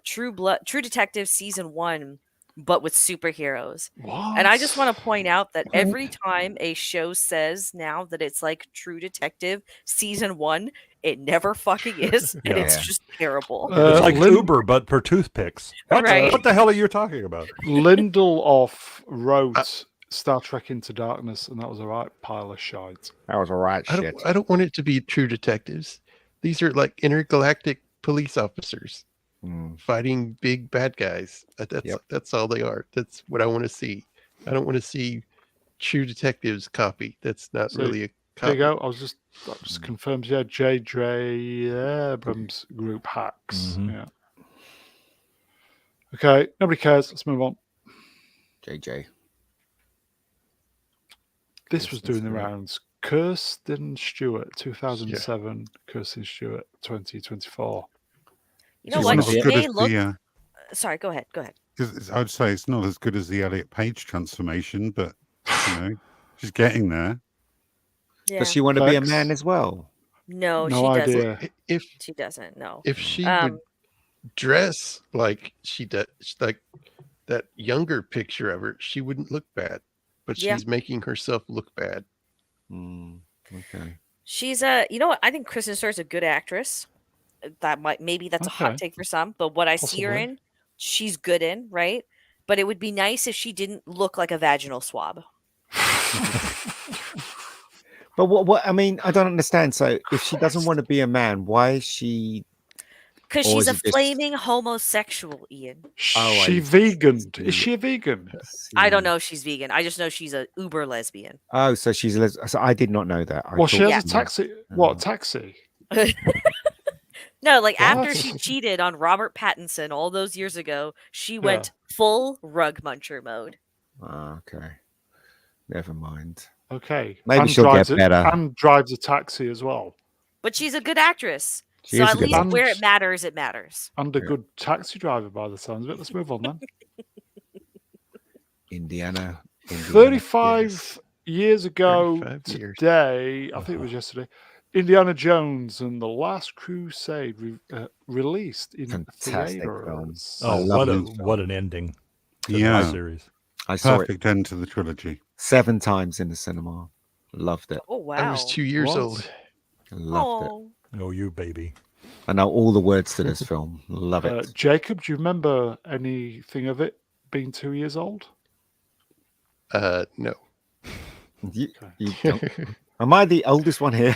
True Detective season 1 but with superheroes. What? And I just want to point out that every time a show says now that it's like True Detective season 1, it never fucking is, and it's Yeah. just terrible. It's like Uber, but for toothpicks. What? Right. What the hell are you talking about? Lindelof wrote Star Trek Into Darkness, and that was a right pile of shite. That was all right I shit. don't want it to be True Detectives. These are like intergalactic police officers fighting big bad guys. That's all they are. That's what I want to see. I don't want to see True Detectives copy. That's not really a There you copy. go. That just confirms, yeah, J.J. Abrams group hacks. Mhm. Yeah. Okay, nobody cares. Let's move on. JJ. This was doing the Stewart. rounds. Kirsten Stewart, 2007. Kirsten Stewart, 2024. You know It's what? not She as good may as look. the, Sorry, go ahead. Go ahead. I'd say it's not as good as the Elliot Page transformation, but you know, she's getting there. Yeah. Does she want to be a Facts. man as well? No, No she idea. doesn't. If She doesn't. No. if she would dress like she does, like that younger picture of her, she wouldn't look bad. But Yeah. she's making herself look bad. Okay. She's you know what? I think Kristen Stewart's a good actress. Maybe that's a hot Okay. take for some, but what I see her Possibly. in, she's good in, right? But it would be nice if she didn't look like a vaginal swab. But what? I mean, I don't understand. So, if she doesn't want to be a man, why is she? Because Or she's is a it just- flaming homosexual, Ian. Oh, She I vegan. see. Is she a vegan? I don't know if she's vegan. I just know she's a uber lesbian. Oh, so she's. So I did not know that. I Well, she thought has Yeah. a taxi. What, taxi? No, like after What? she cheated on Robert Pattinson all those years ago, she went full rug muncher mode. Okay. Never mind. Okay. Maybe And she'll get drives better. And drives a taxi as well. But she's a good actress. She So is a at good least actress. where it matters, it matters. And a good taxi driver by the sounds of it. Let's move on then. Indiana. 35 years ago 35 years. today, I think it was yesterday, Indiana Jones and the Last Crusade released in Fantastic theaters. I Oh, love what an ending to Yeah. that series. I saw Perfect end to the trilogy. it 7 times in the cinema. Loved it. Oh wow. I was 2 years What? old. Loved it. Oh. Oh, you baby. I know all the words to this film. Love it. Jacob, do you remember anything of it being 2 years old? No. You don't. Am I the oldest one here?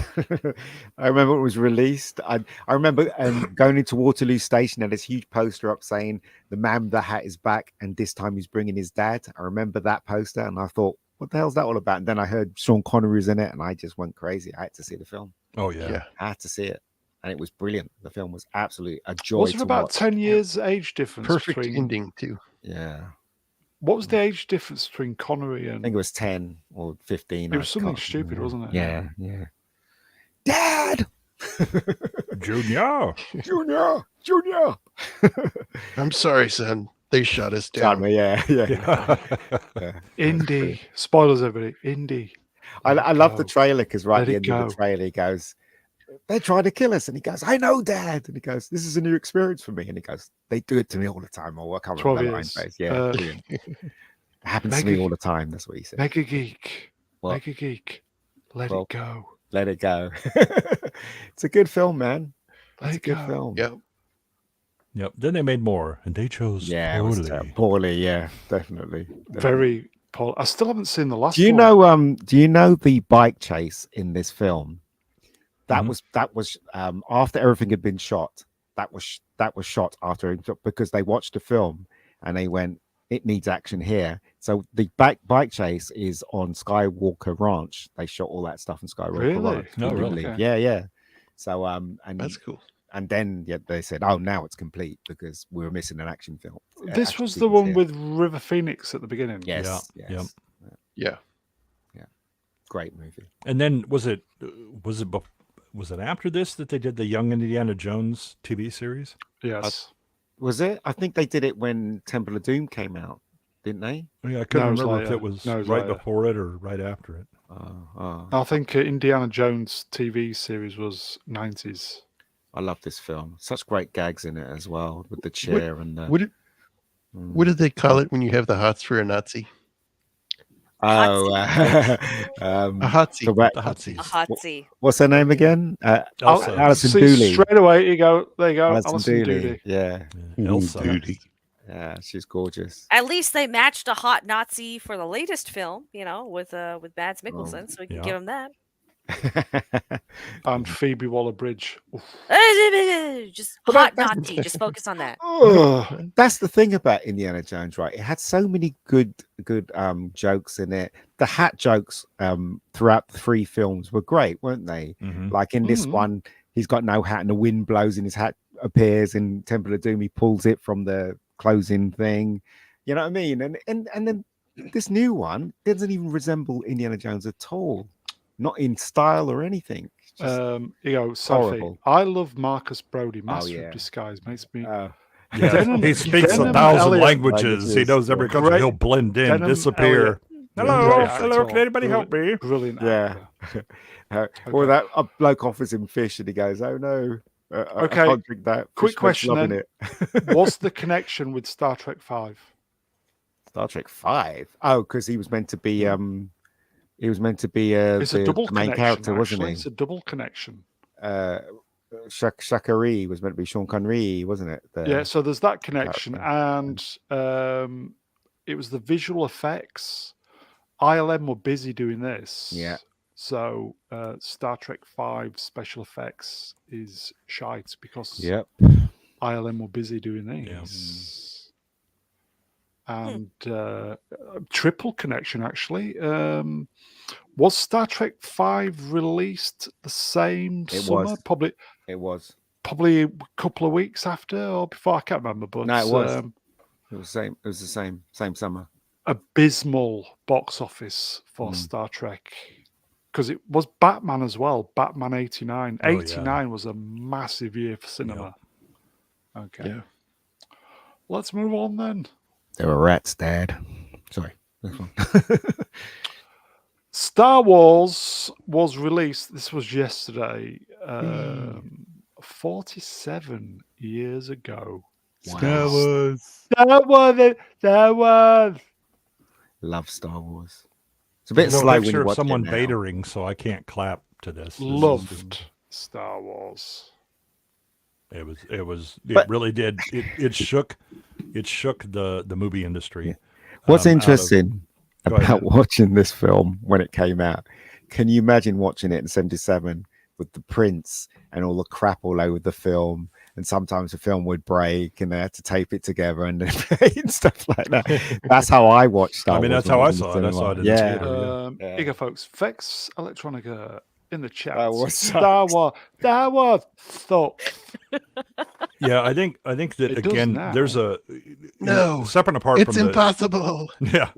I remember it was released. I remember going into Waterloo Station and this huge poster up saying the man with the hat is back and this time he's bringing his dad. I remember that poster and I thought, what the hell's that all about? And then I heard Sean Connery's in it and I just went crazy. I had to see the film. Oh, yeah. Yeah. I had to see it. And it was brilliant. The film was absolutely a joy Was it to about watch. 10 years age difference? Perfect between, ending too. Yeah. What was the age difference between Connery I and... think it was 10 or 15. It was I something can't stupid, remember. wasn't it? Yeah, yeah. Dad! Junior. Junior! I'm sorry, son. They shot us Damn down. me, yeah. Yeah. Indy. Spoilers, everybody. Indy. I love the go. trailer because right Let at the it end of go. the trailer, he goes, they're trying to kill us. And he goes, I know, Dad. And he goes, this is a new experience for me. And he goes, they do it to me all the time. Or I can't 12 remember the line years. phrase. Yeah, brilliant. It happens to Mega me all the time. That's what he said. Mega Geek. What? Mega Geek. Let Well, it go. Let it go. It's a good film, man. Let It's it a good go. film. Yep. Yep. Then they made more, and they chose Yeah, it was poorly. poorly. Yeah, definitely. Very Paul. I still haven't seen the last Do you one. know? Do you know the bike chase in this film? That Mhm. was after everything had been shot. That was shot after because they watched the film and they went, it needs action here. So the bike chase is on Skywalker Ranch. They shot all that stuff in Skywalker Really? Ranch. No, would you really? believe? Okay. Yeah, yeah. So and That's cool. and then they said, oh, now it's complete because we were missing an action film. This action was the sequence one here. with River Phoenix at the beginning. Yes, Yeah, yes. yep. Yeah. Great movie. And then was it after this that they did the Young Indiana Jones TV series? Yes. Was it? I think they did it when Temple of Doom came out, didn't they? Yeah, I couldn't No, it was remember if later. it was No, it was right later. before it or right after it. I think Indiana Jones TV series was 90s. I love this film. Such great gags in it as well, with the chair and the. What did they call it when you have the hots for a Nazi? Oh, A the hotsie. ra- The hot seats. A hotsy. what's her name again? Elsa. Alison See, Dooley. straight away, you go. There you go. Alison Alison Dooley. Dooley. Yeah, Elsa. Duty. yeah, she's gorgeous. At least they matched a hot Nazi for the latest film, with Mads Mikkelsen, so we can yeah. give him that. And Phoebe Waller-Bridge. Oof. Just But hot that's- Nazi. Just focus on that. Ugh. That's the thing about Indiana Jones, right? It had so many good jokes in it. The hat jokes throughout the 3 films were great, weren't they? Mhm. Like in this Mhm. one, he's got no hat and the wind blows and his hat appears. In Temple of Doom, he pulls it from the closing thing. You know what I mean? And then this new one doesn't even resemble Indiana Jones at all. Not in style or anything. It's just, Sophie. horrible. I love Marcus Brody. Master yeah. of Disguise makes me. uh, Yeah, Denim- he speaks Denim 1,000 Elliott languages. He knows every country. Great. He'll blend in, Denim disappear. Elliott. Hello, Great hello. actor. Can anybody help me? Brilliant Yeah. actor. Or that a bloke offers him fish and he goes, "Oh no, I Okay, can't drink that." quick Fish makes question love in then. it. What's the connection with Star Trek 5? Star Trek 5. Oh, because he was meant to be It's a the double main connection, character, actually. wasn't It's he? a double connection. Shakari was meant to be Sean Connery, wasn't it? Yeah, so there's that connection, character. and it was the visual effects. ILM were busy doing this. Yeah. So Star Trek 5 special effects is shite because Yep. ILM were busy doing these. And triple connection, actually. Was Star Trek 5 released the same It summer? was. It was. Probably a couple of weeks after or before. I can't remember, but No, it was. It was same. It was the same summer. Abysmal box office for Star Trek, because it was Batman as well. Batman 89. Oh, yeah. 89 was a massive year for cinema. Okay. Yeah. Let's move on then. There were rats, Dad. Sorry. Next one. Star Wars was released. This was yesterday. 47 years ago. Wow. Star Wars. Love Star Wars. It's a bit There's slow a when picture you of watch someone it now. badering, so I can't clap to this. This is- Loved Star Wars. It But- really did. It shook the movie industry. What's out of- interesting Go ahead. about watching this film when it came out? Can you imagine watching it in '77 with the prints and all the crap all over the film? And sometimes the film would break, and they had to tape it together and, and stuff like that. That's how I watched Star I mean, Wars that's how when I was in saw it. I the saw it in cinema. the Yeah. theater. Yeah. Here you go, folks. Vex Electronica in the chat. Star Wars Star Wars stuff. Yeah, I think that It does again. now. There's a No, separate and apart It's from impossible. yeah,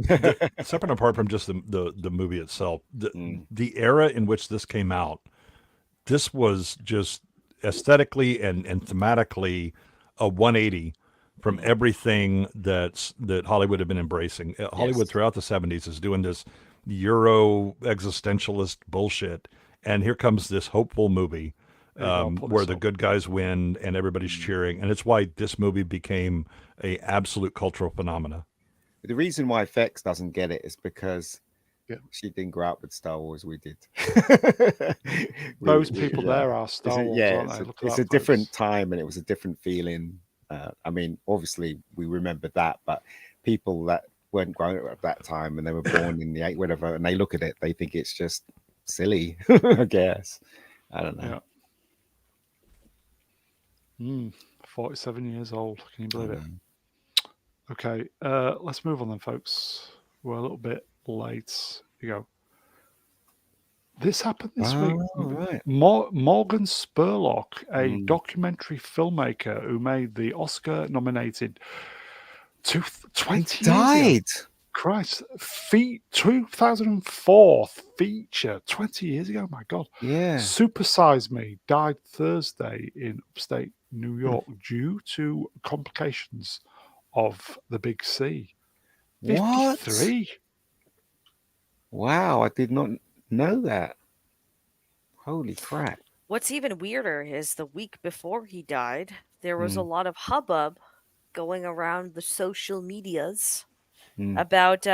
separate and apart from just the movie itself. The era in which this came out, this was just aesthetically and thematically a 180 from everything that Hollywood had been embracing. Hollywood Yes. throughout the 70s is doing this Euro existentialist bullshit, and here comes this hopeful movie I'll put where this the up. good guys win and everybody's cheering, and it's why this movie became a absolute cultural phenomena. The reason why FX doesn't get it is because Yeah. she didn't grow up with Star Wars. We did. Those people there are Star Wars, yeah, aren't they? Look at it's that, a different folks. time and it was a different feeling. I mean, obviously we remember that, but people that weren't grown up at that time and they were born in the whatever, and they look at it, they think it's just silly. I guess. I don't know. Yeah. 47 years old. Can you believe it? know. Okay, let's move on then, folks. We're a little bit late. Here you go. This happened this week. Oh, right. Morgan Spurlock, a Mm. documentary filmmaker who made the Oscar-nominated 20 years ago. Died. Christ, 2004 feature 20 years ago. My God. Yeah. Super Size Me died Thursday in upstate New York due to complications of the Big C. What? 53. Wow, I did not know that. Holy crap. What's even weirder is the week before he died, there was a Mm. lot of hubbub going around the social medias Mm. about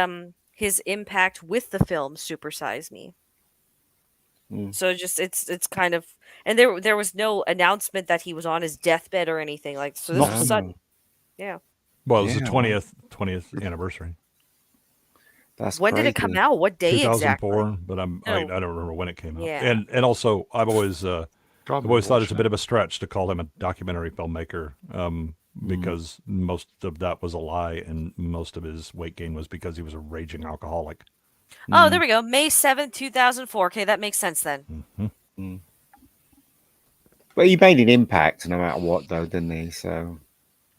his impact with the film Super Size Me. Mm. So just it's kind of, and there was no announcement that he was on his deathbed or anything like, so this was Nothing. sudden. Yeah. Well, it was the Yeah, wow. 20th anniversary, That's When crazy. did it come out? What day 2004. exactly? But I No. don't remember when it came out. Yeah. And also I've always God, thought it's a bit of a stretch to call him a documentary filmmaker, because most of that was a lie, and most of his weight gain was because he was a raging alcoholic. Oh, there we go. May 7th, 2004. Okay, that makes sense then. But he made an impact no matter what, though, didn't he? So,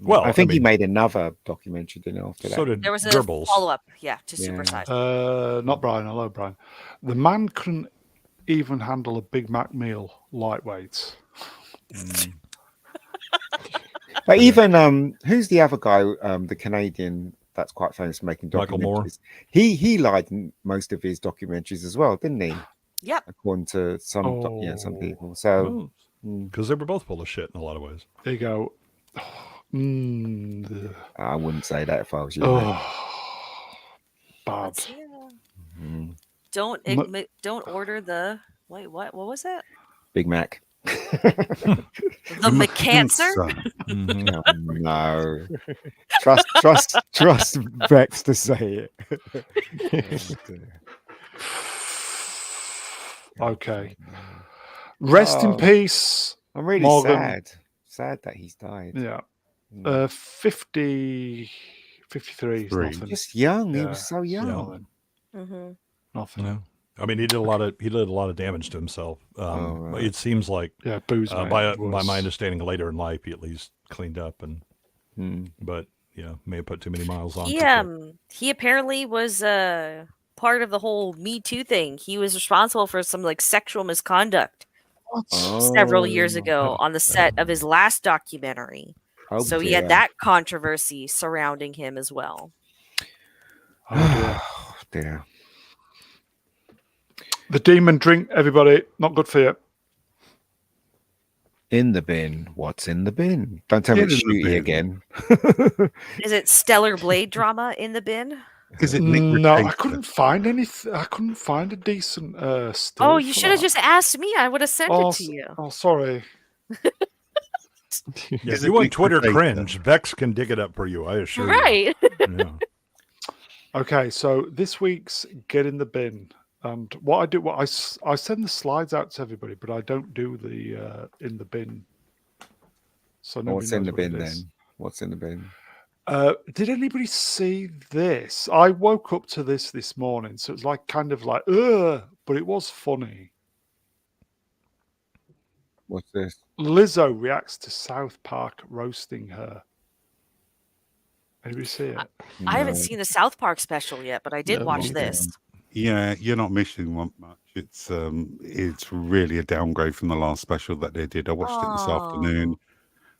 Well, I think he mean, made another documentary, didn't he, after that? so did There was a Goebbels. follow-up, to Super Yeah. Size. Not Brian. Hello, Brian. The man couldn't even handle a Big Mac meal lightweight. But even who's the other guy? The Canadian that's quite famous for making Michael Moore. documentaries. He lied in most of his documentaries as well, didn't he? Yep. According to some Oh. people. So Because they were both full of shit in a lot of ways. There you go. I wouldn't say that if I was you. Bad. Let's see. Mm. Don't order the what was it? Big Mac. The McCancer? Oh, no. Trust Bex to say it. Okay. Rest in peace. I'm really Morgan. sad that he's died. Yeah. 53 is nothing. Just young. He Yeah. was so young. Mm-hmm. Nothing. Yeah. I mean, he did a lot of damage to himself. right. It seems like Yeah, booze. by my understanding, later in life, he at least cleaned up, and Mm. but may have put too many miles on. He apparently was part of the whole Me Too thing. He was responsible for some like sexual misconduct several years ago on the set of his last documentary. Oh, So he had that controversy surrounding him as well. Oh, dear. The demon drink, everybody. Not good for you. In the bin. What's in the bin? Don't tell me it's shooty again. Is it Stellar Blade drama in the bin? Is it No, I couldn't find anything. I couldn't find a decent still. Oh, you for should have that. just asked me. I would have sent it to you. Oh, sorry. If you want Twitter cringe, Vex can dig it up for you, I assure you. Right. Yeah. Okay, so this week's Get in the Bin. And what I do, I send the slides out to everybody, but I don't do the in the bin. So What's in the bin then? then? What's in the bin? Did anybody see this? I woke up to this morning, so it's like kind of like, ugh, but it was funny. What's this? Lizzo reacts to South Park roasting her. Anybody see it? I haven't seen the South Park special yet, but I did watch this. Yeah, you're not missing one much. It's really a downgrade from the last special that they did. I watched it this afternoon.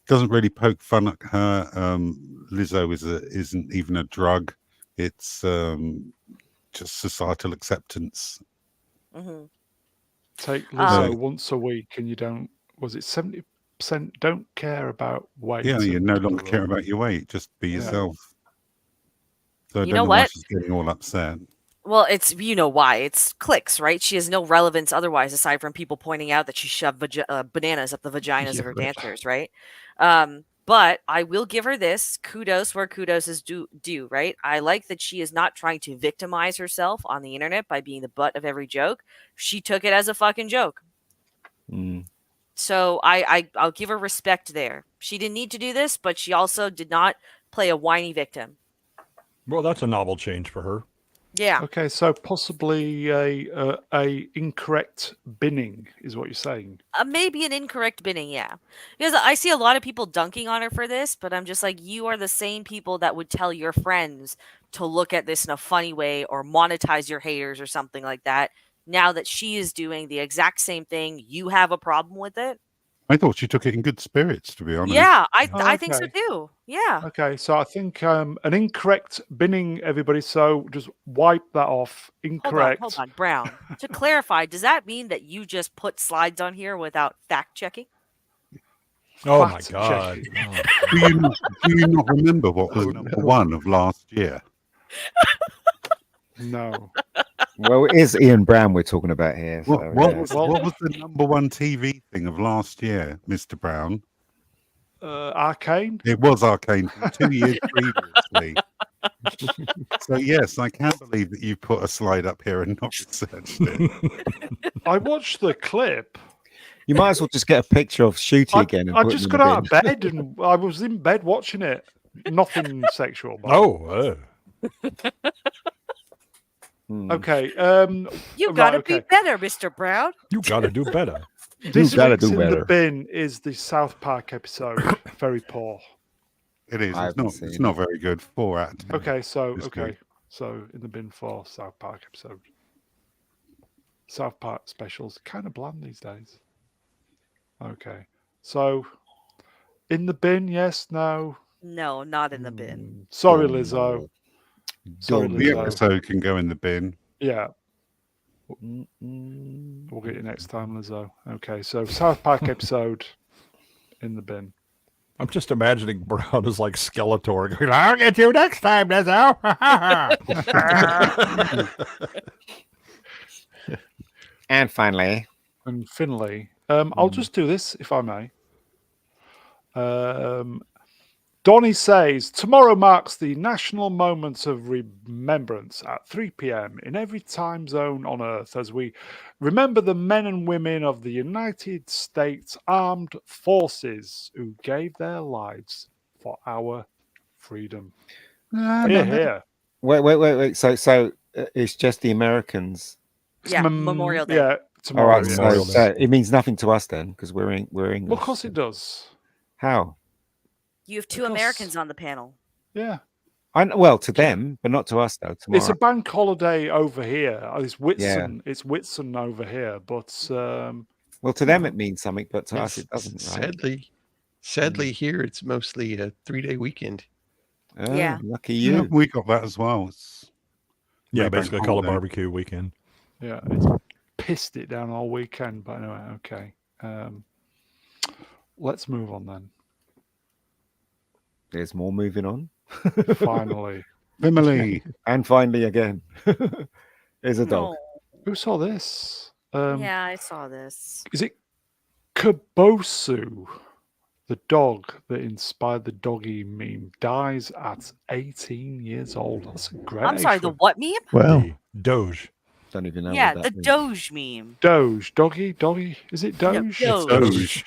Doesn't really poke fun at her. Lizzo isn't even a drug. It's just societal acceptance. Mm-hmm. Take Lizzo once a week and you don't was it 70% don't care about weight? Yeah, you and no blah, longer blah, care blah. about your weight. Just be Yeah. yourself. So I You don't know know why what? she's getting all upset. Well, it's you know why. It's clicks, right? She has no relevance otherwise, aside from people pointing out that she shoved bananas up the vaginas Yeah, of her but- dancers, right? But I will give her this kudos where kudos is due, right? I like that she is not trying to victimize herself on the internet by being the butt of every joke. She took it as a fucking joke. Mm. So I'll give her respect there. She didn't need to do this, but she also did not play a whiny victim. Well, that's a novel change for her. Yeah. Okay, so possibly a incorrect binning is what you're saying. Maybe an incorrect binning, yeah. Because I see a lot of people dunking on her for this, but I'm just like, you are the same people that would tell your friends to look at this in a funny way or monetize your haters or something like that. Now that she is doing the exact same thing, you have a problem with it? I thought she took it in good spirits, to be honest. Yeah, Oh, I think so okay. too. Yeah. Okay, so I think an incorrect binning, everybody. So just wipe that off. Incorrect. Hold on, Brown. To clarify, does that mean that you just put slides on here without fact checking? Oh my Fact God. checking. Do you not remember what was Oh, number no. one of last year? No. Well, it is Ian Brown we're talking about here. So, What yeah. was the number one TV thing of last year, Mr. Brown? Arcane. It was Arcane from 2 years previously. So yes, I can believe that you put a slide up here and not researched it. I watched the clip. You might as well just get a picture of Shooty again and I put just him got in the out of bed and I was in bed watching it. Nothing sexual. By the way. Oh, bin. Okay. You Right, gotta okay. be better, Mr. Brown. you got to do better. This gotta week's do in the better. bin is the South Park episode. Very poor. It is. I It's haven't not. seen It's it. not very good. 4 out of 10. Okay, so It's okay, good. so in the bin for South Park episode. South Park specials kind of bland these days. Okay, so in the bin, yes, no. No, not in the bin. Sorry, Oh, Lizzo. no. Sorry, Don't The Lizzo. episode can go in the bin. Yeah, Mm-mm. we'll get you next time, Lizzo. Okay, so South Park episode in the bin. I'm just imagining Brown as like Skeletor going, I'll get you next time, Lizzo. And finally, And Finley. I'll just do this, if I may. Donnie says, tomorrow marks the national moment of remembrance at 3 p.m. in every time zone on Earth as we remember the men and women of the United States Armed Forces who gave their lives for our freedom. Hear, hear. wait. So it's just the Americans. Yeah, Memorial Day. Yeah, All tomorrow. right, yes. Memorial so it means nothing to us then because we're English. Well, of course it does. How? You have two Because- Americans on the panel. Yeah. Well, to them, but not to us though. Tomorrow. It's a bank holiday over here. It's Whitsun. It's Whitsun over here. But Well, to them it means something, but to us it doesn't. Right? Sadly, here it's mostly a 3-day weekend. Oh, Yeah. lucky Yeah, you. we got that as well. It's Yeah, Maybank basically call it holiday. barbecue weekend. yeah, it's pissed it down all weekend. But anyway, okay. Let's move on then. There's more moving on, Finally. Family. and finally again, there's a dog. Who saw this? Yeah, I saw this. Is it Kabosu, the dog that inspired the doggy meme, dies at 18 years old? That's a great I'm sorry, age the for what meme? Wow. The Doge. Don't even know. Yeah, what the that means. Doge meme. Doge. Doggy? Is it No, Doge? Doge. Doge.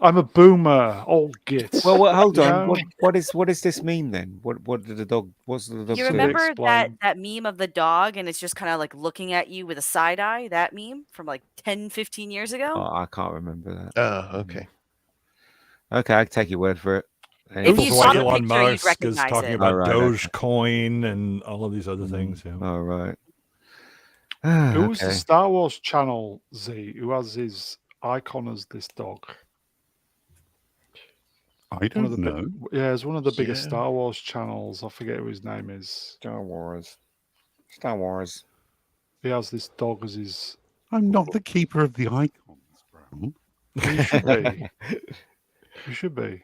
I'm a boomer, old git. Well, hold You on. know? What is this meme then? What did the dog? What's the dog? You So they do? remember explain- that meme of the dog and it's just kind of like looking at you with a side eye? That meme from like 10, 15 years ago? Oh, I can't remember that. Oh, okay. Okay, I can take your word for it. If you So saw why the Elon picture, you'd Musk is recognize talking it. about Oh, right, okay. Dogecoin and all of these other things. Yeah. All right. Who's the Okay. Star Wars channel, Z, who has his icon as this dog? I One of don't the know. Yeah, it's one of the biggest Yeah. Star Wars channels. I forget who his name is. Star Wars. Star Wars. He has this dog as his. I'm not the keeper of the icons, Brown. You should be. You should be.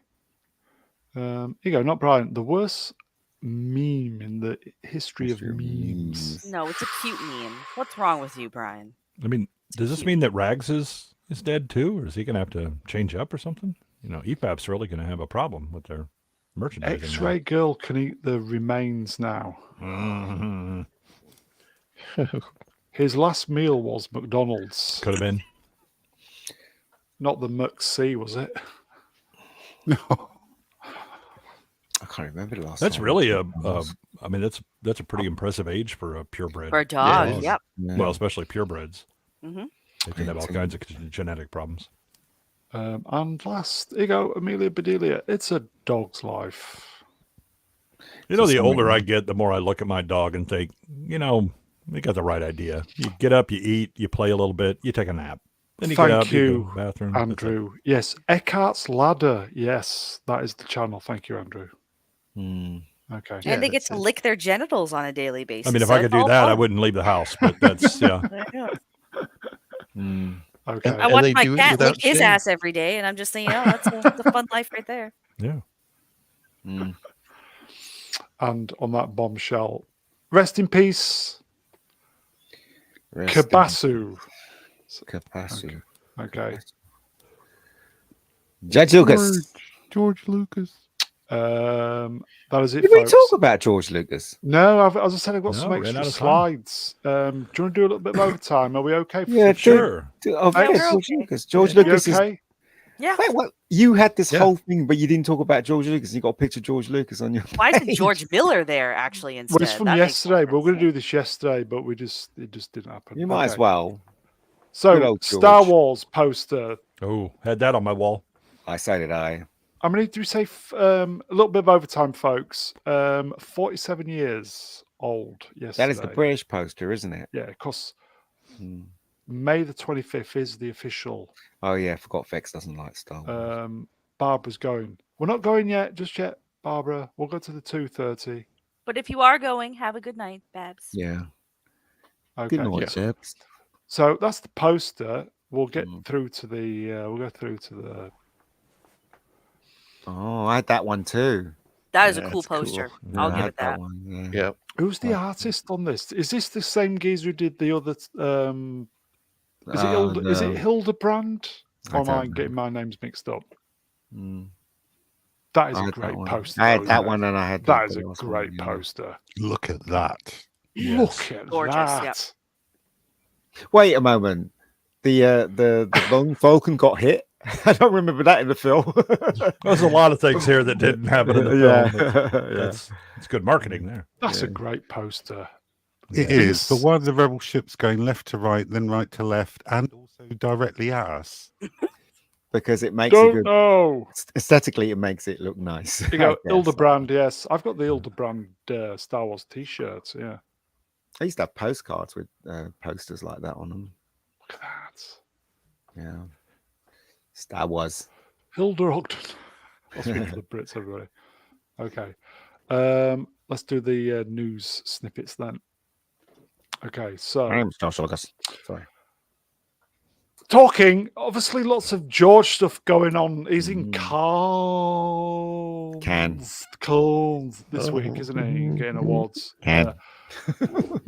Here you go, not Brian. The worst meme in the history of memes. No, it's a cute meme. What's wrong with you, Brian? I mean, does this cute. mean that Rags is dead too, or is he going to have to change up or something? You know, EPAP's really going to have a problem with their merchandising. X-Ray Girl can eat the remains now. Mm-hmm. His last meal was McDonald's. Could have been. Not the McC, was it? No. I can't remember the last. That's time really I a. was. I mean, that's a pretty impressive age for a purebred. For a dog, it is. yep. Yeah. Well, especially purebreds. Mm-hmm. They can have all kinds of genetic problems. And last, here you go, Amelia Bedelia. It's a dog's life. You know, So the older I something- get, the more I look at my dog and think, you know, you got the right idea. You get up, you eat, you play a little bit, you take a nap. Then you get Thank up, you go you, to the bathroom. that's it. Andrew. Yes, Eckhart's Ladder. Yes, that is the channel. Thank you, Andrew. Mm. Okay. Yeah, And they get that's to it. lick their genitals on a daily basis. I mean, if so I it's could do all that, I fun. wouldn't leave the house. But that's yeah. There you go. Mm. Okay. I And watch they my do it cat without lick his shame. ass every day, and I'm just thinking, oh, that's a fun life right there. Yeah. Mm. And on that bombshell, rest in peace, Rest in Kabosu. Kabosu. Okay. Judge Lucas. George Lucas. That is it, Did we folks. talk about George Lucas? No, as I said, I've got some No, ran extra out of time. slides. Do you want to do a little bit of overtime? Are we okay? For Yeah, 15? Sure. Oh, Hey, yeah, we're George okay. Lucas. George You Lucas is. okay? Yeah. Wait, what? You had this Yeah. whole thing, but you didn't talk about George Lucas. You got a picture of George Lucas on your. Why isn't page. George Miller there actually instead? Well, it's from That makes more yesterday. We were going to sense. do this yesterday, but it just didn't happen. You might as Okay. well. Good So, old Star George. Wars poster. Oh, had that on my wall. I say did I. I mean, do we say a little bit of overtime, folks? 47 years old yesterday. That is the British poster, isn't it? Yeah, because Mm. May the 25th is the official. Oh yeah, I forgot Vex doesn't like Star Wars. Barbara's going. We're not going yet, just yet, Barbara. We'll go to the 2:30. But if you are going, have a good night, Babs. Yeah. Okay. Good night, Yeah. Jebs. So that's the poster. We'll get Mm. through to the. We'll go through to the. Oh, I had that one too. That is Yeah, a cool that's cool. poster. Yeah, I'll I give had it that. one. Yeah. Yeah. Who's the Like- artist on this? Is this the same geezer who did the other? Is it Oh, is no. it Hildebrand? I Or am I don't know. getting my names mixed up? Mm. That is I a had that great one. poster. I though, had that isn't it? one, and I had That the is a last one, great yeah. poster. Look at that. Look at Gorgeous, that. yep. Wait a moment. The Lone Falcon got hit. I don't remember that in the film. There's a lot of things here that didn't happen in the yeah. film. but yeah. It's good marketing there. That's a Yeah. great poster. It Yeah. is. But why are the rebel ships going left to right, then right to left, and also directly at us? Because it makes it Don't good. know. Aesthetically, it makes it look nice. You go, I guess. Hildebrand, yes. I've got the Hildebrand Star Wars t-shirts, yeah. I used to have postcards with posters like that on them. Look at that. Yeah. Star Wars. Hilda Ogden. I'll speak for the Brits, everybody. Okay. Let's do the news snippets then. Okay, so My name's Josh Lucas. Sorry. talking, obviously lots of George stuff going on. He's in Cannes. Cannes this Oh. week, isn't he? Getting awards. Cannes.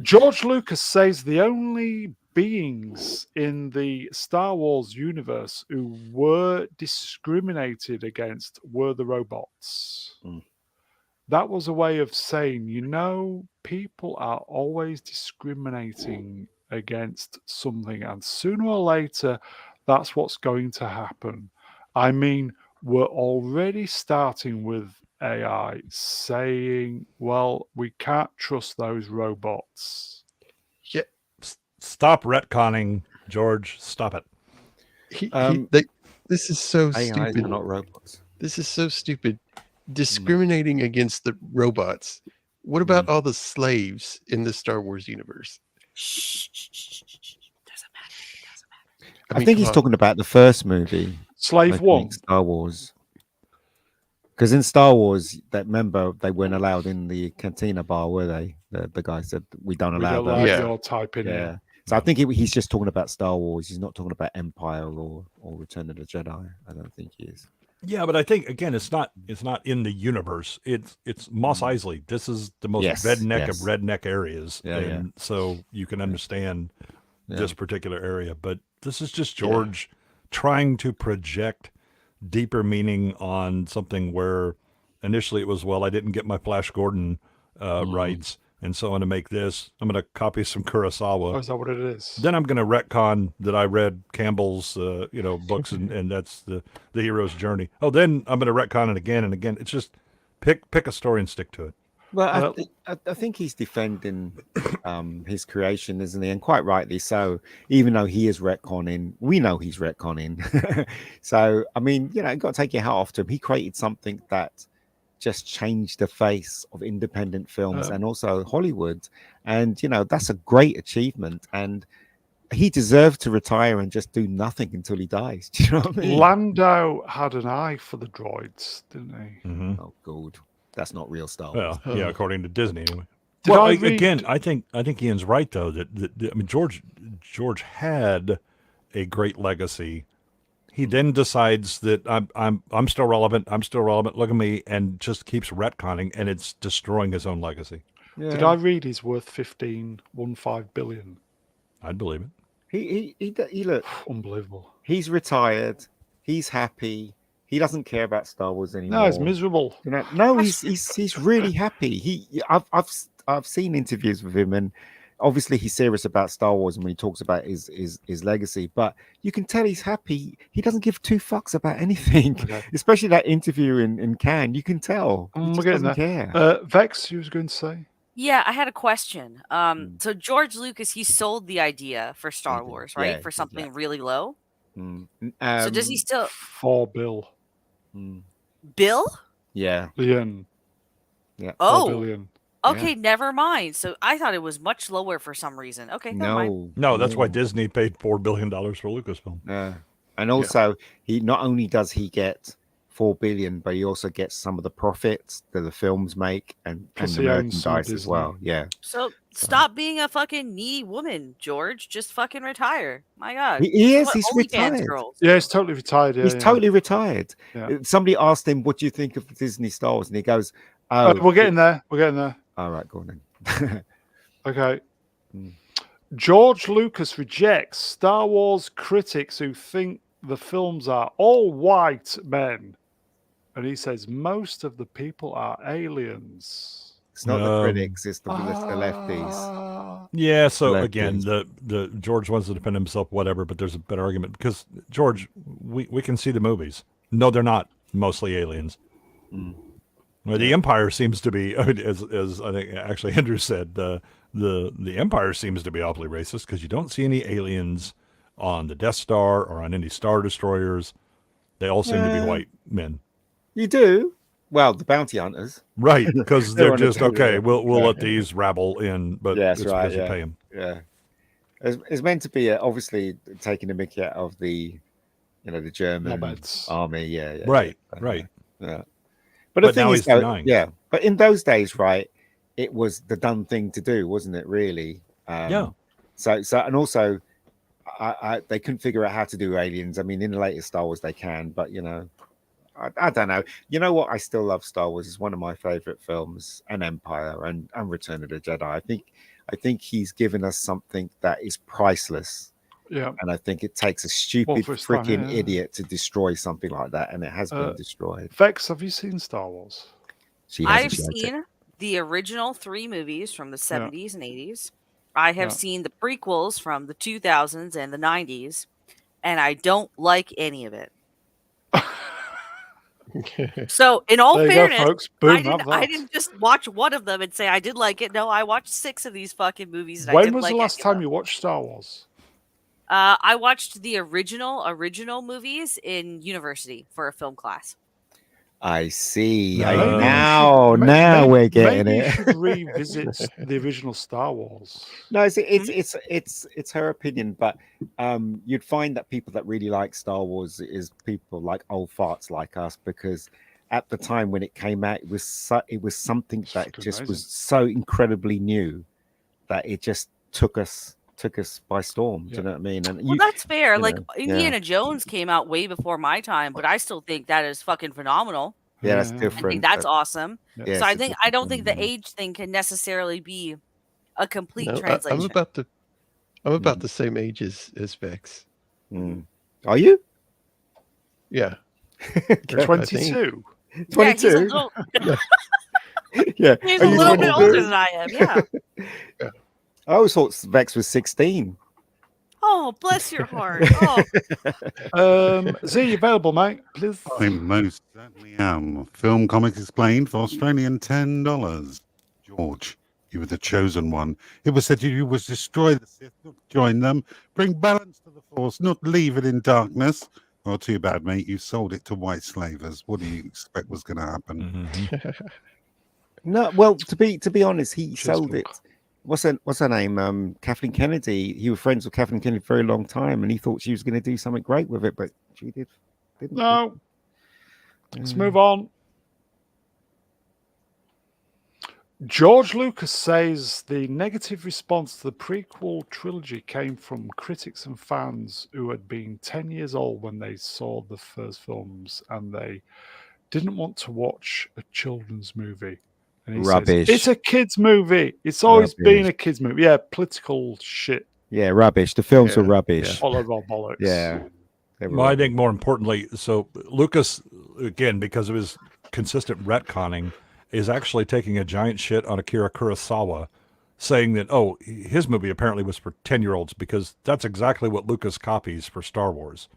George Lucas says the only beings in the Star Wars universe who were discriminated against were the robots. Mm. That was a way of saying, you know, people are always discriminating against something, and sooner or later, that's what's going to happen. I mean, we're already starting with AI saying, well, we can't trust those robots. Yeah. Stop retconning, George. Stop it. This is so AIs stupid. are not robots. This is so stupid. Discriminating against the robots. What about all the slaves in the Star Wars universe? Doesn't matter. I mean, think come he's on. talking about the first movie. Slave like, one. Star Wars. Because in Star Wars, that member they weren't allowed in the cantina bar, were they? The guy said we don't We allow don't them. like Yeah. your type in Yeah. here. So I think he's just talking about Star Wars. He's not talking about Empire or Return of the Jedi. I don't think he is. Yeah, but I think again, it's not in the universe. It's Mos Eisley. This is the most redneck of redneck areas, and so you can understand this particular area. But this is just George trying to project deeper meaning on something where initially it was, well, I didn't get my Flash Gordon rights, and so I'm going to make this. I'm going to copy some Kurosawa. Oh, is that what it is? Then I'm going to retcon that I read Campbell's, books, and that's the hero's journey. Oh, then I'm going to retcon it again and again. It's just pick a story and stick to it. Well, I think he's defending his creation, isn't he? And quite rightly so. Even though he is retconning, we know he's retconning. So, I mean, you've got to take your hat off to him. He created something that just changed the face of independent films and also Hollywood. And, that's a great achievement. And he deserved to retire and just do nothing until he dies. Do you know what I mean? Lando had an eye for the droids, didn't he? Mm-hmm. Oh, God. That's not real Star Wars. Well, yeah, according to Disney, anyway. Did again, I think Ian's right though that George had a great legacy. He then decides that I'm still relevant. I'm still relevant. Look at me, and just keeps retconning, and it's destroying his own legacy. Yeah. Did I read he's worth 15 billion? I'd believe it. He look Unbelievable. He's retired. He's happy. He doesn't care about Star Wars anymore. No, he's miserable. No, he's really happy. I've seen interviews with him, and obviously he's serious about Star Wars and when he talks about his legacy. But you can tell he's happy. He doesn't give two fucks about anything, especially that interview in Cannes. You can tell he just doesn't care. Vex, you was going to say? Yeah, I had a question. So George Lucas, he sold the idea for Star Wars, right? For something really low. So does he still $4 billion? Bill? Yeah. Billion. Yeah. Oh. 4 billion. Okay, never mind. So I thought it was much lower for some reason. Okay, never mind. No, that's why Disney paid $4 billion for Lucasfilm. Yeah. And also, he not only does he get $4 billion, but he also gets some of the profits that the films make and the merchandise as well. Yeah. So stop being a fucking needy woman, George. Just fucking retire. My God. He is. He's retired. Yeah, he's totally retired. Yeah, he's totally retired. Yeah. Somebody asked him, "What do you think of Disney Star Wars?" And he goes, "Oh, we're getting there. We're getting there." All right, go on then. Okay. George Lucas rejects Star Wars critics who think the films are all white men. And he says most of the people are aliens. It's not the critics, it's the lefties. Yeah, so again, the George wants to defend himself, whatever, but there's a better argument because George, we can see the movies. No, they're not mostly aliens. Well, the Empire seems to be, as I think actually Andrew said, the Empire seems to be awfully racist because you don't see any aliens on the Death Star or on any Star Destroyers. They all seem to be white men. You do? Well, the bounty hunters. Right, because they're just, okay, we'll let these rabble in, but it's because you pay them. Yeah. It's meant to be, obviously, taking the mickey out of the German army. Yeah. Right. Yeah. But the thing is, but in those days, right, it was the done thing to do, wasn't it, really? So and also, they couldn't figure out how to do aliens. I mean, in the latest Star Wars, they can, but, I don't know. You know what? I still love Star Wars. It's one of my favorite films, and Empire and Return of the Jedi. I think he's given us something that is priceless. Yeah. And I think it takes a stupid freaking idiot to destroy something like that, and it has been destroyed. Vex, have you seen Star Wars? I've seen the original 3 movies from the 70s and 80s. I have seen the prequels from the 2000s and the 90s, and I don't like any of it. So, in all fairness, I didn't just watch one of them and say I did like it. No, I watched 6 of these fucking movies. And when was the last time you watched Star Wars? I watched the original movies in university for a film class. I see. Now we're getting maybe it. You should revisit the original Star Wars. No, it's her opinion, but you'd find that people that really like Star Wars is people like old farts like us, because at the time when it came out, it was something that just was so incredibly new that it just took us took us by storm. Do you know what I mean? And Well, that's fair. you Like know, Indiana Jones came out way before my time, but I still think that is fucking phenomenal. yeah, that's I different. think that's awesome. Yeah, So it's a I don't different think the thing. age thing can necessarily be a complete No, translation. I'm about the same age as Vex. Mm. Are you? Yeah. You're I think. 22. Yeah, he's a 22? little, Yeah. he's Are a you little bit 22? older than I am. Yeah. I always thought Vex was 16. Oh, bless your heart. Oh, Z, you available, mate? Please. I most certainly am. Film Comics Explained for Australian $10. George, you were the chosen one. It was said you was destroy the Sith, not join them, bring balance to the Force, not leave it in darkness. Oh, too bad, mate. You sold it to white slavers. What do you expect was going to happen? No, well, to be honest, he Cheers, sold Luke. it. What's her name? Kathleen Kennedy. He was friends with Kathleen Kennedy for a very long time, and he thought she was going to do something great with it, but she didn't. No. Let's move on. George Lucas says the negative response to the prequel trilogy came from critics and fans who had been 10 years old when they saw the first films and they didn't want to watch a children's movie. And he Rubbish. says, it's a kid's movie. It's always been a kid's movie. Yeah, political shit. Yeah, rubbish. The films were rubbish. All of our bollocks. Yeah. Well, I think more importantly, so Lucas, again, because of his consistent retconning, is actually taking a giant shit on Akira Kurosawa, saying that, oh, his movie apparently was for 10-year-olds, because that's exactly what Lucas copies for Star Wars.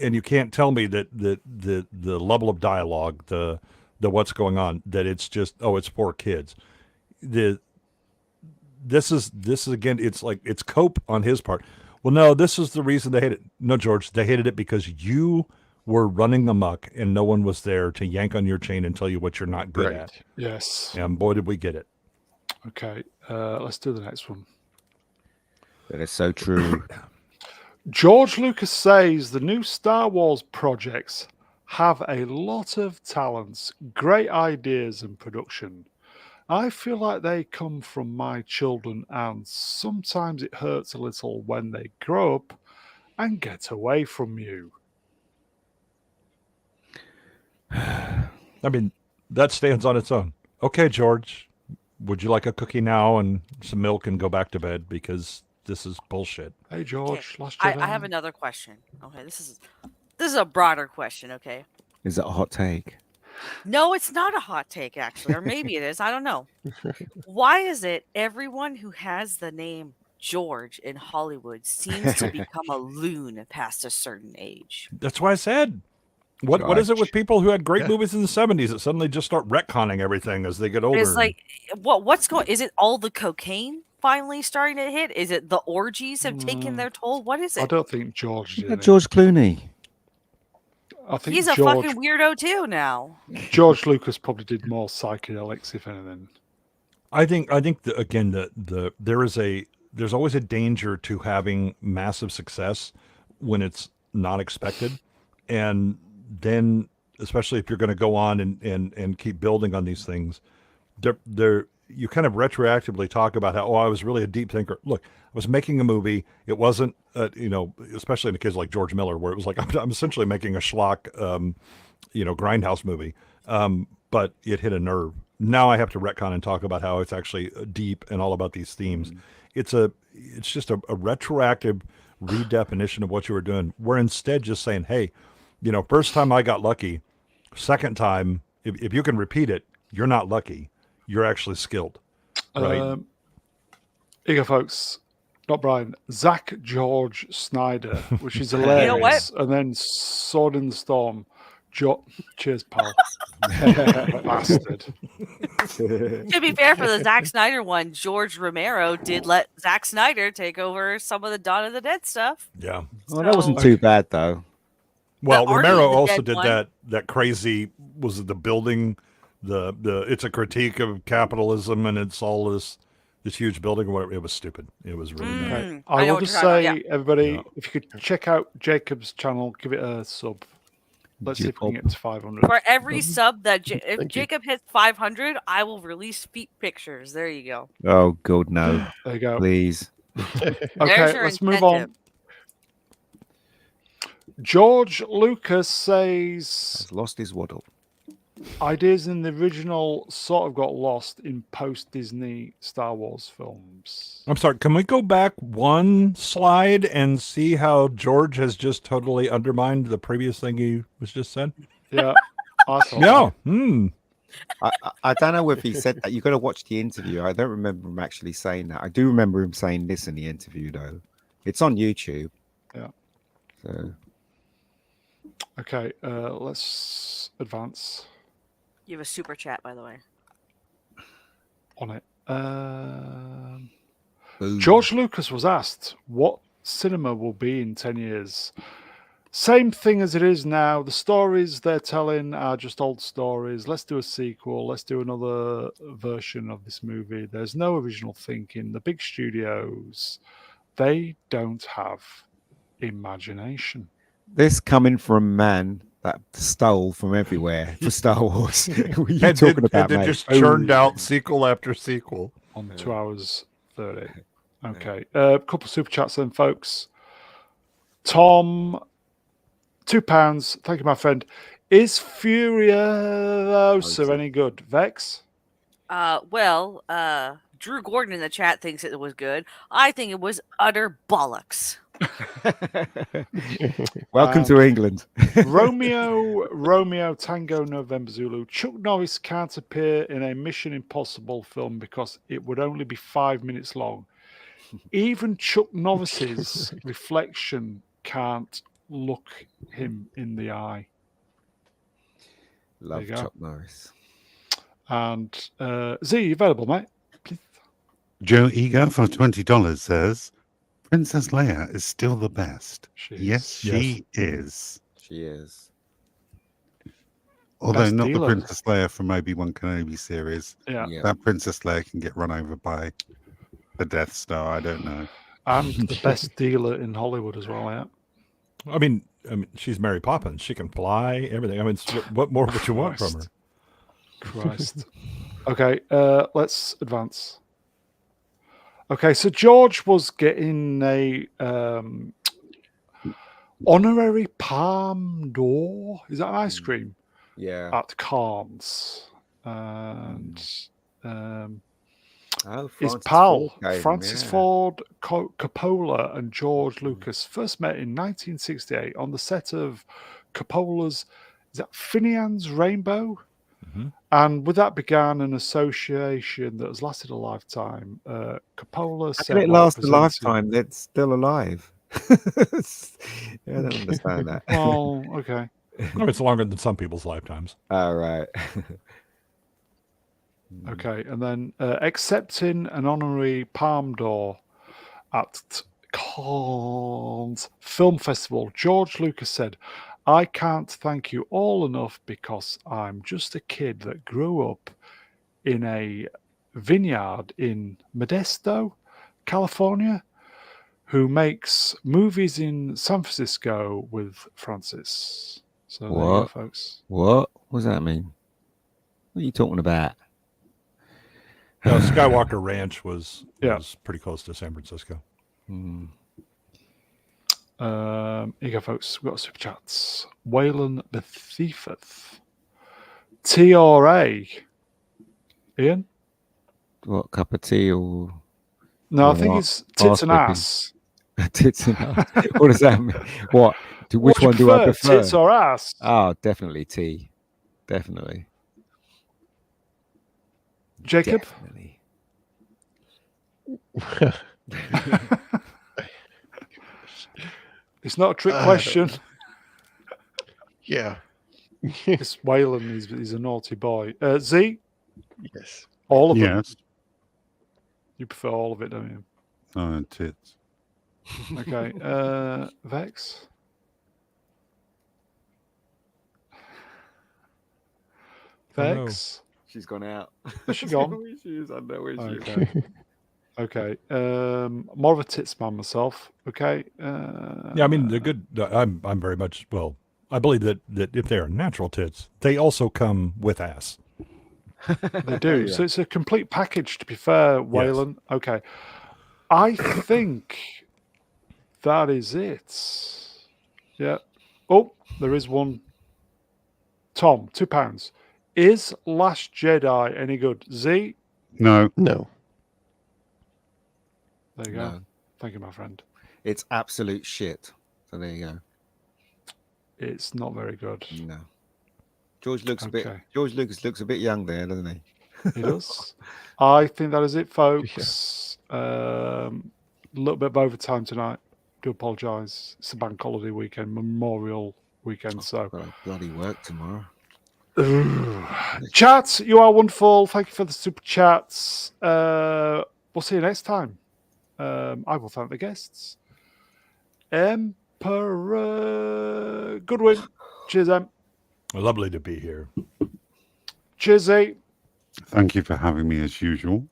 And you can't tell me that the level of dialogue, the what's going on, that it's just, oh, it's for kids. This is again, it's like, it's cope on his part. Well, no, this is the reason they hate it. No, George, they hated it because you were running amok and no one was there to yank on your chain and tell you what you're not good at. Yes. And boy, did we get it. Okay, let's do the next one. That is so true. George Lucas says the new Star Wars projects have a lot of talents, great ideas and production. I feel like they come from my children, and sometimes it hurts a little when they grow up and get away from you. I mean, that stands on its own. Okay, George, would you like a cookie now and some milk and go back to bed, because this is bullshit. Hey, George, okay. last I have another question. Okay, this is a broader question. Okay. Is it a hot take? No, it's not a hot take, actually, or maybe it is. I don't know. Why is it everyone who has the name George in Hollywood seems to become a loon past a certain age? That's why I said, what is it with people who had great movies in the 70s that suddenly just start retconning everything as they get older? It's like, what's going? Is it all the cocaine finally starting to hit? Is it the orgies have taken their toll? What is it? I don't think George did. George Clooney. I think He's a fucking weirdo too now. George Lucas probably did more psychedelics, if anything. I think again, there's always a danger to having massive success when it's not expected, and then especially if you're going to go on and keep building on these things, you kind of retroactively talk about how, I was really a deep thinker. Look, I was making a movie. It wasn't, especially in the kids like George Miller, where it was like, I'm essentially making a schlock, grindhouse movie. But it hit a nerve. Now I have to retcon and talk about how it's actually deep and all about these themes. It's just a retroactive redefinition of what you were doing. We're instead just saying, hey, first time I got lucky, second time, if you can repeat it, you're not lucky. You're actually skilled. Right. Here you go, folks. Not Brian. Zach George Snyder, which is hilarious. You know what? And then Sword in the Storm. Cheers, pal. Bastard. To be fair, for the Zack Snyder one, George Romero did let Zack Snyder take over some of the Dawn of the Dead stuff. Yeah. Well, that wasn't too bad, though. Well, The Army of Romero the also Dead did one. that crazy, was it the building, the it's a critique of capitalism, and it's all this huge building or whatever. It was stupid. It was really bad. Okay. I I know will what just you're talking say, about, everybody, if you could check out Jacob's channel, give it a sub. Let's see if we can get to 500. For every sub that if Thank you. Jacob hits 500, I will release feet pictures. There you go. Oh, God, no. There you go. Please. Okay, your let's move on. incentive. George Lucas says Has lost his waddle. ideas in the original sort of got lost in post-Disney Star Wars films. I'm sorry. Can we go back one slide and see how George has just totally undermined the previous thing he was just said? Yeah, I thought No. that. I don't know if he said that. You've got to watch the interview. I don't remember him actually saying that. I do remember him saying this in the interview, though. It's on YouTube. Yeah. So Okay, let's advance You have a super chat, by the way. on it. boom. George Lucas was asked what cinema will be in 10 years. Same thing as it is now. The stories they're telling are just old stories. Let's do a sequel. Let's do another version of this movie. There's no original thinking. The big studios, they don't have imagination. This coming from a man that stole from everywhere for Star Wars. What are you talking about, and mate? just churned out sequel after sequel. On 2 hours 30. Okay. A couple of super chats then, folks. Tom, £2. Thank you, my friend. Is Furiosa any good? Vex? Drew Gordon in the chat thinks it was good. I think it was utter bollocks. Welcome to England. Romeo Tango November Zulu. Chuck Norris can't appear in a Mission Impossible film because it would only be 5 minutes long. Even Chuck Norris's reflection can't look him in the eye. Love you go. Chuck Norris. And Z, available, mate? Please. Joe Eager for $20 says, Princess Leia is still the best. She is. Yes, she is. She is. Although Best not dealer. the Princess Leia from Obi-Wan Kenobi series. Yeah. That Princess Leia can get run over by the Death Star. I don't know. And the best dealer in Hollywood as well, yeah. I mean, she's Mary Poppins. She can fly, everything. I mean, what more would you want from her? Christ. Okay, let's advance. Okay, so George was getting a honorary Palm d'Or. Is that an ice cream? Yeah. At Cannes. And his Francis pal, Ford gave him, Francis yeah. Ford Coppola and George Lucas first met in 1968 on the set of Coppola's, is that Finian's Rainbow? Mm-hmm. And with that began an association that has lasted a lifetime. Coppola How said, can it last a lifetime? That's still alive. I don't understand that. Well, okay. No, it's longer than some people's lifetimes. All right. Okay, and then accepting an honorary Palme d'Or at Cannes Film Festival, George Lucas said, I can't thank you all enough because I'm just a kid that grew up in a vineyard in Modesto, California, who makes movies in San Francisco with Francis. So there you go, What? folks. What does that mean? What are you talking about? No, Skywalker Ranch was Yeah. pretty close to San Francisco. Hmm. Here you go, folks. We've got super chats. Waylon Bethifeth. T or A? Ian? What, cup of tea or No, I Or think what? it's tits and Arse ass. tits and ass? What does that mean? What? What Which one do I prefer? Tits or ass? Oh, definitely tea. Definitely. Jacob? Definitely. It's not a trick question. Yeah. It's Waylon. He's a naughty boy. Z? Yes. All of them. Yes. You prefer all of it, don't you? Oh, tits. Okay. Vex? Vex? She's gone out. Where's she gone? She is. I know where she is. Okay. Okay. More of a tits man myself. Okay. Yeah, I mean, they're good. I'm very much, well, I believe that if they are natural tits, they also come with ass. They do. Yeah. So it's a complete package, to be fair, Waylon. Okay. I think that is it. Yeah. Oh, there is one. Tom, £2. Is Last Jedi any good? Z? No, No. There you go. No, Thank you, my friend. it's absolute shit. So there you go. It's not very good. No. George Lucas Okay. George Lucas looks a bit young there, doesn't he? It does. I think that is it, folks. A little bit of overtime tonight. Do apologise. It's a bank holiday weekend, Memorial weekend. So, Got to bloody work tomorrow. chats, you are wonderful. Thank you for the super chats. We'll see you next time. I will thank the guests. Emperor Goodwin. Cheers, Em. Lovely to be here. Cheers, Z. thank you for having me as usual.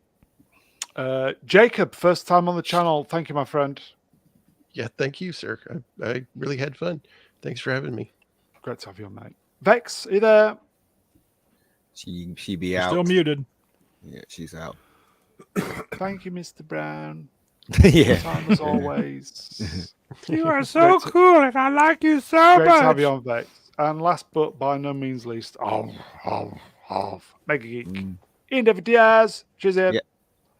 Jacob, first time on the channel. Thank you, my friend. Yeah, thank you, sir. I really had fun. Thanks for having me. Great to have you on, mate. Vex, are you there? She be You're out. still muted. Yeah, she's out. Thank you, Mr. Brown. Yeah. Time as always. You are so cool, and I like you so Great to have much. you on, Vex. And last but by no means least, Mega Geek. Ian David Diaz. Cheers, Ian. Yeah.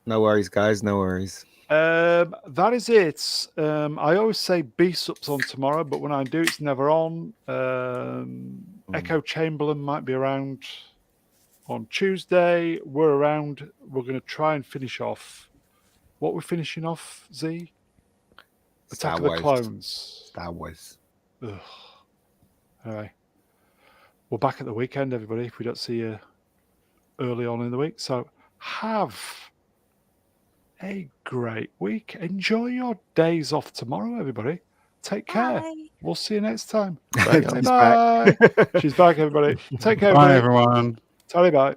No worries, guys. No worries. That is it. I always say B-Sups on tomorrow, but when I do, it's never on. Echo Chamberlain might be around on Tuesday. We're around. We're going to try and finish off. What we're finishing off, Z? Attack of the Clones. Star Wars. Ugh. Anyway, we're back at the weekend, everybody, if we don't see you early on in the week. So have a great week. Enjoy your days off tomorrow, everybody. Take care. Bye. We'll see you next time. Bye, Say y'all. bye. She's back, everybody. Take care, Bye, everybody. everyone. Tally bye.